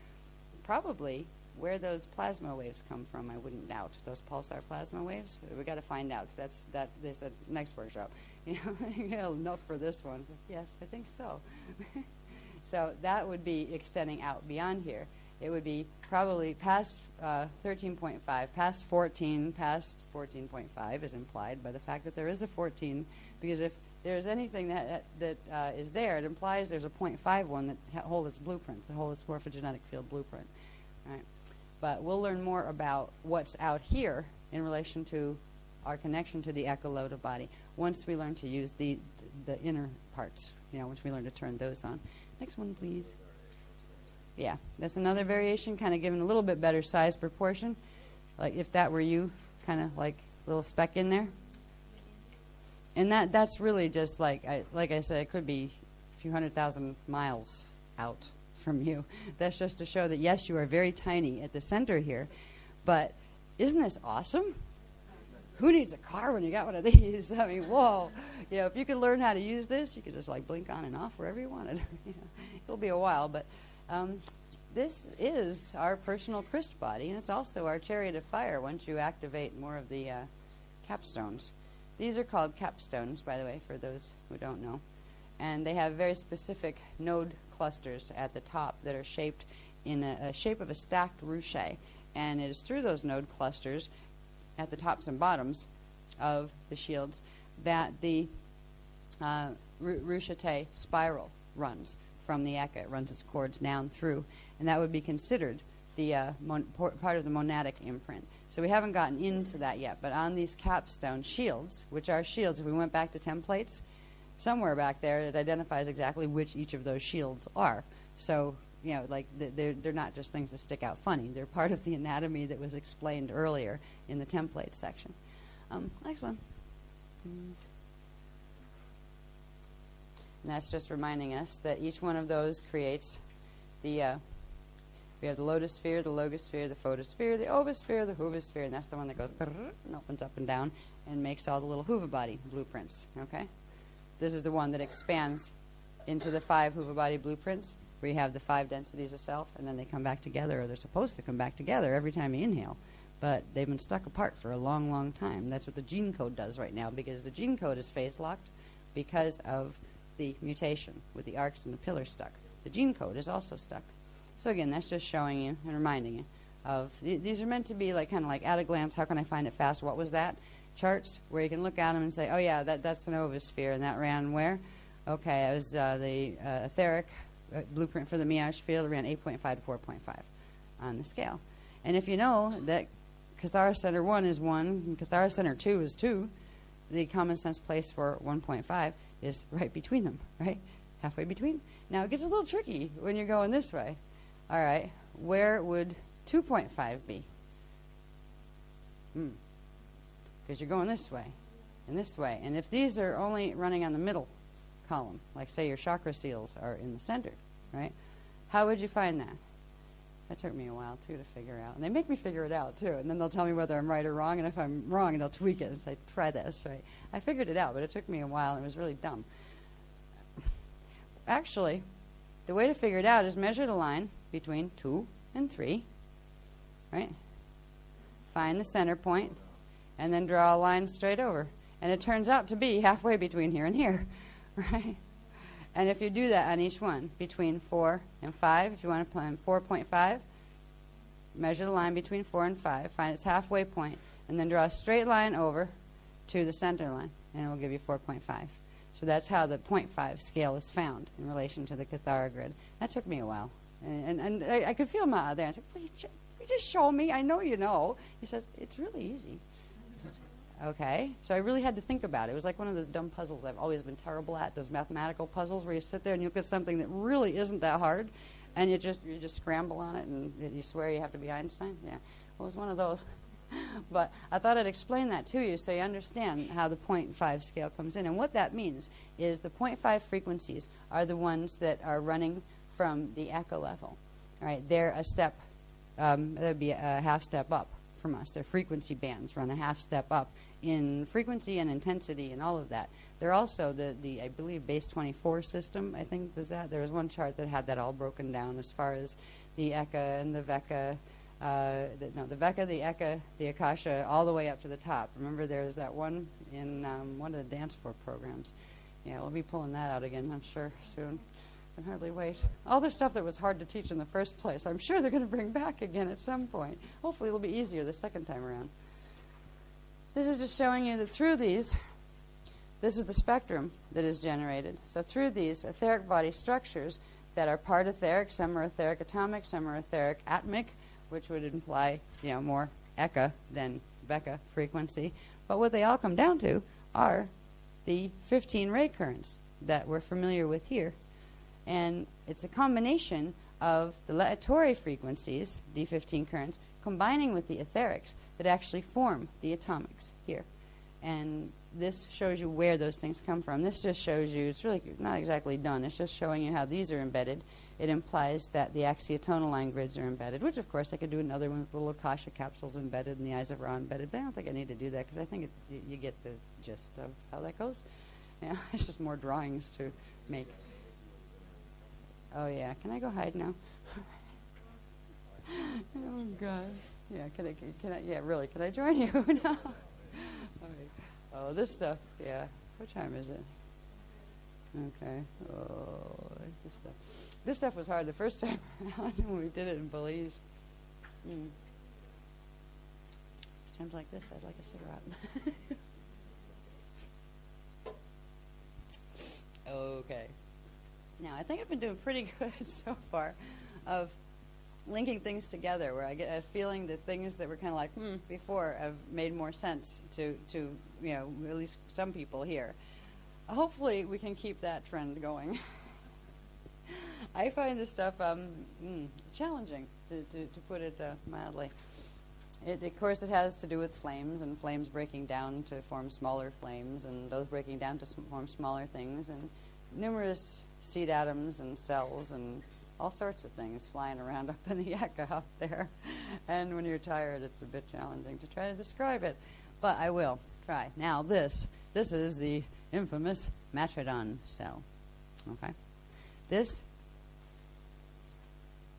probably where those plasma waves come from. I wouldn't doubt those pulsar plasma waves. We got to find out, because they said next workshop. You know, enough for this one. Yes, I think so. So that would be extending out beyond here. It would be probably past 13.5, past 14, past 14.5 is implied by the fact that there is a 14, because if there's anything that is there, it implies there's a 0.5 one that holds its blueprint, that holds its morphogenetic field blueprint. Right? But we'll learn more about what's out here in relation to our connection to the echolota body once we learn to use the inner parts, once we learn to turn those on. Next one, please. Yeah, that's another variation, kind of given a little bit better size proportion. Like if that were you, kind of like a little speck in there. And that's really just like I said, it could be a few 100,000 miles out from you. That's just to show that, yes, you are very tiny at the center here, but isn't this awesome? Who needs a car when you got one of these? I mean, whoa. If you could learn how to use this, you could just like blink on and off wherever you wanted. It'll be a while, but this is our personal Christ body, and it's also our chariot of fire once you activate more of the capstones. These are called capstones, by the way, for those who don't know. And they have very specific node clusters at the top that are shaped in a shape of a stacked ruche. And it is through those node clusters at the tops and bottoms of the shields that the ruchete spiral runs from the eka. It runs its cords down through. And that would be considered the part of the monadic imprint. So we haven't gotten into that yet. But on these capstone shields, which are shields, if we went back to templates, somewhere back there it identifies exactly which each of those shields are. So, they're not just things that stick out funny. They're part of the anatomy that was explained earlier in the template section. Next one. And that's just reminding us that each one of those creates we have the lotosphere, the logosphere, the photosphere, the ovosphere, the hoovosphere, and that's the one that goes and opens up and down and makes all the little hoover body blueprints, okay? This is the one that expands into the 5 hoover body blueprints, where you have the 5 densities of self, and then they come back together, or they're supposed to come back together every time you inhale. But they've been stuck apart for a long, long time. That's what the gene code does right now, because the gene code is phase-locked because of the mutation with the arcs and the pillars stuck. The gene code is also stuck. So again, that's just showing you and reminding you of, these are meant to be kind of like at a glance, how can I find it fast? What was that? Charts where you can look at them and say, oh yeah, that's an ovosphere, and that ran where? Okay, it was the etheric blueprint for the Miage field, ran 8.5 to 4.5 on the scale. And if you know that Cathara Center 1 is 1, and Cathara Center 2 is 2, the common sense place for 1.5 is right between them, right? Halfway between. Now, it gets a little tricky when you're going this way. All right, where would 2.5 be? Because you're going this way and this way. And if these are only running on the middle column, like say your chakra seals are in the center, right? How would you find that? That took me a while, too, to figure out. And they make me figure it out, too. And then they'll tell me whether I'm right or wrong. And if I'm wrong, they'll tweak it and say, try this, right? I figured it out, but it took me a while, and it was really dumb. Actually, the way to figure it out is measure the line between 2 and 3, right? Find the center point, and then draw a line straight over. And it turns out to be halfway between here and here, right? And if you do that on each one, between 4 and 5, if you want to plan 4.5, measure the line between 4 and 5, find its halfway point, and then draw a straight line over to the center line, and it will give you 4.5. So that's how the 0.5 scale is found in relation to the Cathara grid. That took me a while. And I could feel him out there. I said, will you just show me? I know you know. He says, it's really easy. I said, okay. So I really had to think about it. It was like one of those dumb puzzles I've always been terrible at, those mathematical puzzles where you sit there and you look at something that really isn't that hard, and you just scramble on it, and you swear you have to be Einstein. Yeah. Well, it was one of those. But I thought I'd explain that to you so you understand how the 0.5 scale comes in. And what that means is the 0.5 frequencies are the ones that are running from the echo level. All right, they're a step, they'd be a half step up from us. Their frequency bands run a half step up in frequency and intensity and all of that. They're also the I believe, base 24 system, I think, does that. There was one chart that had that all broken down as far as the Eka and the Veka. The Veka, the Eka, the Akasha, all the way up to the top. Remember, there's that one in one of the dance floor programs. Yeah, we'll be pulling that out again, I'm sure, soon. I can hardly wait. All the stuff that was hard to teach in the first place, I'm sure they're going to bring back again at some point. Hopefully it'll be easier the second time around. This is just showing you that through these, this is the spectrum that is generated. So through these etheric body structures that are part etheric, some are etheric atomic, some are etheric atmic, which would imply, more Eka than Veka frequency. But what they all come down to are the 15 ray currents that we're familiar with here. And it's a combination of the Laetore frequencies, D15 currents, combining with the etherics that actually form the atomics here. And this shows you where those things come from. This just shows you, it's really not exactly done, it's just showing you how these are embedded. It implies that the axiotonal line grids are embedded, which of course I could do another one with little Akasha capsules embedded and the eyes of Ra embedded, but I don't think I need to do that because I think you get the gist of how that goes. Yeah, it's just more drawings to make. Oh yeah, can I go hide now? Oh God. Yeah, can I? Yeah, really, can I join you? No. All right. Oh, this stuff. Yeah. What time is it? Okay. Oh, this stuff. This stuff was hard the first time around when we did it in Belize. Times like this, I'd like a cigarette. Okay. Now, I think I've been doing pretty good so far of linking things together, where I get a feeling that things that were kind of like, before have made more sense to at least some people here. Hopefully, we can keep that trend going. I find this stuff challenging, to put it mildly. Of course, it has to do with flames, and flames breaking down to form smaller flames, and those breaking down to form smaller things, and numerous seed atoms and cells and all sorts of things flying around up in the Eka out there. And when you're tired, it's a bit challenging to try to describe it. But I will try. Now, this is the infamous zendradon cell. Okay? This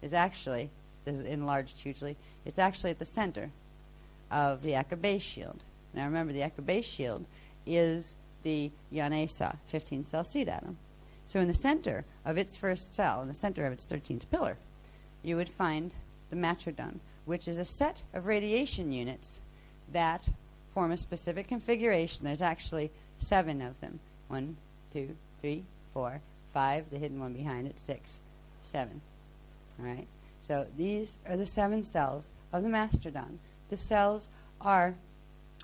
is enlarged hugely. It's actually at the center of the Eka base shield. Now remember, the Eka base shield is the Yanesa 15-cell seed atom. So in the center of its first cell, in the center of its 13th pillar, you would find the zendradon, which is a set of radiation units that form a specific configuration. There's actually 7 of them. 1, 2, 3, 4, 5. The hidden one behind it, 6, 7. All right. So these are the 7 cells of the zendradon. The cells are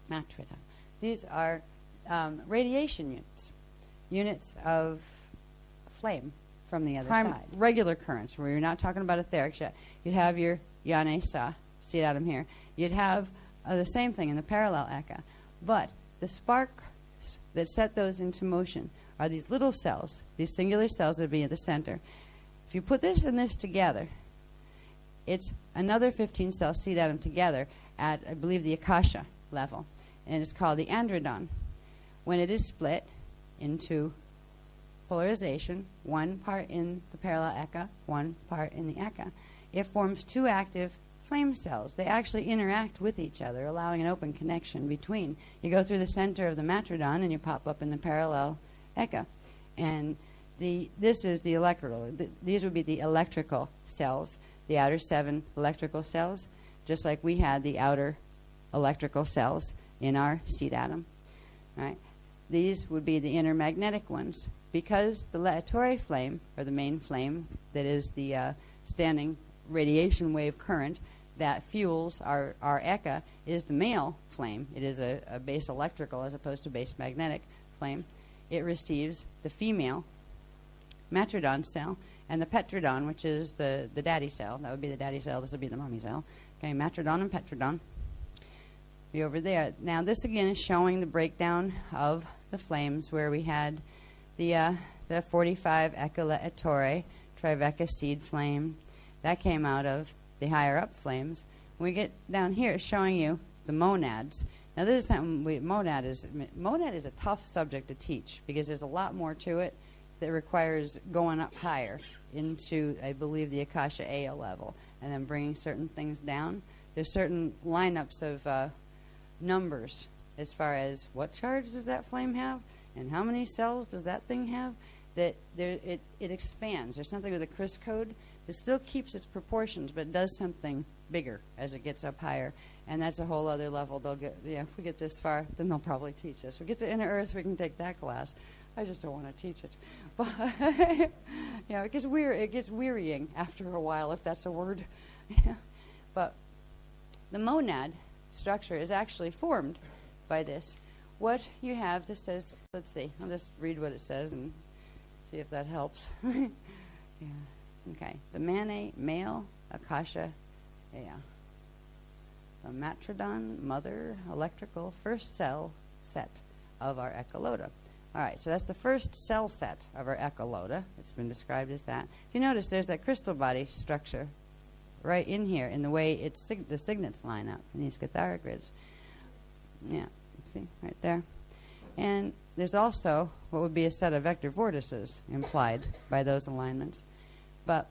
zendradon. These are radiation units of flame from the other side. Regular currents, where you're not talking about etherics yet. You'd have your Yanesa seed atom here. You'd have the same thing in the parallel Eka. But the sparks that set those into motion are these little cells, these singular cells that would be at the center. If you put this and this together, it's another 15-cell seed atom together at, I believe, the Akasha level. And it's called the androdon. When it is split into polarization, one part in the parallel Eka, one part in the Eka, it forms 2 active flame cells. They actually interact with each other, allowing an open connection between. You go through the center of the zendradon and you pop up in the parallel Eka. And this is the electrical. These would be the electrical cells, the outer 7 electrical cells, just like we had the outer electrical cells in our seed atom. right? These would be the inner magnetic ones. Because the Ettore flame, or the main flame, that is the standing radiation wave current that fuels our Eka, is the male flame. It is a base electrical as opposed to base magnetic flame. It receives the female matrodon cell and the petrodon, which is the daddy cell. That would be the daddy cell. This would be the mommy cell. Okay, matrodon and petrodon. Be over there. Now, this again is showing the breakdown of the flames, where we had the 45 Eka Ettore Trivecca seed flame. That came out of the higher up flames. When we get down here, it's showing you the monads. Now, this is something monad is a tough subject to teach because there's a lot more to it that requires going up higher into, I believe, the Akasha Aya level, and then bringing certain things down. There's certain lineups of numbers as far as what charge does that flame have and how many cells does that thing have, that it expands. There's something with a Chris code that still keeps its proportions but does something bigger as it gets up higher, and that's a whole other level. They'll get, if we get this far, then they'll probably teach us. We get to Inner Earth, we can take that class. I just don't want to teach it. But it gets weird. It gets wearying after a while, if that's a word. But the monad structure is actually formed by this. What you have, this says, let's see, I'll just read what it says and see if that helps. Okay. The male Akasha, the matrodon, mother, electrical, first cell set of our echoloda. All right, so that's the first cell set of our echoloda. It's been described as that. If you notice, there's that crystal body structure right in here in the way the signets line up in these Cathara grids. Yeah, see, right there. And there's also what would be a set of vector vortices implied by those alignments. But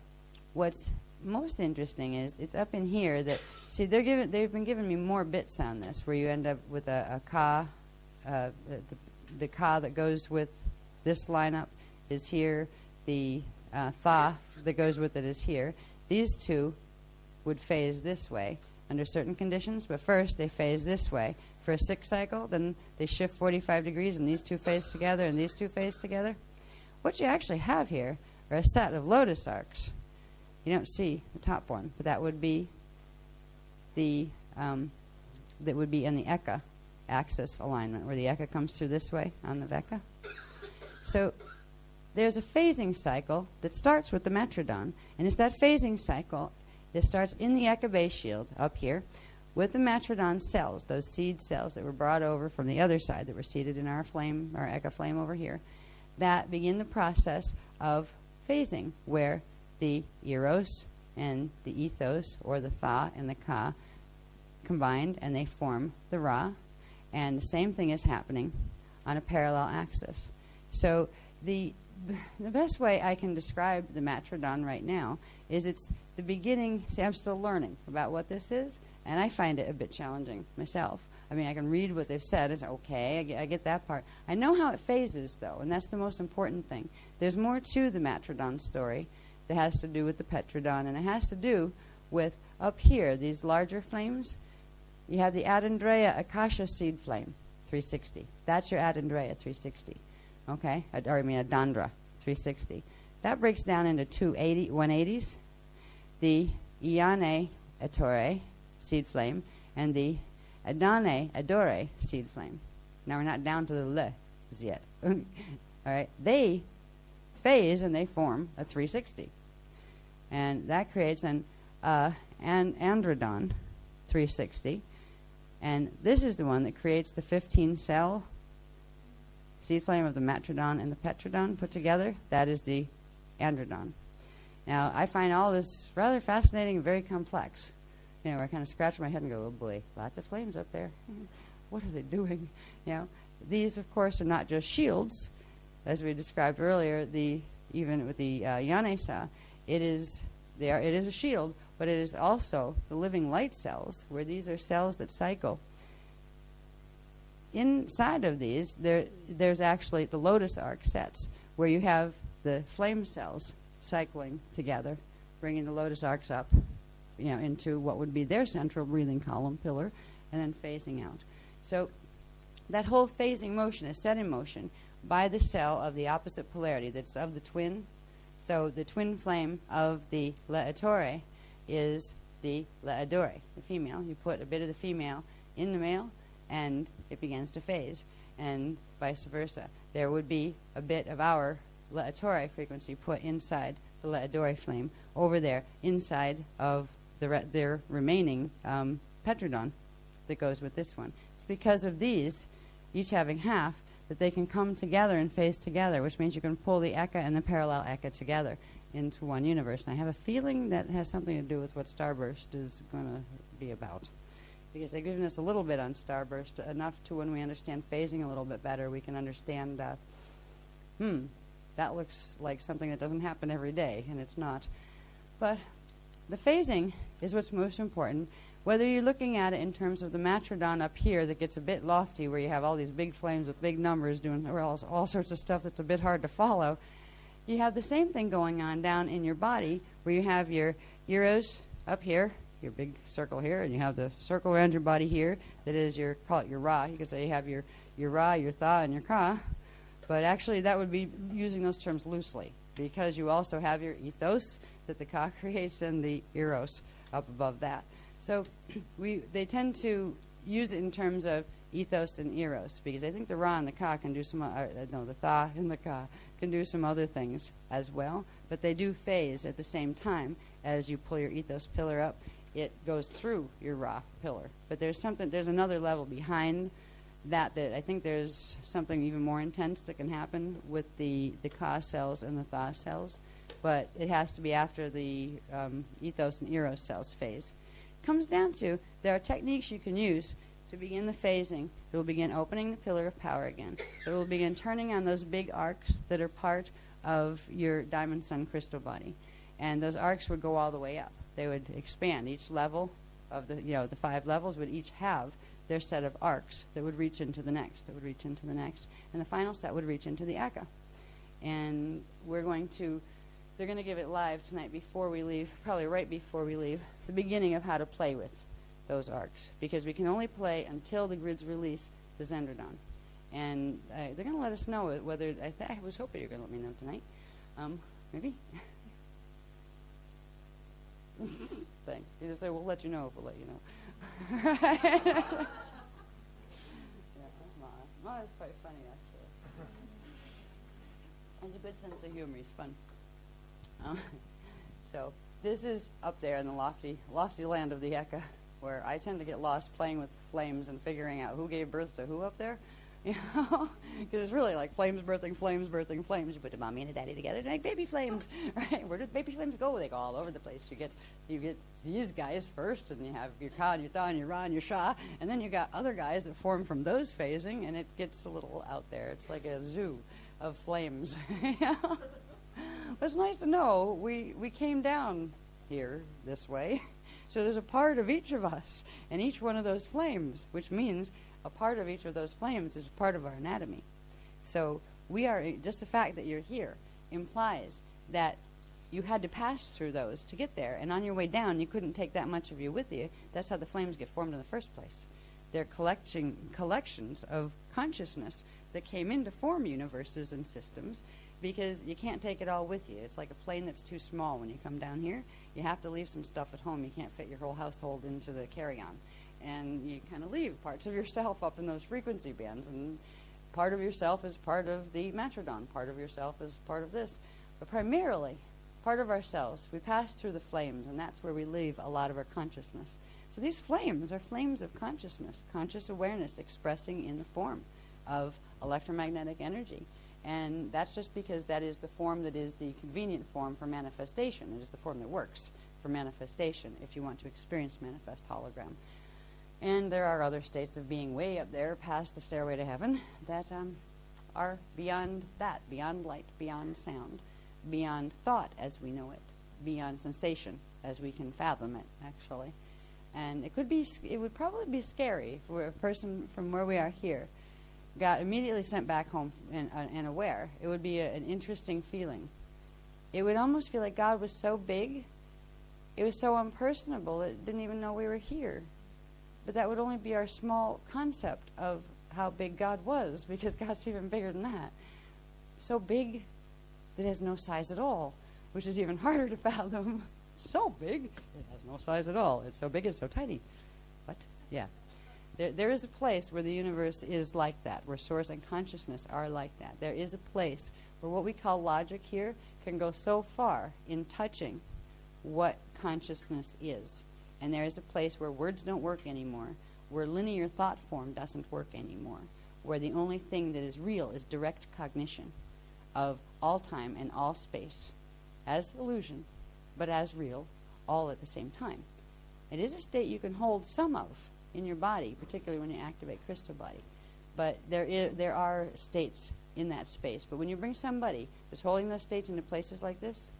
what's most interesting is it's up in here that, see, they've been giving me more bits on this, where you end up with a ka, the ka that goes with this lineup is here. The tha that goes with it is here. These two would phase this way under certain conditions, but first they phase this way for a 6 cycle, then they shift 45 degrees, and these two phase together, and these two phase together. What you actually have here are a set of lotus arcs. You don't see the top one, but that would be the that would be in the Eka axis alignment, where the Eka comes through this way on the Veka. So there's a phasing cycle that starts with the matrodon, and it's that phasing cycle that starts in the Eka base shield up here with the matrodon cells, those seed cells that were brought over from the other side that were seated in our flame, our Eka flame over here, that begin the process of phasing, where the eros and the ethos, or the tha and the ka, combined, and they form the ra. And the same thing is happening on a parallel axis. So the best way I can describe the matrodon right now is it's the beginning. See, I'm still learning about what this is, and I find it a bit challenging myself. I mean, I can read what they've said. It's okay. I get that part. I know how it phases, though, and that's the most important thing. There's more to the matrodon story that has to do with the petrodon, and it has to do with up here, these larger flames. You have the Adandreya Akasha seed flame, 360. That's your Adandreya 360. Okay? Adandra 360. That breaks down into 180s. The Iane Ettore seed flame and the Adane Adore seed flame. Now we're not down to the le yet. All right? They phase and they form a 360. And that creates an androdon 360. And this is the one that creates the 15-cell seed flame of the matrodon and the petrodon put together. That is the androdon. Now, I find all this rather fascinating and very complex. You know, I kind of scratch my head and go, oh boy, lots of flames up there. What are they doing? You know, these, of course, are not just shields. As we described earlier, even with the Yanesa, it is a shield, but it is also the living light cells, where these are cells that cycle. Inside of these, there's actually the lotus arc sets, where you have the flame cells cycling together, bringing the lotus arcs up, into what would be their central breathing column pillar, and then phasing out. So that whole phasing motion is set in motion by the cell of the opposite polarity that's of the twin. So the twin flame of the Le'atore is the Le'adore, the female. You put a bit of the female in the male, and it begins to phase, and vice versa. There would be a bit of our Le'atore frequency put inside the Le'adore flame over there, inside of their remaining petrodon that goes with this one. It's because of these, each having half, that they can come together and phase together, which means you can pull the Eka and the parallel Eka together into one universe. And I have a feeling that has something to do with what Starburst is going to be about. Because they've given us a little bit on Starburst, enough to when we understand phasing a little bit better, we can understand that, that looks like something that doesn't happen every day, and it's not. But the phasing is what's most important. Whether you're looking at it in terms of the matrodon up here that gets a bit lofty, where you have all these big flames with big numbers doing all sorts of stuff that's a bit hard to follow, you have the same thing going on down in your body, where you have your Eros up here, your big circle here, and you have the circle around your body here that is your, call it your Ra. You could say you have your Ra, your Tha, and your Ka. But actually that would be using those terms loosely, because you also have your ethos that the Ka creates and the Eros up above that. So they tend to use it in terms of ethos and eros, because I think the Ra and the Ka can do some, the Tha and the Ka can do some other things as well, but they do phase at the same time. As you pull your ethos pillar up, it goes through your Ra pillar. But there's another level behind that I think there's something even more intense that can happen with the Ka cells and the Tha cells, but it has to be after the ethos and eros cells phase. Comes down to, there are techniques you can use to begin the phasing. It will begin opening the pillar of power again. It will begin turning on those big arcs that are part of your diamond sun crystal body. And those arcs would go all the way up. They would expand. Each level of the 5 levels would each have their set of arcs that would reach into the next, that would reach into the next. And the final set would reach into the Eka. And they're going to give it live tonight before we leave, probably right before we leave, the beginning of how to play with those arcs, because we can only play until the grids release the zendradon. And they're going to let us know whether, I was hoping you were going to let me know tonight. Maybe? Thanks. You just say, we'll let you know if we'll let you know. Right? Yeah, that's Ma. Ma is quite funny, actually. Has a good sense of humor. He's fun. So this is up there in the lofty land of the Eka, where I tend to get lost playing with flames and figuring out who gave birth to who up there. You know, because it's really like flames birthing flames birthing flames. You put a mommy and a daddy together to make baby flames, right? Where do baby flames go? They go all over the place. You get these guys first, and you have your Ka, your Tha, and your Ra, and your Sha, and then you got other guys that form from those phasing, and it gets a little out there. It's like a zoo of flames. It's nice to know we came down here this way. So there's a part of each of us and each one of those flames, which means a part of each of those flames is a part of our anatomy. So we are, just the fact that you're here implies that you had to pass through those to get there. And on your way down, you couldn't take that much of you with you. That's how the flames get formed in the first place. They're collections of consciousness that came in to form universes and systems, because you can't take it all with you. It's like a plane that's too small when you come down here. You have to leave some stuff at home. You can't fit your whole household into the carry-on. And you kind of leave parts of yourself up in those frequency bands. And part of yourself is part of the matrodon. Part of yourself is part of this. But primarily, part of ourselves, we pass through the flames, and that's where we leave a lot of our consciousness. So these flames are flames of consciousness, conscious awareness expressing in the form of electromagnetic energy. And that's just because that is the form that is the convenient form for manifestation. It is the form that works for manifestation if you want to experience manifest hologram. And there are other states of being way up there past the stairway to heaven that are beyond that, beyond light, beyond sound, beyond thought as we know it, beyond sensation as we can fathom it, actually. And it would probably be scary for a person from where we are here got immediately sent back home and aware. It would be an interesting feeling. It would almost feel like God was so big, it was so unpersonable, it didn't even know we were here. But that would only be our small concept of how big God was, because God's even bigger than that. So big that it has no size at all, which is even harder to fathom. So big, it has no size at all. It's so big, it's so tiny. But, yeah. There is a place where the universe is like that, where source and consciousness are like that. There is a place where what we call logic here can go so far in touching what consciousness is. And there is a place where words don't work anymore, where linear thought form doesn't work anymore, where the only thing that is real is direct cognition of all time and all space, as illusion, but as real, all at the same time. It is a state you can hold some of in your body, particularly when you activate crystal body. But there are states in that space. But when you bring somebody who's holding those states into places like this,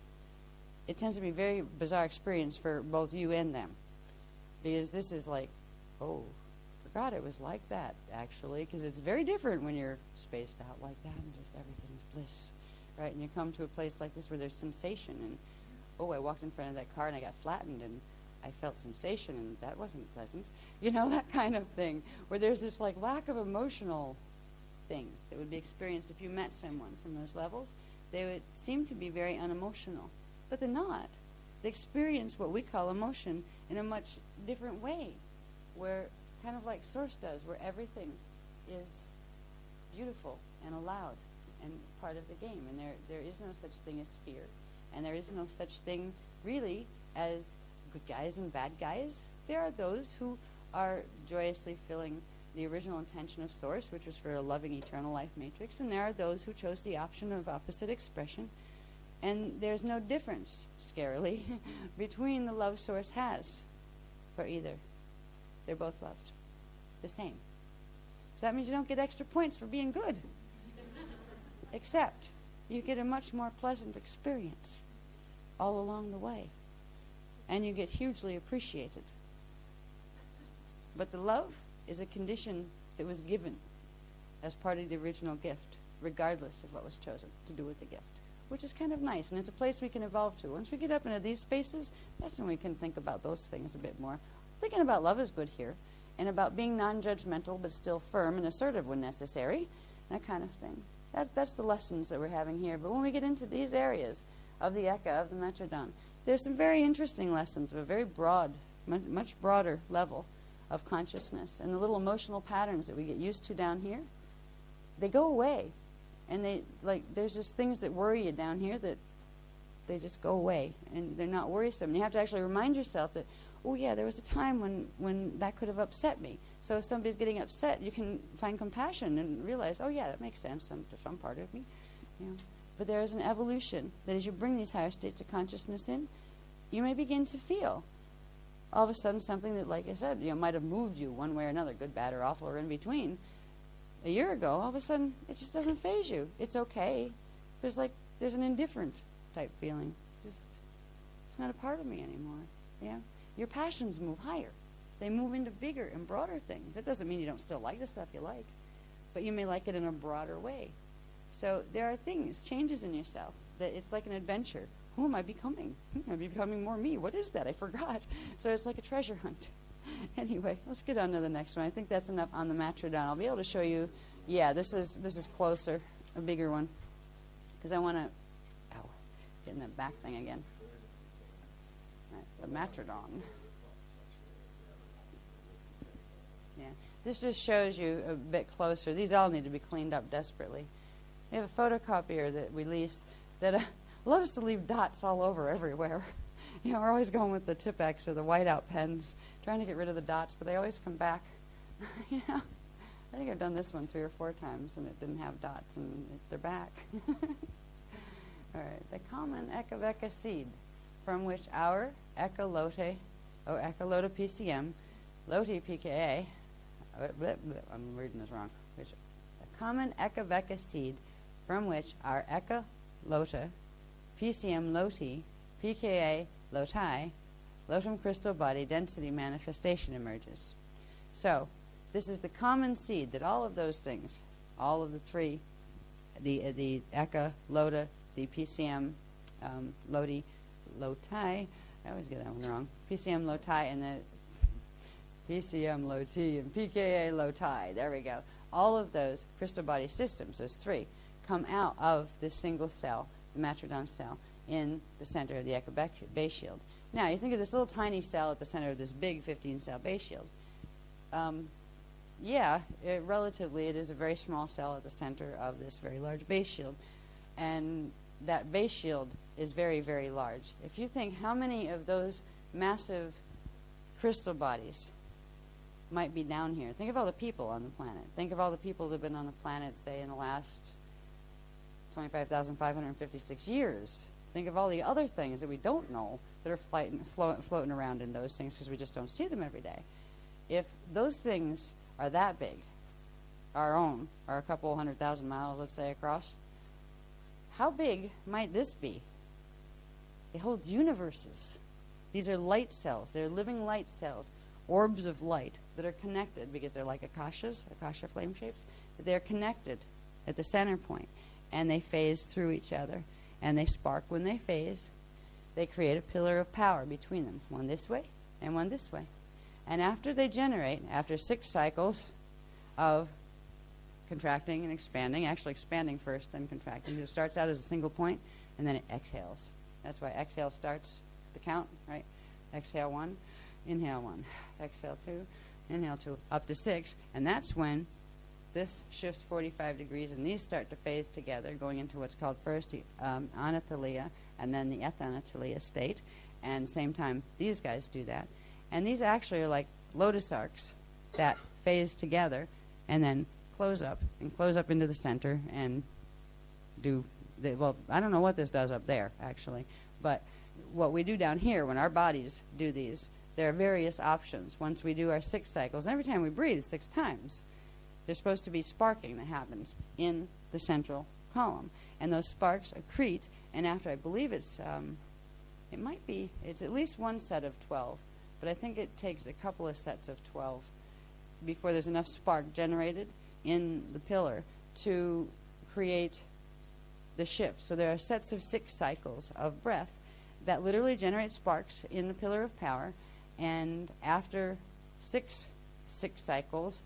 it tends to be a very bizarre experience for both you and them. Because this is like, oh, forgot it was like that, actually. Because it's very different when you're spaced out like that and just everything's bliss. Right? And you come to a place like this where there's sensation. And, oh, I walked in front of that car and I got flattened and I felt sensation and that wasn't pleasant. You know, that kind of thing. Where there's this like lack of emotional thing that would be experienced if you met someone from those levels. They would seem to be very unemotional. But they're not. They experience what we call emotion in a much different way. Where, kind of like Source does, where everything is beautiful and allowed and part of the game. And there is no such thing as fear. And there is no such thing, really, as good guys and bad guys. There are those who are joyously filling the original intention of Source, which was for a loving eternal life matrix, and there are those who chose the option of opposite expression. And there's no difference, scarily, between the love Source has for either. They're both loved. The same. So that means you don't get extra points for being good. Except you get a much more pleasant experience all along the way. And you get hugely appreciated. But the love is a condition that was given as part of the original gift, regardless of what was chosen to do with the gift, which is kind of nice. And it's a place we can evolve to. Once we get up into these spaces, that's when we can think about those things a bit more. Thinking about love is good here, and about being non-judgmental but still firm and assertive when necessary, that kind of thing. That's the lessons that we're having here. But when we get into these areas of the Eka, of the Metrodon, there's some very interesting lessons of a very broad, much broader level of consciousness. And the little emotional patterns that we get used to down here, they go away. And there's just things that worry you down here that they just go away. And they're not worrisome. And you have to actually remind yourself that, oh yeah, there was a time when that could have upset me. So if somebody's getting upset, you can find compassion and realize, oh yeah, that makes sense to some part of me. You know. But there is an evolution that as you bring these higher states of consciousness in, you may begin to feel all of a sudden something that, like I said, might have moved you one way or another, good, bad, or awful, or in between. A year ago, all of a sudden, it just doesn't faze you. It's okay. But it's like there's an indifferent type feeling. It's not a part of me anymore. Yeah. Your passions move higher. They move into bigger and broader things. That doesn't mean you don't still like the stuff you like, but you may like it in a broader way. So there are things, changes in yourself, that it's like an adventure. Who am I becoming? Am I becoming more me? What is that? I forgot. So it's like a treasure hunt. Anyway, let's get on to the next one. I think that's enough on the Matrodon. I'll be able to show you, yeah, this is closer, a bigger one. Because I want to, get in that back thing again. Right, the Matrodon. Yeah, this just shows you a bit closer. These all need to be cleaned up desperately. We have a photocopier that we lease that loves to leave dots all over everywhere. We're always going with the Tipex or the whiteout pens, trying to get rid of the dots, but they always come back. I think I've done this one 3 or 4 times, and it didn't have dots, and they're back. All right, the common Eka seed, from which our Ecolote, or Ecolote PCM, Lote PKA, I'm reading this wrong, the common Eka seed, from which our Ecolote, PCM Lote, PKA Loti, Lotum crystal body density manifestation emerges. So, this is the common seed that all of those things, all of the three, the Eka, Lota, the PCM Loti, I always get that one wrong, PCM Loti and the PCM Loti and PKA Loti, there we go. All of those crystal body systems, those three, come out of this single cell, the matrodon cell, in the center of the base shield. Now, you think of this little tiny cell at the center of this big 15-cell base shield. Relatively, it is a very small cell at the center of this very large base shield. And that base shield is very, very large. If you think how many of those massive crystal bodies might be down here. Think of all the people on the planet. Think of all the people that have been on the planet, say, in the last 25,556 years. Think of all the other things that we don't know that are floating around in those things because we just don't see them every day. If those things are that big, our own are a couple 100,000 miles, let's say, across, how big might this be? It holds universes. These are light cells. They're living light cells, orbs of light that are connected because they're like akasha flame shapes. They're connected at the center point, and they phase through each other, and they spark when they phase. They create a pillar of power between them, one this way and one this way. And after they generate, after 6 cycles of contracting and expanding, actually expanding first, then contracting. It starts out as a single point, and then it exhales. That's why exhale starts the count, right? Exhale 1, inhale 1, exhale 2, inhale 2, up to 6, and that's when this shifts 45 degrees, and these start to phase together, going into what's called first the anathalia, and then the ethanathalia state, and same time these guys do that. And these actually are like lotus arcs that phase together, and then close up into the center and do I don't know what this does up there actually, but what we do down here when our bodies do these, there are various options. Once we do our 6 cycles, and every time we breathe 6 times, there's supposed to be sparking that happens in the central column, and those sparks accrete, and after I believe it's at least one set of 12, but I think it takes a couple of sets of 12 before there's enough spark generated in the pillar to create the shift. So there are sets of 6 cycles of breath that literally generate sparks in the pillar of power, and after 6 cycles,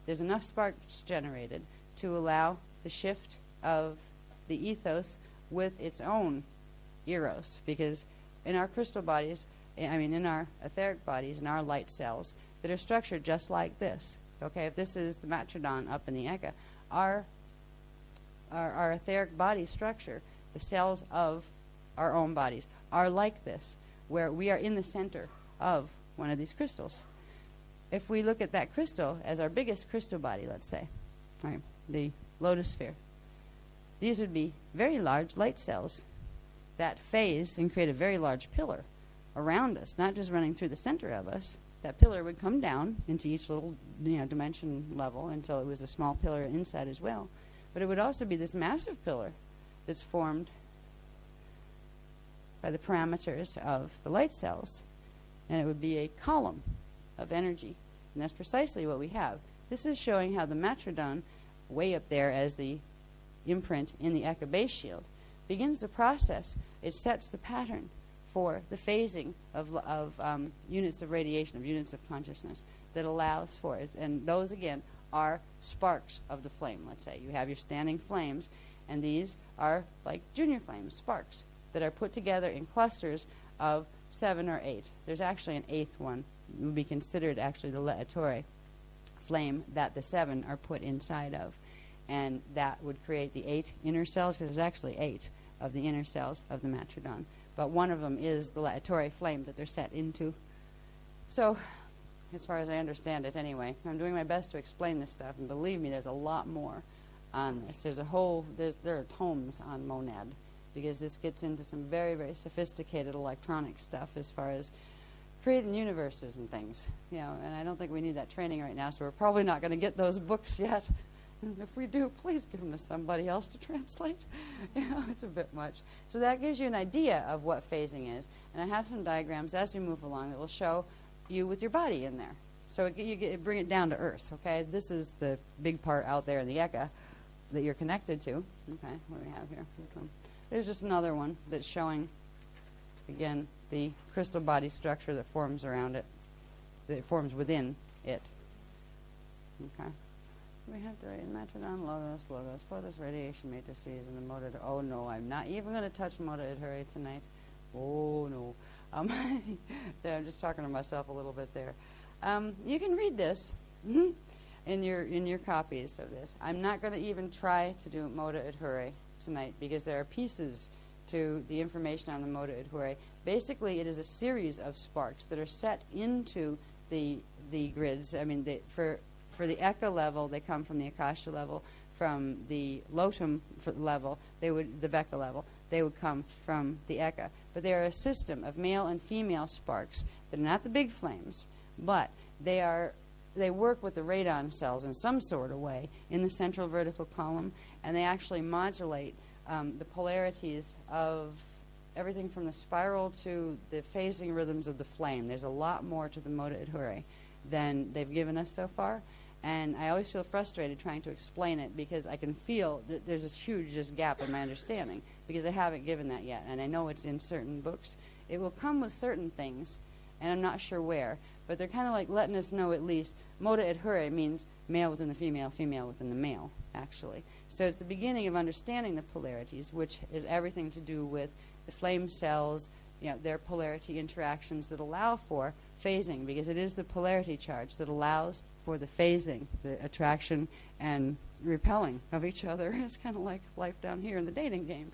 there's enough sparks generated to allow the shift of the ethos with its own eros, because in our crystal bodies, in our etheric bodies, in our light cells that are structured just like this. Okay, if this is the matrodon up in the eka, our etheric body structure, the cells of our own bodies, are like this, where we are in the center of one of these crystals. If we look at that crystal as our biggest crystal body, let's say, right, the lotus sphere, these would be very large light cells that phase and create a very large pillar around us, not just running through the center of us. That pillar would come down into each little dimension level until it was a small pillar inside as well. But it would also be this massive pillar that's formed by the parameters of the light cells. And it would be a column of energy. And that's precisely what we have. This is showing how the matrodon, way up there as the imprint in the eka base shield, begins the process. It sets the pattern for the phasing of units of radiation, of units of consciousness that allows for it. And those, again, are sparks of the flame, let's say. You have your standing flames, and these are like junior flames, sparks, that are put together in clusters of 7 or 8. There's actually an 8th one. It would be considered actually the laetore flame that the 7 are put inside of. And that would create the 8 inner cells, because there's actually 8 of the inner cells of the matrodon. But one of them is the laetore flame that they're set into. So, as far as I understand it anyway, I'm doing my best to explain this stuff, and believe me, there's a lot more on this. There are tomes on monad, because this gets into some very, very sophisticated electronic stuff as far as creating universes and things. And I don't think we need that training right now, so we're probably not going to get those books yet. And if we do, please give them to somebody else to translate. It's a bit much. So that gives you an idea of what phasing is. And I have some diagrams as we move along that will show you with your body in there. So you bring it down to earth, okay? This is the big part out there in the eka that you're connected to. Okay, what do we have here? There's just another one that's showing, again, the crystal body structure that forms around it, that forms within it. Okay. We have to write Metrodon, logos, photos, radiation matrices, and the motor. Oh no, I'm not even going to touch Moda Idhure tonight. Oh no. Yeah, I'm just talking to myself a little bit there. You can read this in your copies of this. I'm not going to even try to do Moda Idhure tonight because there are pieces to the information on the Moda Idhure. Basically, it is a series of sparks that are set into the grids. I mean, for the Eka level, they come from the Akasha level. From the Lotum level, the Veka level, they would come from the Eka. But they are a system of male and female sparks. They're not the big flames, but they work with the radon cells in some sort of way in the central vertical column, and they actually modulate the polarities of everything from the spiral to the phasing rhythms of the flame. There's a lot more to the Moda Idhure than they've given us so far. And I always feel frustrated trying to explain it because I can feel that there's this huge gap in my understanding because I haven't given that yet. And I know it's in certain books. It will come with certain things, and I'm not sure where. But they're kind of like letting us know at least Moda Idhure means male within the female, female within the male, actually. So it's the beginning of understanding the polarities, which is everything to do with the flame cells, their polarity interactions that allow for phasing, because it is the polarity charge that allows for the phasing, the attraction and repelling of each other. It's kind of like life down here in the dating game.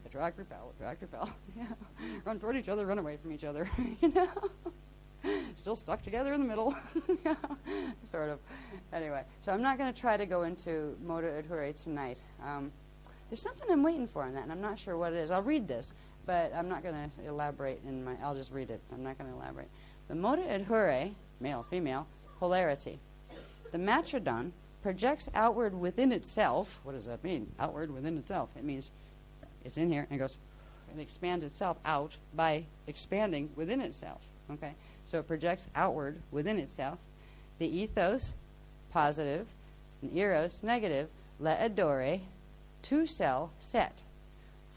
Attract, repel, run toward each other, run away from each other. Still stuck together in the middle. Sort of. Anyway, so I'm not going to try to go into Moda Idhure tonight. There's something I'm waiting for on that, and I'm not sure what it is. I'll read this, but I'm not going to elaborate I'll just read it. I'm not going to elaborate. The Moda Idhure, male, female, polarity. The Metrodon projects outward within itself. What does that mean? Outward within itself. It means it's in here and goes and expands itself out by expanding within itself. Okay? So it projects outward within itself. The ethos, positive, and eros, negative, le'adore, two-cell set,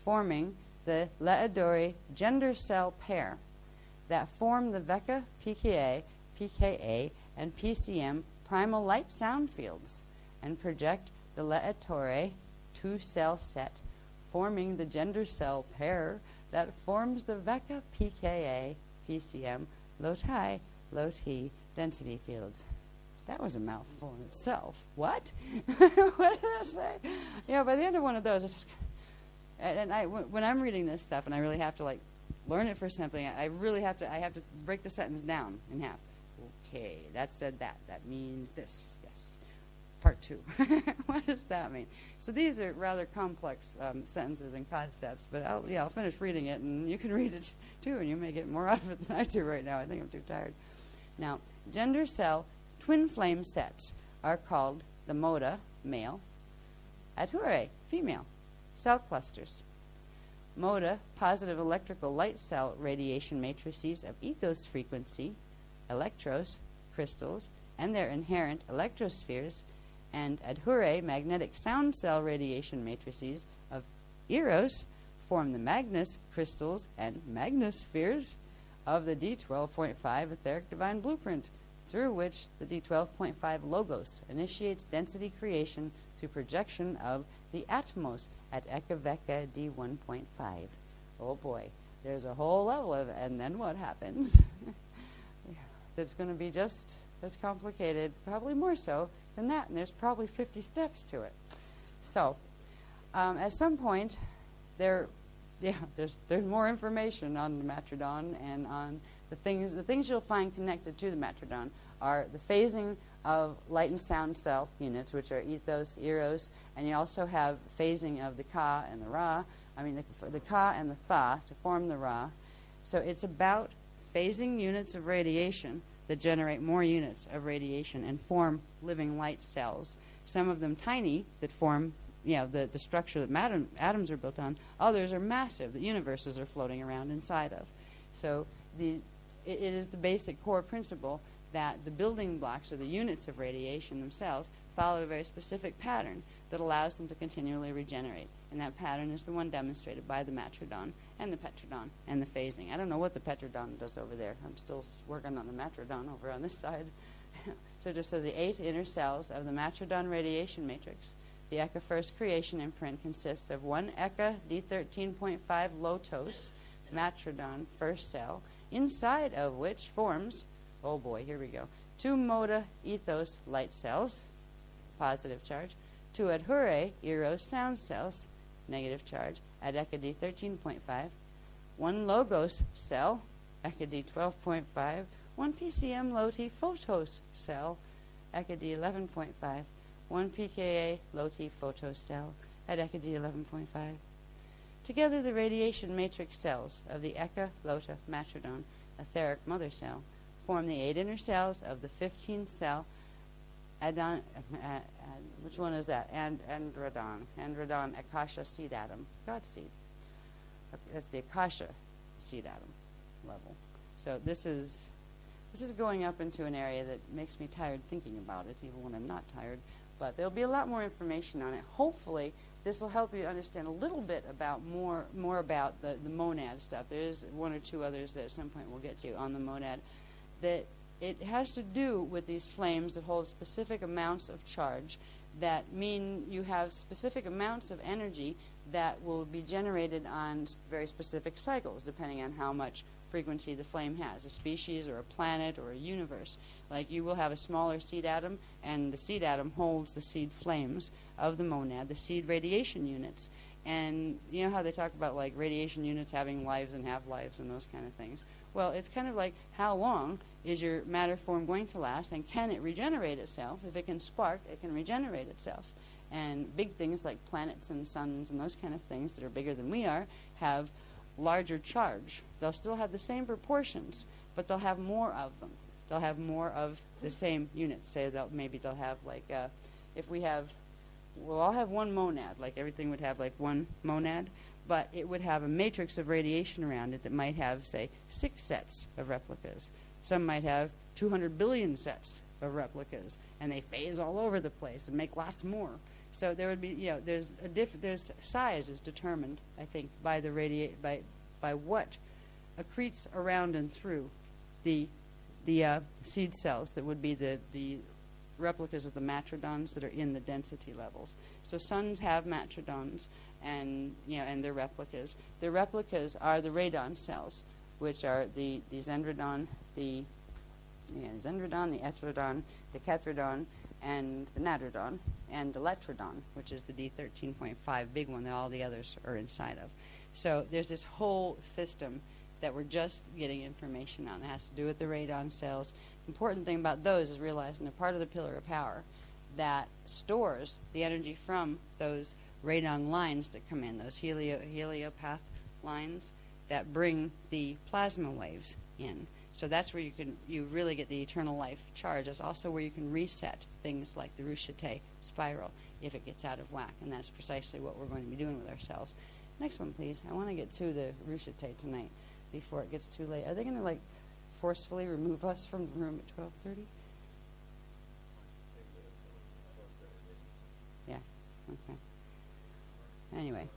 forming the le'adore gender cell pair that form the Veka, pKa, and PCM primal light sound fields and project the le'atore two-cell set, forming the gender cell pair that forms the Veka, pKa, PCM, low-T, low-T density fields. That was a mouthful in itself. What? What did I say? By the end of one of those, I just... And when I'm reading this stuff, and I really have to, learn it for something, I have to break the sentence down in half. Okay, that said that. That means this. Yes. Part 2. What does that mean? So these are rather complex sentences and concepts, but I'll finish reading it, and you can read it too, and you may get more out of it than I do right now. I think I'm too tired. Now, gender cell twin flame sets are called the Moda, male, Idhure, female, cell clusters. Moda, positive electrical light cell radiation matrices of ethos frequency, electros, crystals, and their inherent electrospheres, and Idhure, magnetic sound cell radiation matrices of eros, form the Magnus crystals and magnospheres of the D12.5 etheric divine blueprint, through which the D12.5 logos initiates density creation through projection of the atmos at Ekaveka D1.5. Oh boy, there's a whole level of it, and then what happens? It's going to be just as complicated, probably more so than that, and there's probably 50 steps to it. So, at some point, there's more information on the Metrodon and on the things you'll find connected to the Metrodon are the phasing of light and sound cell units, which are ethos, eros, and you also have phasing of the Ka and the Ra, the Ka and the Tha to form the Ra. So it's about phasing units of radiation that generate more units of radiation and form living light cells. Some of them tiny that form, the structure that atoms are built on. Others are massive that universes are floating around inside of. So it is the basic core principle that the building blocks or the units of radiation themselves follow a very specific pattern that allows them to continually regenerate. And that pattern is the one demonstrated by the Metrodon and the Petrodon and the phasing. I don't know what the Petrodon does over there. I'm still working on the Metrodon over on this side. So it just says the 8 inner cells of the matrodon radiation matrix. The ECA first creation imprint consists of 1 ECA D13.5 low-dose matrodon first cell, inside of which forms, oh boy, here we go, 2 MODA ethos light cells, positive charge, 2 Adhure eros sound cells, negative charge, at ECA D13.5, 1 Logos cell, ECA D12.5, 1 PCM low-T photos cell, ECA D11.5, 1 pKa low-T photos cell at ECA D11.5. Together, the radiation matrix cells of the ECA LOTA matrodon etheric mother cell form the 8 inner cells of the 15-cell which one is that? Zendradon akasha seed atom. God seed. That's the akasha seed atom level. So this is going up into an area that makes me tired thinking about it, even when I'm not tired. But there'll be a lot more information on it. Hopefully, this will help you understand a little bit about more about the monad stuff. There is 1 or 2 others that at some point we'll get to on the monad. That it has to do with these flames that hold specific amounts of charge that mean you have specific amounts of energy that will be generated on very specific cycles, depending on how much frequency the flame has, a species or a planet or a universe. Like you will have a smaller seed atom, and the seed atom holds the seed flames of the monad, the seed radiation units. And you know how they talk about like radiation units having lives and half-lives and those kind of things? Well, it's kind of like how long is your matter form going to last, and can it regenerate itself? If it can spark, it can regenerate itself. And big things like planets and suns and those kind of things that are bigger than we are have larger charge. They'll still have the same proportions, but they'll have more of them. They'll have more of the same units. Say maybe they'll have like if we'll all have 1 monad, like everything would have like 1 monad, but it would have a matrix of radiation around it that might have, say, 6 sets of replicas. Some might have 200 billion sets of replicas, and they phase all over the place and make lots more. So there would be, there's size is determined, I think, by the by what accretes around and through the seed cells that would be the replicas of the matrodons that are in the density levels. So suns have matrodons and their replicas. Their replicas are the radon cells, which are the zendradon, the etrodon, the ketrodon, and the natrodon, and the letrodon, which is the D13.5 big one that all the others are inside of. So there's this whole system that we're just getting information on that has to do with the radon cells. The important thing about those is realizing they're part of the pillar of power that stores the energy from those radon lines that come in, those heliopath lines that bring the plasma waves in. So that's where you really get the eternal life charge. That's also where you can reset things like the Rushite spiral if it gets out of whack, and that's precisely what we're going to be doing with ourselves. Next one, please. I want to get to the Rushite tonight before it gets too late. Are they going to forcefully remove us from the room at 12:30? Yeah. Okay. Anyway,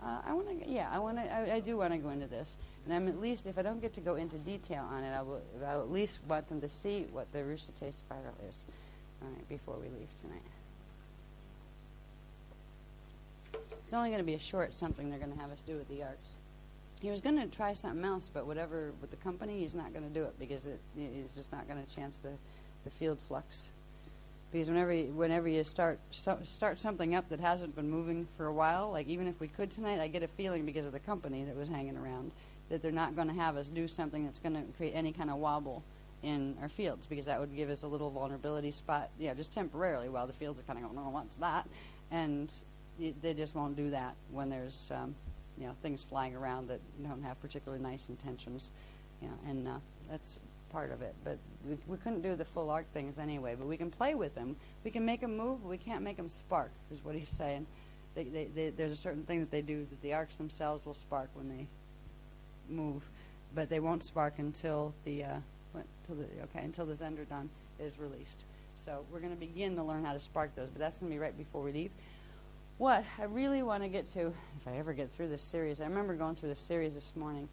I do want to go into this, and I'm at least, if I don't get to go into detail on it, I'll at least want them to see what the Rushite spiral is. All right, before we leave tonight. It's only going to be a short something they're going to have us do with the arcs. He was going to try something else, but whatever with the company, he's not going to do it because he's just not going to chance the field flux. Because whenever you start something up that hasn't been moving for a while, like even if we could tonight, I get a feeling because of the company that was hanging around that they're not going to have us do something that's going to create any kind of wobble in our fields, because that would give us a little vulnerability spot, just temporarily while the fields are kind of going, oh, what's that? And they just won't do that when there's things flying around that don't have particularly nice intentions, and that's part of it. But we couldn't do the full arc things anyway, but we can play with them. We can make them move, but we can't make them spark, is what he's saying. There's a certain thing that they do that the arcs themselves will spark when they move, but they won't spark until the zendradon is released. So we're going to begin to learn how to spark those, but that's going to be right before we leave. What I really want to get to, if I ever get through this series, I remember going through this series this morning,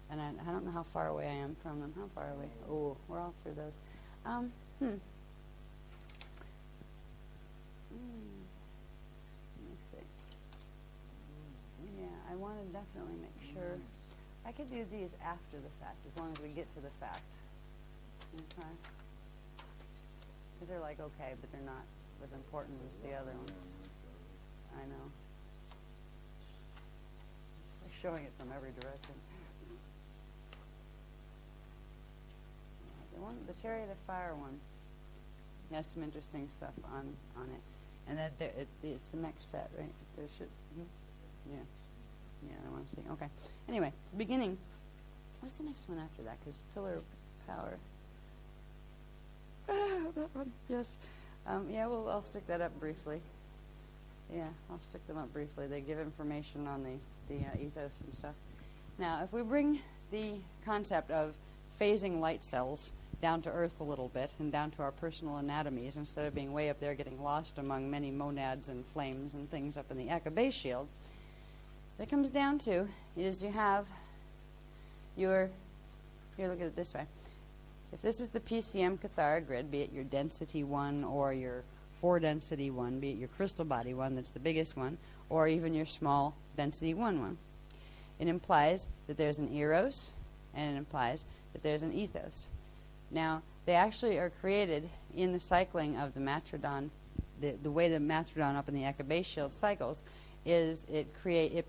and I don't know how far away I am from them. How far away? Oh, we're all through those. Let me see. Yeah, I want to definitely make sure. I could do these after the fact, as long as we get to the fact. Okay. Because they're like okay, but they're not as important as the other ones. I know. They're showing it from every direction. The Chariot of Fire one has some interesting stuff on it, and that it's the next set, right? There should, yeah, I want to see. Okay. Anyway, beginning. What's the next one after that? Because Pillar of Power. That one. Yes. Yeah. Well, I'll stick that up briefly. Yeah, I'll stick them up briefly. They give information on the ethos and stuff. Now, if we bring the concept of phasing light cells down to earth a little bit and down to our personal anatomies, instead of being way up there getting lost among many monads and flames and things up in the Eka base shield, what it comes down to is you have your, here, look at it this way. If this is the PCM Cathara grid, be it your density one or your 4 density one, be it your crystal body one that's the biggest one, or even your small density one, it implies that there's an eros and it implies that there's an ethos. Now, they actually are created in the cycling of the matrodon. The way the matrodon up in the Eka base shield cycles is it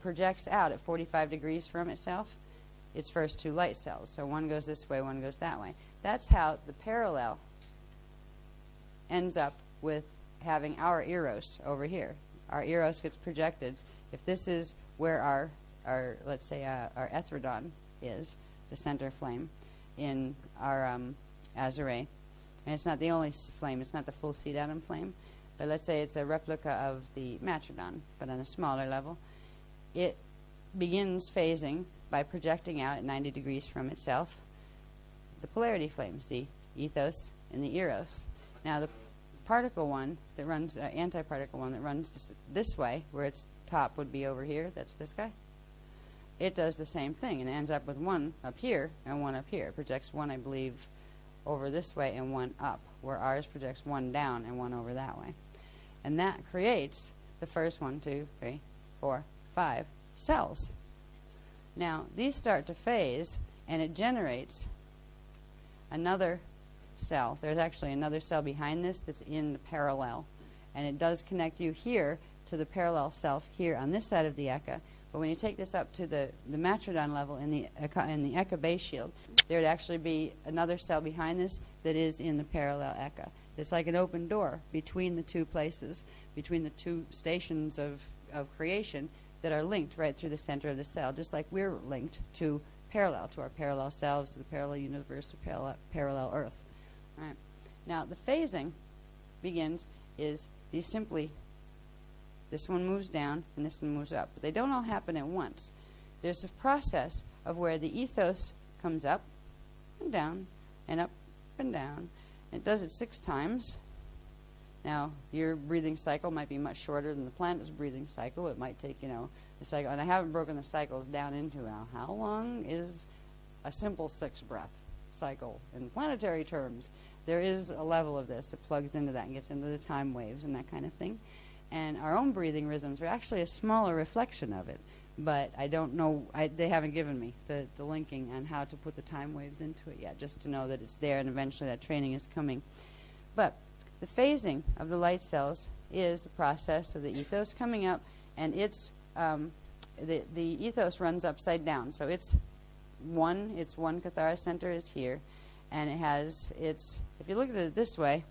projects out at 45 degrees from itself its first 2 light cells. So one goes this way, one goes that way. That's how the parallel ends up with having our eros over here. Our eros gets projected. If this is where our let's say our ethradon is, the center flame in our azure, and it's not the only flame, it's not the full seed atom flame, but let's say it's a replica of the matrodon, but on a smaller level, it begins phasing by projecting out at 90 degrees from itself the polarity flames, the ethos and the eros. Now the particle one that runs, antiparticle one that runs this way, where its top would be over here, that's this guy, it does the same thing, and it ends up with one up here and one up here. It projects one, I believe, over this way and one up, where ours projects one down and one over that way. And that creates the first 1, 2, 3, 4, 5 cells. Now, these start to phase, and it generates another cell. There's actually another cell behind this that's in the parallel, and it does connect you here to the parallel self here on this side of the Eka. But when you take this up to the matrodon level in the Eka base shield, there would actually be another cell behind this that is in the parallel Eka. It's like an open door between the 2 places, between the 2 stations of creation that are linked right through the center of the cell, just like we're linked to parallel, to our parallel selves, to the parallel universe, to parallel Earth. All right. Now, the phasing begins is these simply, this one moves down and this one moves up. But they don't all happen at once. There's a process of where the ethos comes up and down and up and down. It does it 6 times. Now, your breathing cycle might be much shorter than the planet's breathing cycle. It might take, the cycle. And I haven't broken the cycles down into how long is a simple 6-breath cycle in planetary terms. There is a level of this that plugs into that and gets into the time waves and that kind of thing. And our own breathing rhythms are actually a smaller reflection of it. But I don't know, they haven't given me the linking on how to put the time waves into it yet, just to know that it's there and eventually that training is coming. But the phasing of the light cells is the process of the ethos coming up, and it's the ethos runs upside down. So it's one Cathara center is here, and it has its, if you look at it this way,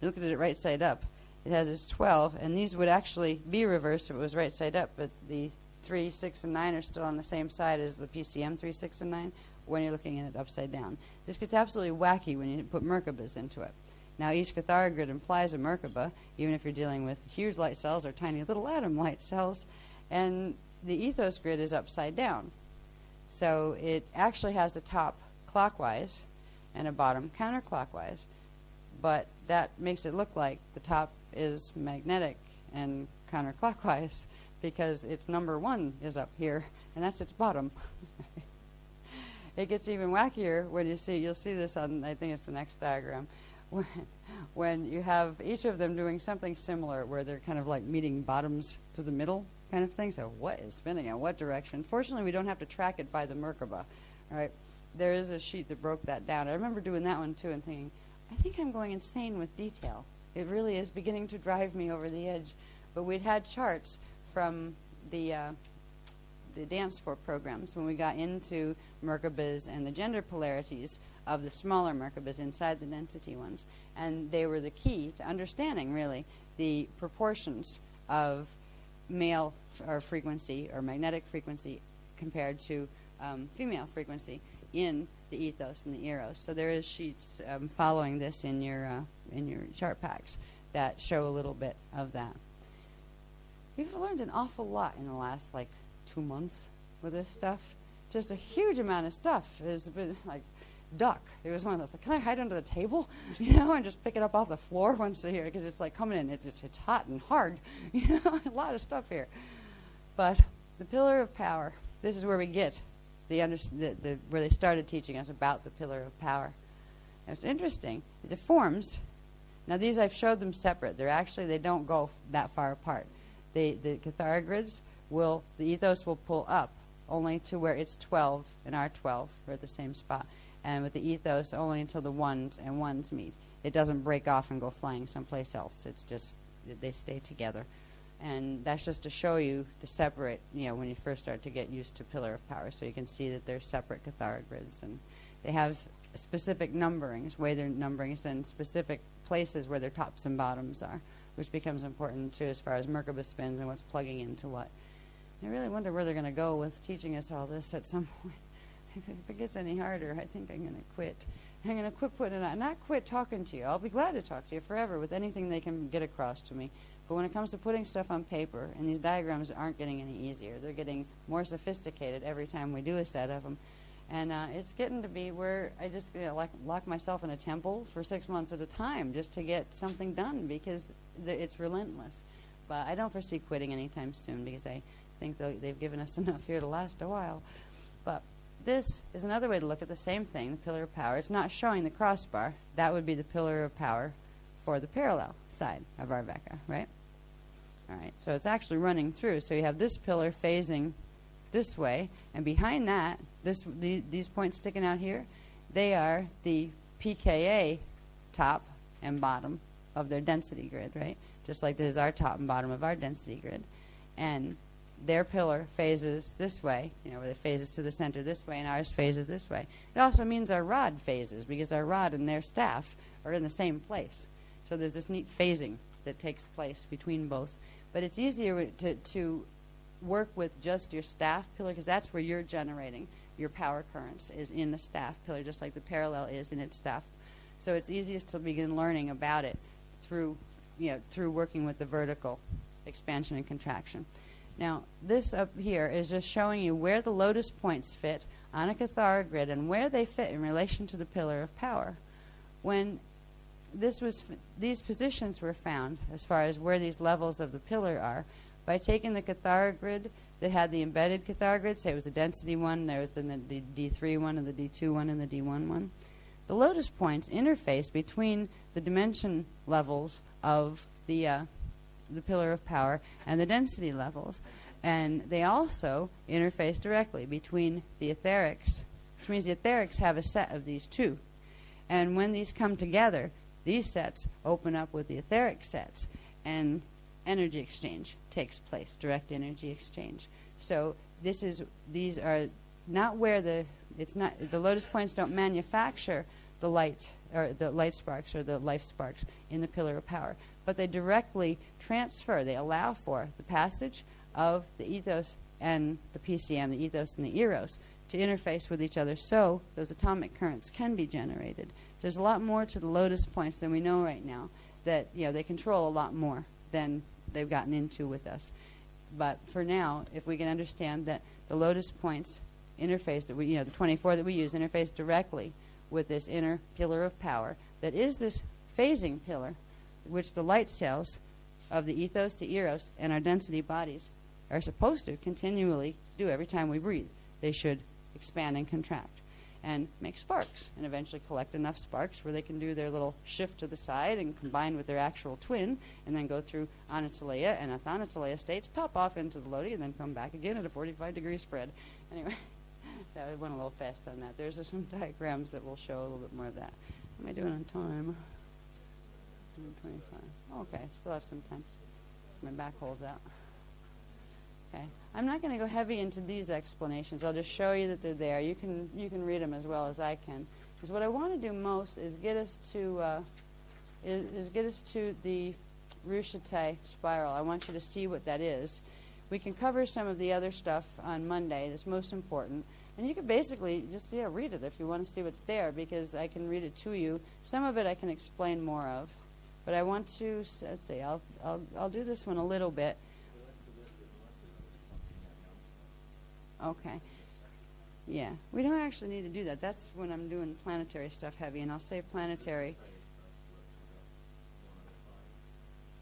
you look at it right side up, it has its 12, and these would actually be reversed if it was right side up, but the 3, 6, and 9 are still on the same side as the PCM 3, 6, and 9 when you're looking at it upside down. This gets absolutely wacky when you put Merkabas into it. Now, each Cathara grid implies a Merkaba, even if you're dealing with huge light cells or tiny little atom light cells, and the ethos grid is upside down. So it actually has a top clockwise and a bottom counterclockwise, but that makes it look like the top is magnetic and counterclockwise because its number 1 is up here, and that's its bottom. It gets even wackier when you'll see this on, I think it's the next diagram, when you have each of them doing something similar where they're kind of like meeting bottoms to the middle kind of thing. So what is spinning in what direction? Fortunately, we don't have to track it by the Merkaba. All right. There is a sheet that broke that down. I remember doing that one too and thinking, I think I'm going insane with detail. It really is beginning to drive me over the edge. But we'd had charts from the dance for programs when we got into Merkabas and the gender polarities of the smaller Merkabas inside the density ones. And they were the key to understanding, really, the proportions of male or frequency or magnetic frequency compared to female frequency in the ethos and the eros. So there is sheets following this in your chart packs that show a little bit of that. We've learned an awful lot in the last 2 months with this stuff. Just a huge amount of stuff. It's been like duck. It was one of those, can I hide under the table, and just pick it up off the floor once a year because it's coming in. It's hot and hard, a lot of stuff here. But the pillar of power. This is where we get where they started teaching us about the pillar of power. And what's interesting is it forms. Now these I've showed them separate. They don't go that far apart. The catharogrids the ethos will pull up only to where it's 12 and R12 are at the same spot. And with the ethos only until the ones and ones meet. It doesn't break off and go flying someplace else. It's just they stay together. And that's just to show you the separate, when you first start to get used to pillar of power. So you can see that they're separate catharogrids. And they have specific numberings, way their numberings, and specific places where their tops and bottoms are, which becomes important too as far as Merkaba spins and what's plugging into what. I really wonder where they're going to go with teaching us all this at some point. If it gets any harder, I think I'm going to quit. I'm going to quit putting it on. Not quit talking to you. I'll be glad to talk to you forever with anything they can get across to me. But when it comes to putting stuff on paper, and these diagrams aren't getting any easier. They're getting more sophisticated every time we do a set of them. And it's getting to be where I just lock myself in a temple for 6 months at a time just to get something done because it's relentless. But I don't foresee quitting anytime soon because I think they've given us enough here to last a while. But this is another way to look at the same thing, the pillar of power. It's not showing the crossbar. That would be the pillar of power for the parallel side of our Vecca, right? All right, so it's actually running through. So you have this pillar phasing this way, and behind that, these points sticking out here, they are the pKa top and bottom of their density grid, right? Just like this is our top and bottom of our density grid. And their pillar phases this way, where it phases to the center this way, and ours phases this way. It also means our rod phases, because our rod and their staff are in the same place. So there's this neat phasing that takes place between both. But it's easier to work with just your staff pillar, because that's where you're generating your power currents, is in the staff pillar, just like the parallel is in its staff. So it's easiest to begin learning about it through working with the vertical expansion and contraction. Now, this up here is just showing you where the lotus points fit on a Cathara grid and where they fit in relation to the pillar of power. When these positions were found, as far as where these levels of the pillar are, by taking the Cathara grid that had the embedded Cathara grid, say it was the density one, there was then the D3 one, and the D2 one, and the D1 one. The lotus points interface between the dimension levels of the pillar of power and the density levels. And they also interface directly between the etherics, which means the etherics have a set of these two. And when these come together, these sets open up with the etheric sets, and energy exchange takes place, direct energy exchange. So these are not where the lotus points don't manufacture the light or the light sparks or the life sparks in the pillar of power, but they directly transfer, they allow for the passage of the ethos and the PCM, the ethos and the eros, to interface with each other so those atomic currents can be generated. So there's a lot more to the lotus points than we know right now, that they control a lot more than they've gotten into with us. But for now, if we can understand that the lotus points interface that the 24 that we use interface directly with this inner pillar of power that is this phasing pillar, which the light cells of the ethos, the eros, and our density bodies are supposed to continually do every time we breathe. They should expand and contract. and make sparks, and eventually collect enough sparks where they can do their little shift to the side and combine with their actual twin, and then go through Anataleia and Athanataleia states, pop off into the Lodi, and then come back again at a 45-degree spread. Anyway, that went a little fast on that. There's some diagrams that will show a little bit more of that. What am I doing on time? 25. Okay, still have some time. My back holds out. Okay, I'm not going to go heavy into these explanations. I'll just show you that they're there. You can read them as well as I can. Because what I want to do most is get us to the Ruchete spiral. I want you to see what that is. We can cover some of the other stuff on Monday that's most important. And you can basically just read it if you want to see what's there, because I can read it to you. Some of it I can explain more of. But I want to, let's see, I'll do this one a little bit. Okay. Yeah. We don't actually need to do that. That's when I'm doing planetary stuff heavy, and I'll say planetary.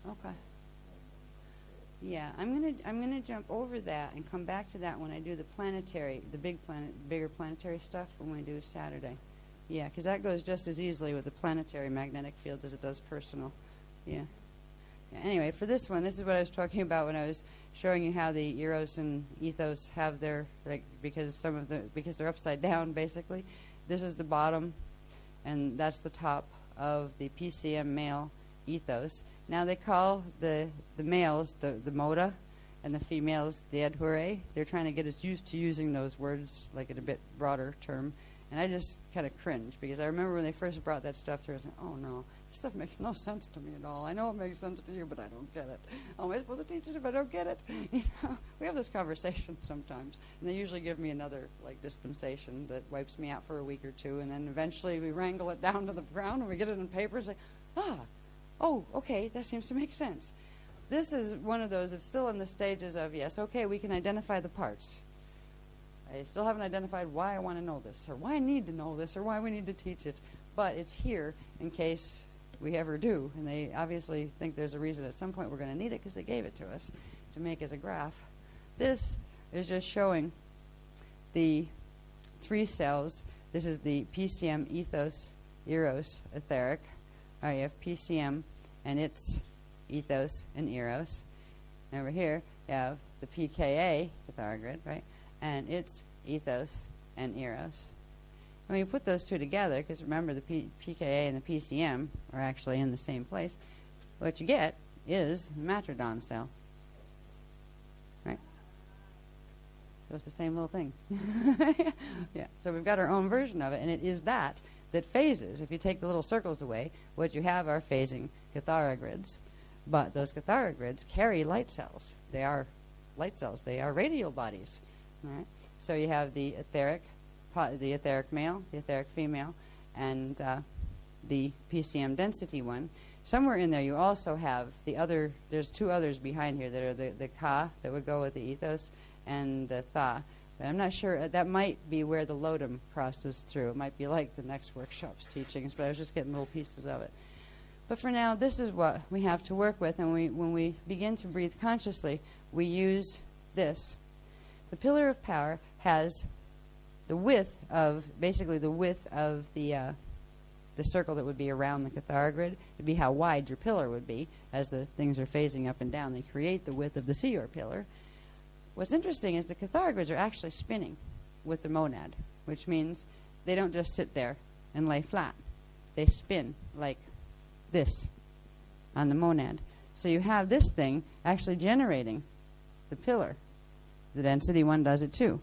Okay. Yeah, I'm gonna jump over that and come back to that when I do the planetary, the bigger planetary stuff when we do Saturday. Yeah, because that goes just as easily with the planetary magnetic fields as it does personal. Yeah. Anyway, for this one, this is what I was talking about when I was showing you how the Eros and Ethos have their, because they're upside down, basically. This is the bottom, and that's the top of the PCM male Ethos. Now they call the males the Moda, and the females the Edhure. They're trying to get us used to using those words, like in a bit broader term. And I just kind of cringe, because I remember when they first brought that stuff through, I was like, oh no, this stuff makes no sense to me at all. I know it makes sense to you, but I don't get it. How am I supposed to teach it if I don't get it? We have this conversation sometimes, and they usually give me another dispensation that wipes me out for a week or two, and then eventually we wrangle it down to the ground and we get it in paper and say, oh, okay, that seems to make sense. This is one of those that's still in the stages of, yes, okay, we can identify the parts. I still haven't identified why I want to know this, or why I need to know this, or why we need to teach it. But it's here in case we ever do. And they obviously think there's a reason at some point we're going to need it, because they gave it to us to make as a graph. This is just showing the 3 cells. This is the PCM Ethos, Eros, Etheric. You have PCM and its Ethos and Eros. And over here you have the PKA, Catharogrid, right? And its Ethos and Eros. When you put those two together, because remember the PKA and the PCM are actually in the same place, what you get is the matrodon cell. Right? So it's the same little thing. Yeah. So we've got our own version of it, and it is that phases. If you take the little circles away, what you have are phasing catharogrids. But those catharogrids carry light cells. They are light cells. They are radial bodies. All right. So you have the etheric male, the etheric female, and the PCM density one. Somewhere in there you also have the other, there's 2 others behind here that are the Ka that would go with the Ethos, and the Tha. But I'm not sure, that might be where the Lodum crosses through. It might be like the next workshop's teachings, but I was just getting little pieces of it. But for now, this is what we have to work with, and when we begin to breathe consciously, we use this. The pillar of power has the width of the circle that would be around the catharogrid. It'd be how wide your pillar would be as the things are phasing up and down. They create the width of the Seor pillar. What's interesting is the catharogrids are actually spinning with the monad, which means they don't just sit there and lay flat. They spin like this on the monad. So you have this thing actually generating the pillar. The density one does it too.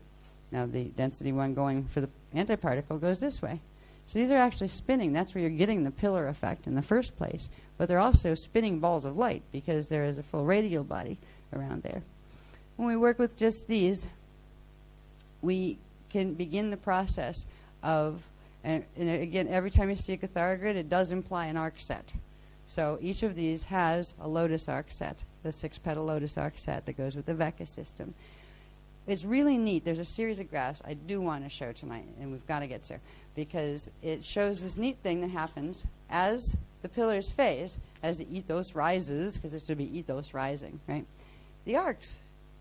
Now the density one going for the antiparticle goes this way. So these are actually spinning. That's where you're getting the pillar effect in the first place. But they're also spinning balls of light because there is a full radial body around there. When we work with just these, we can begin the process of, and again, every time you see a catharogrid, it does imply an arc set. So each of these has a lotus arc set, the 6-petal lotus arc set that goes with the Vecca system. It's really neat. There's a series of graphs I do want to show tonight, and we've got to get to, because it shows this neat thing that happens as the pillars phase, as the ethos rises, because this would be ethos rising, right? The arcs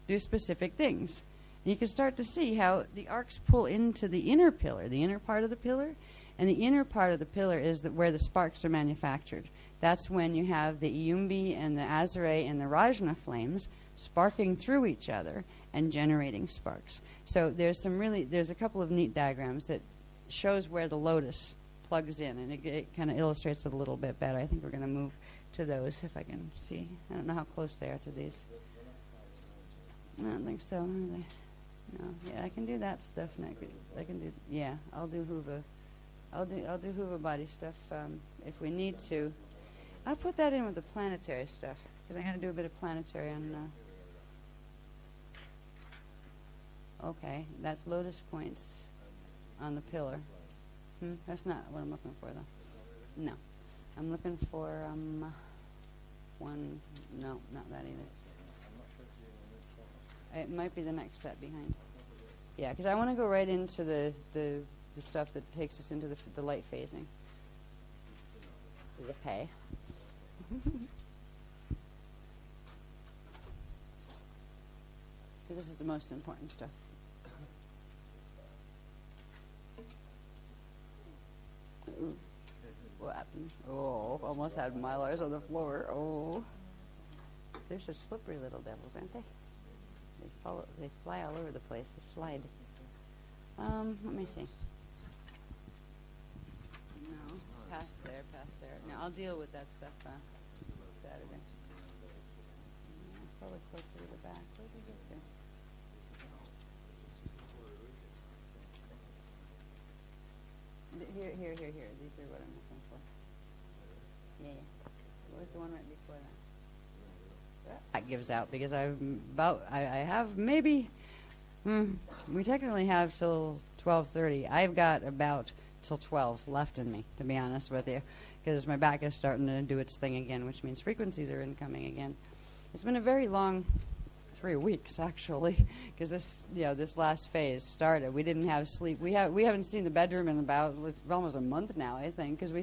do specific things. You can start to see how the arcs pull into the inner pillar, the inner part of the pillar, and the inner part of the pillar is where the sparks are manufactured. That's when you have the Iyumbi and the Azare and the Rajna flames sparking through each other and generating sparks. So there's a couple of neat diagrams that shows where the lotus plugs in, and it kind of illustrates it a little bit better. I think we're going to move to those if I can see. I don't know how close they are to these. I don't think so, are they? No, yeah, I can do that stuff next. I can do, yeah, I'll do Huva. I'll do Huva body stuff if we need to. I'll put that in with the planetary stuff because I'm going to do a bit of planetary on. Okay, that's lotus points on the pillar. That's not what I'm looking for, though. No, I'm looking for one. No, not that either. It might be the next set behind. Yeah, because I want to go right into the stuff that takes us into the light phasing. Okay. This is the most important stuff. Ooh. What happened? Oh, almost had Mylars on the floor. Oh. They're such slippery little devils, aren't they? They fly all over the place. They slide. Let me see. No, past there. No, I'll deal with that stuff Saturday. It's probably closer to the back. Where did it get to? Here. These are what I'm looking for. Yeah. What was the one right before that? That gives out because I have maybe we technically have till 12:30. I've got about till 12 left in me, to be honest with you, because my back is starting to do its thing again, which means frequencies are incoming again. It's been a very long 3 weeks actually, because this last phase started. We didn't have sleep. We haven't seen the bedroom in about almost a month now, I think, because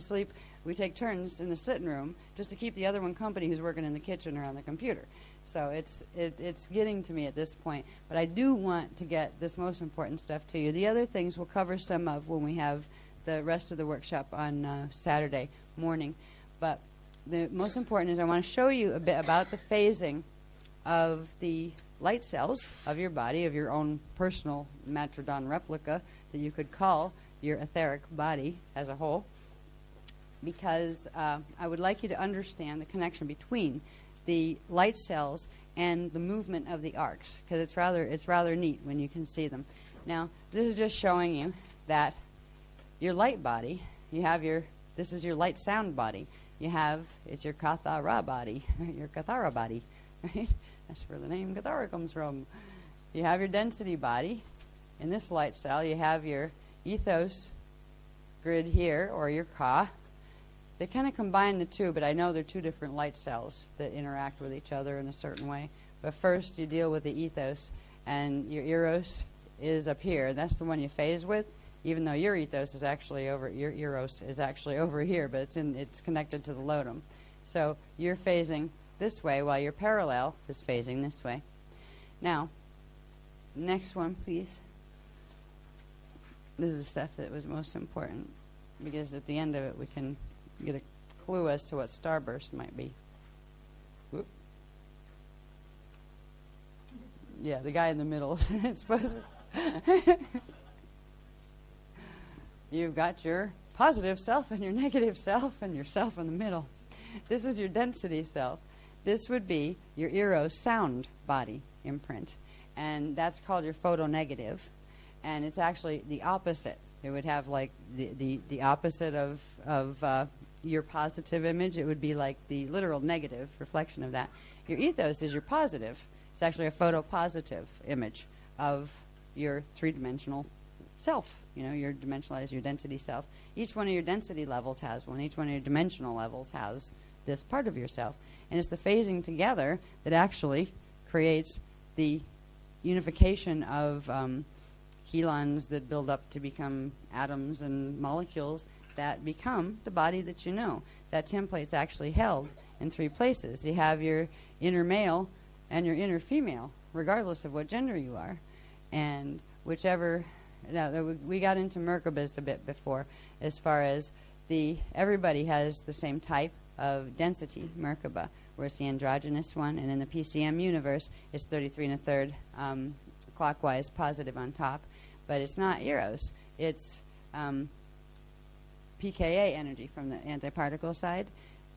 we take turns in the sitting room just to keep the other one company who's working in the kitchen or on the computer. So it's getting to me at this point. But I do want to get this most important stuff to you. The other things we'll cover some of when we have the rest of the workshop on Saturday morning. But the most important is I want to show you a bit about the phasing of the light cells of your body, of your own personal Matrodon replica that you could call your etheric body as a whole, because I would like you to understand the connection between the light cells and the movement of the arcs, because it's rather neat when you can see them. Now, this is just showing you that your light body, this is your light sound body. It's your Kathara body, your Kathara body, right? That's where the name Kathara comes from. You have your density body. In this light cell, you have your ethos grid here, or your Ka. They kind of combine the two, but I know they're two different light cells that interact with each other in a certain way. But first, you deal with the ethos, and your eros is up here. That's the one you phase with, even though your ethos is actually your eros is actually over here, but it's connected to the lodum. So you're phasing this way while your parallel is phasing this way. Now, next one, please. This is the stuff that was most important, because at the end of it we can get a clue as to what starburst might be. Whoop. Yeah, the guy in the middle. It's supposed to You've got your positive self and your negative self and yourself in the middle. This is your density self. This would be your eros sound body imprint, and that's called your photonegative, and it's actually the opposite. It would have like the opposite of your positive image. It would be like the literal negative reflection of that. Your ethos is your positive. It's actually a photopositive image of your three-dimensional self. Your dimensionalized, your density self. Each one of your density levels has one. Each one of your dimensional levels has this part of yourself. And it's the phasing together that actually creates the unification of helons that build up to become atoms and molecules that become the body that you know. That template's actually held in 3 places. You have your inner male and your inner female, regardless of what gender you are. And whichever, we got into Merkabas a bit before, as far as everybody has the same type of density, Merkaba, whereas the androgynous one, and in the PCM universe, it's 33 1/3 clockwise positive on top, but it's not Eros. It's pKa energy from the antiparticle side,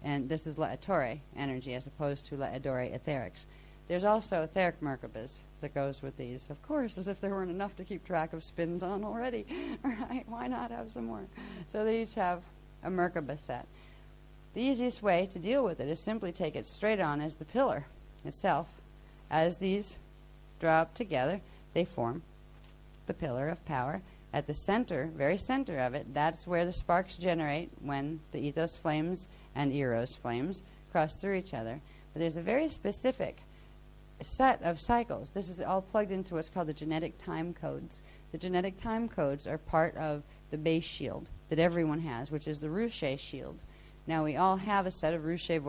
and this is Laetore energy as opposed to Laedore etherics. There's also etheric Merkabas that goes with these, of course, as if there weren't enough to keep track of spins on already. Right? Why not have some more? So they each have a Merkaba set. The easiest way to deal with it is simply take it straight on as the pillar itself. As these drop together, they form the pillar of power. At the center, very center of it, that's where the sparks generate when the ethos flames and eros flames cross through each other. But there's a very specific set of cycles. This is all plugged into what's called the genetic time codes. The genetic time codes are part of the base shield that everyone has, which is the Ruche shield. Now, we all have a set of Ruche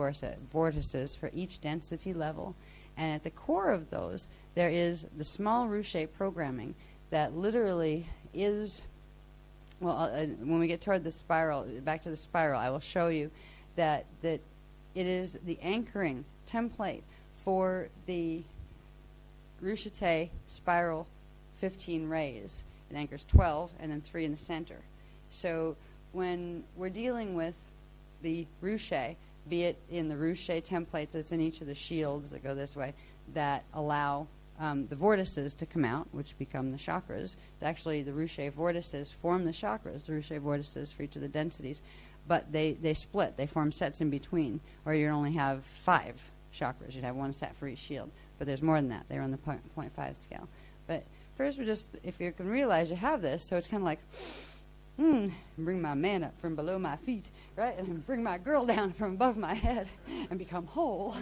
vortices for each density level, and at the core of those, there is the small Ruche programming that literally is, when we get toward the spiral, back to the spiral, I will show you that it is the anchoring template for the Ruchete spiral 15 rays. It anchors 12 and then 3 in the center. So when we're dealing with the Ruche, be it in the Ruche templates that's in each of the shields that go this way, that allow the vortices to come out, which become the chakras. It's actually the Ruche vortices form the chakras, the Ruche vortices for each of the densities, but they split. They form sets in between, or you only have 5 chakras. You'd have one set for each shield, but there's more than that. They're on the 0.5 scale. But first, if you can realize you have this, so it's kind of like, bring my man up from below my feet, right? And bring my girl down from above my head and become whole.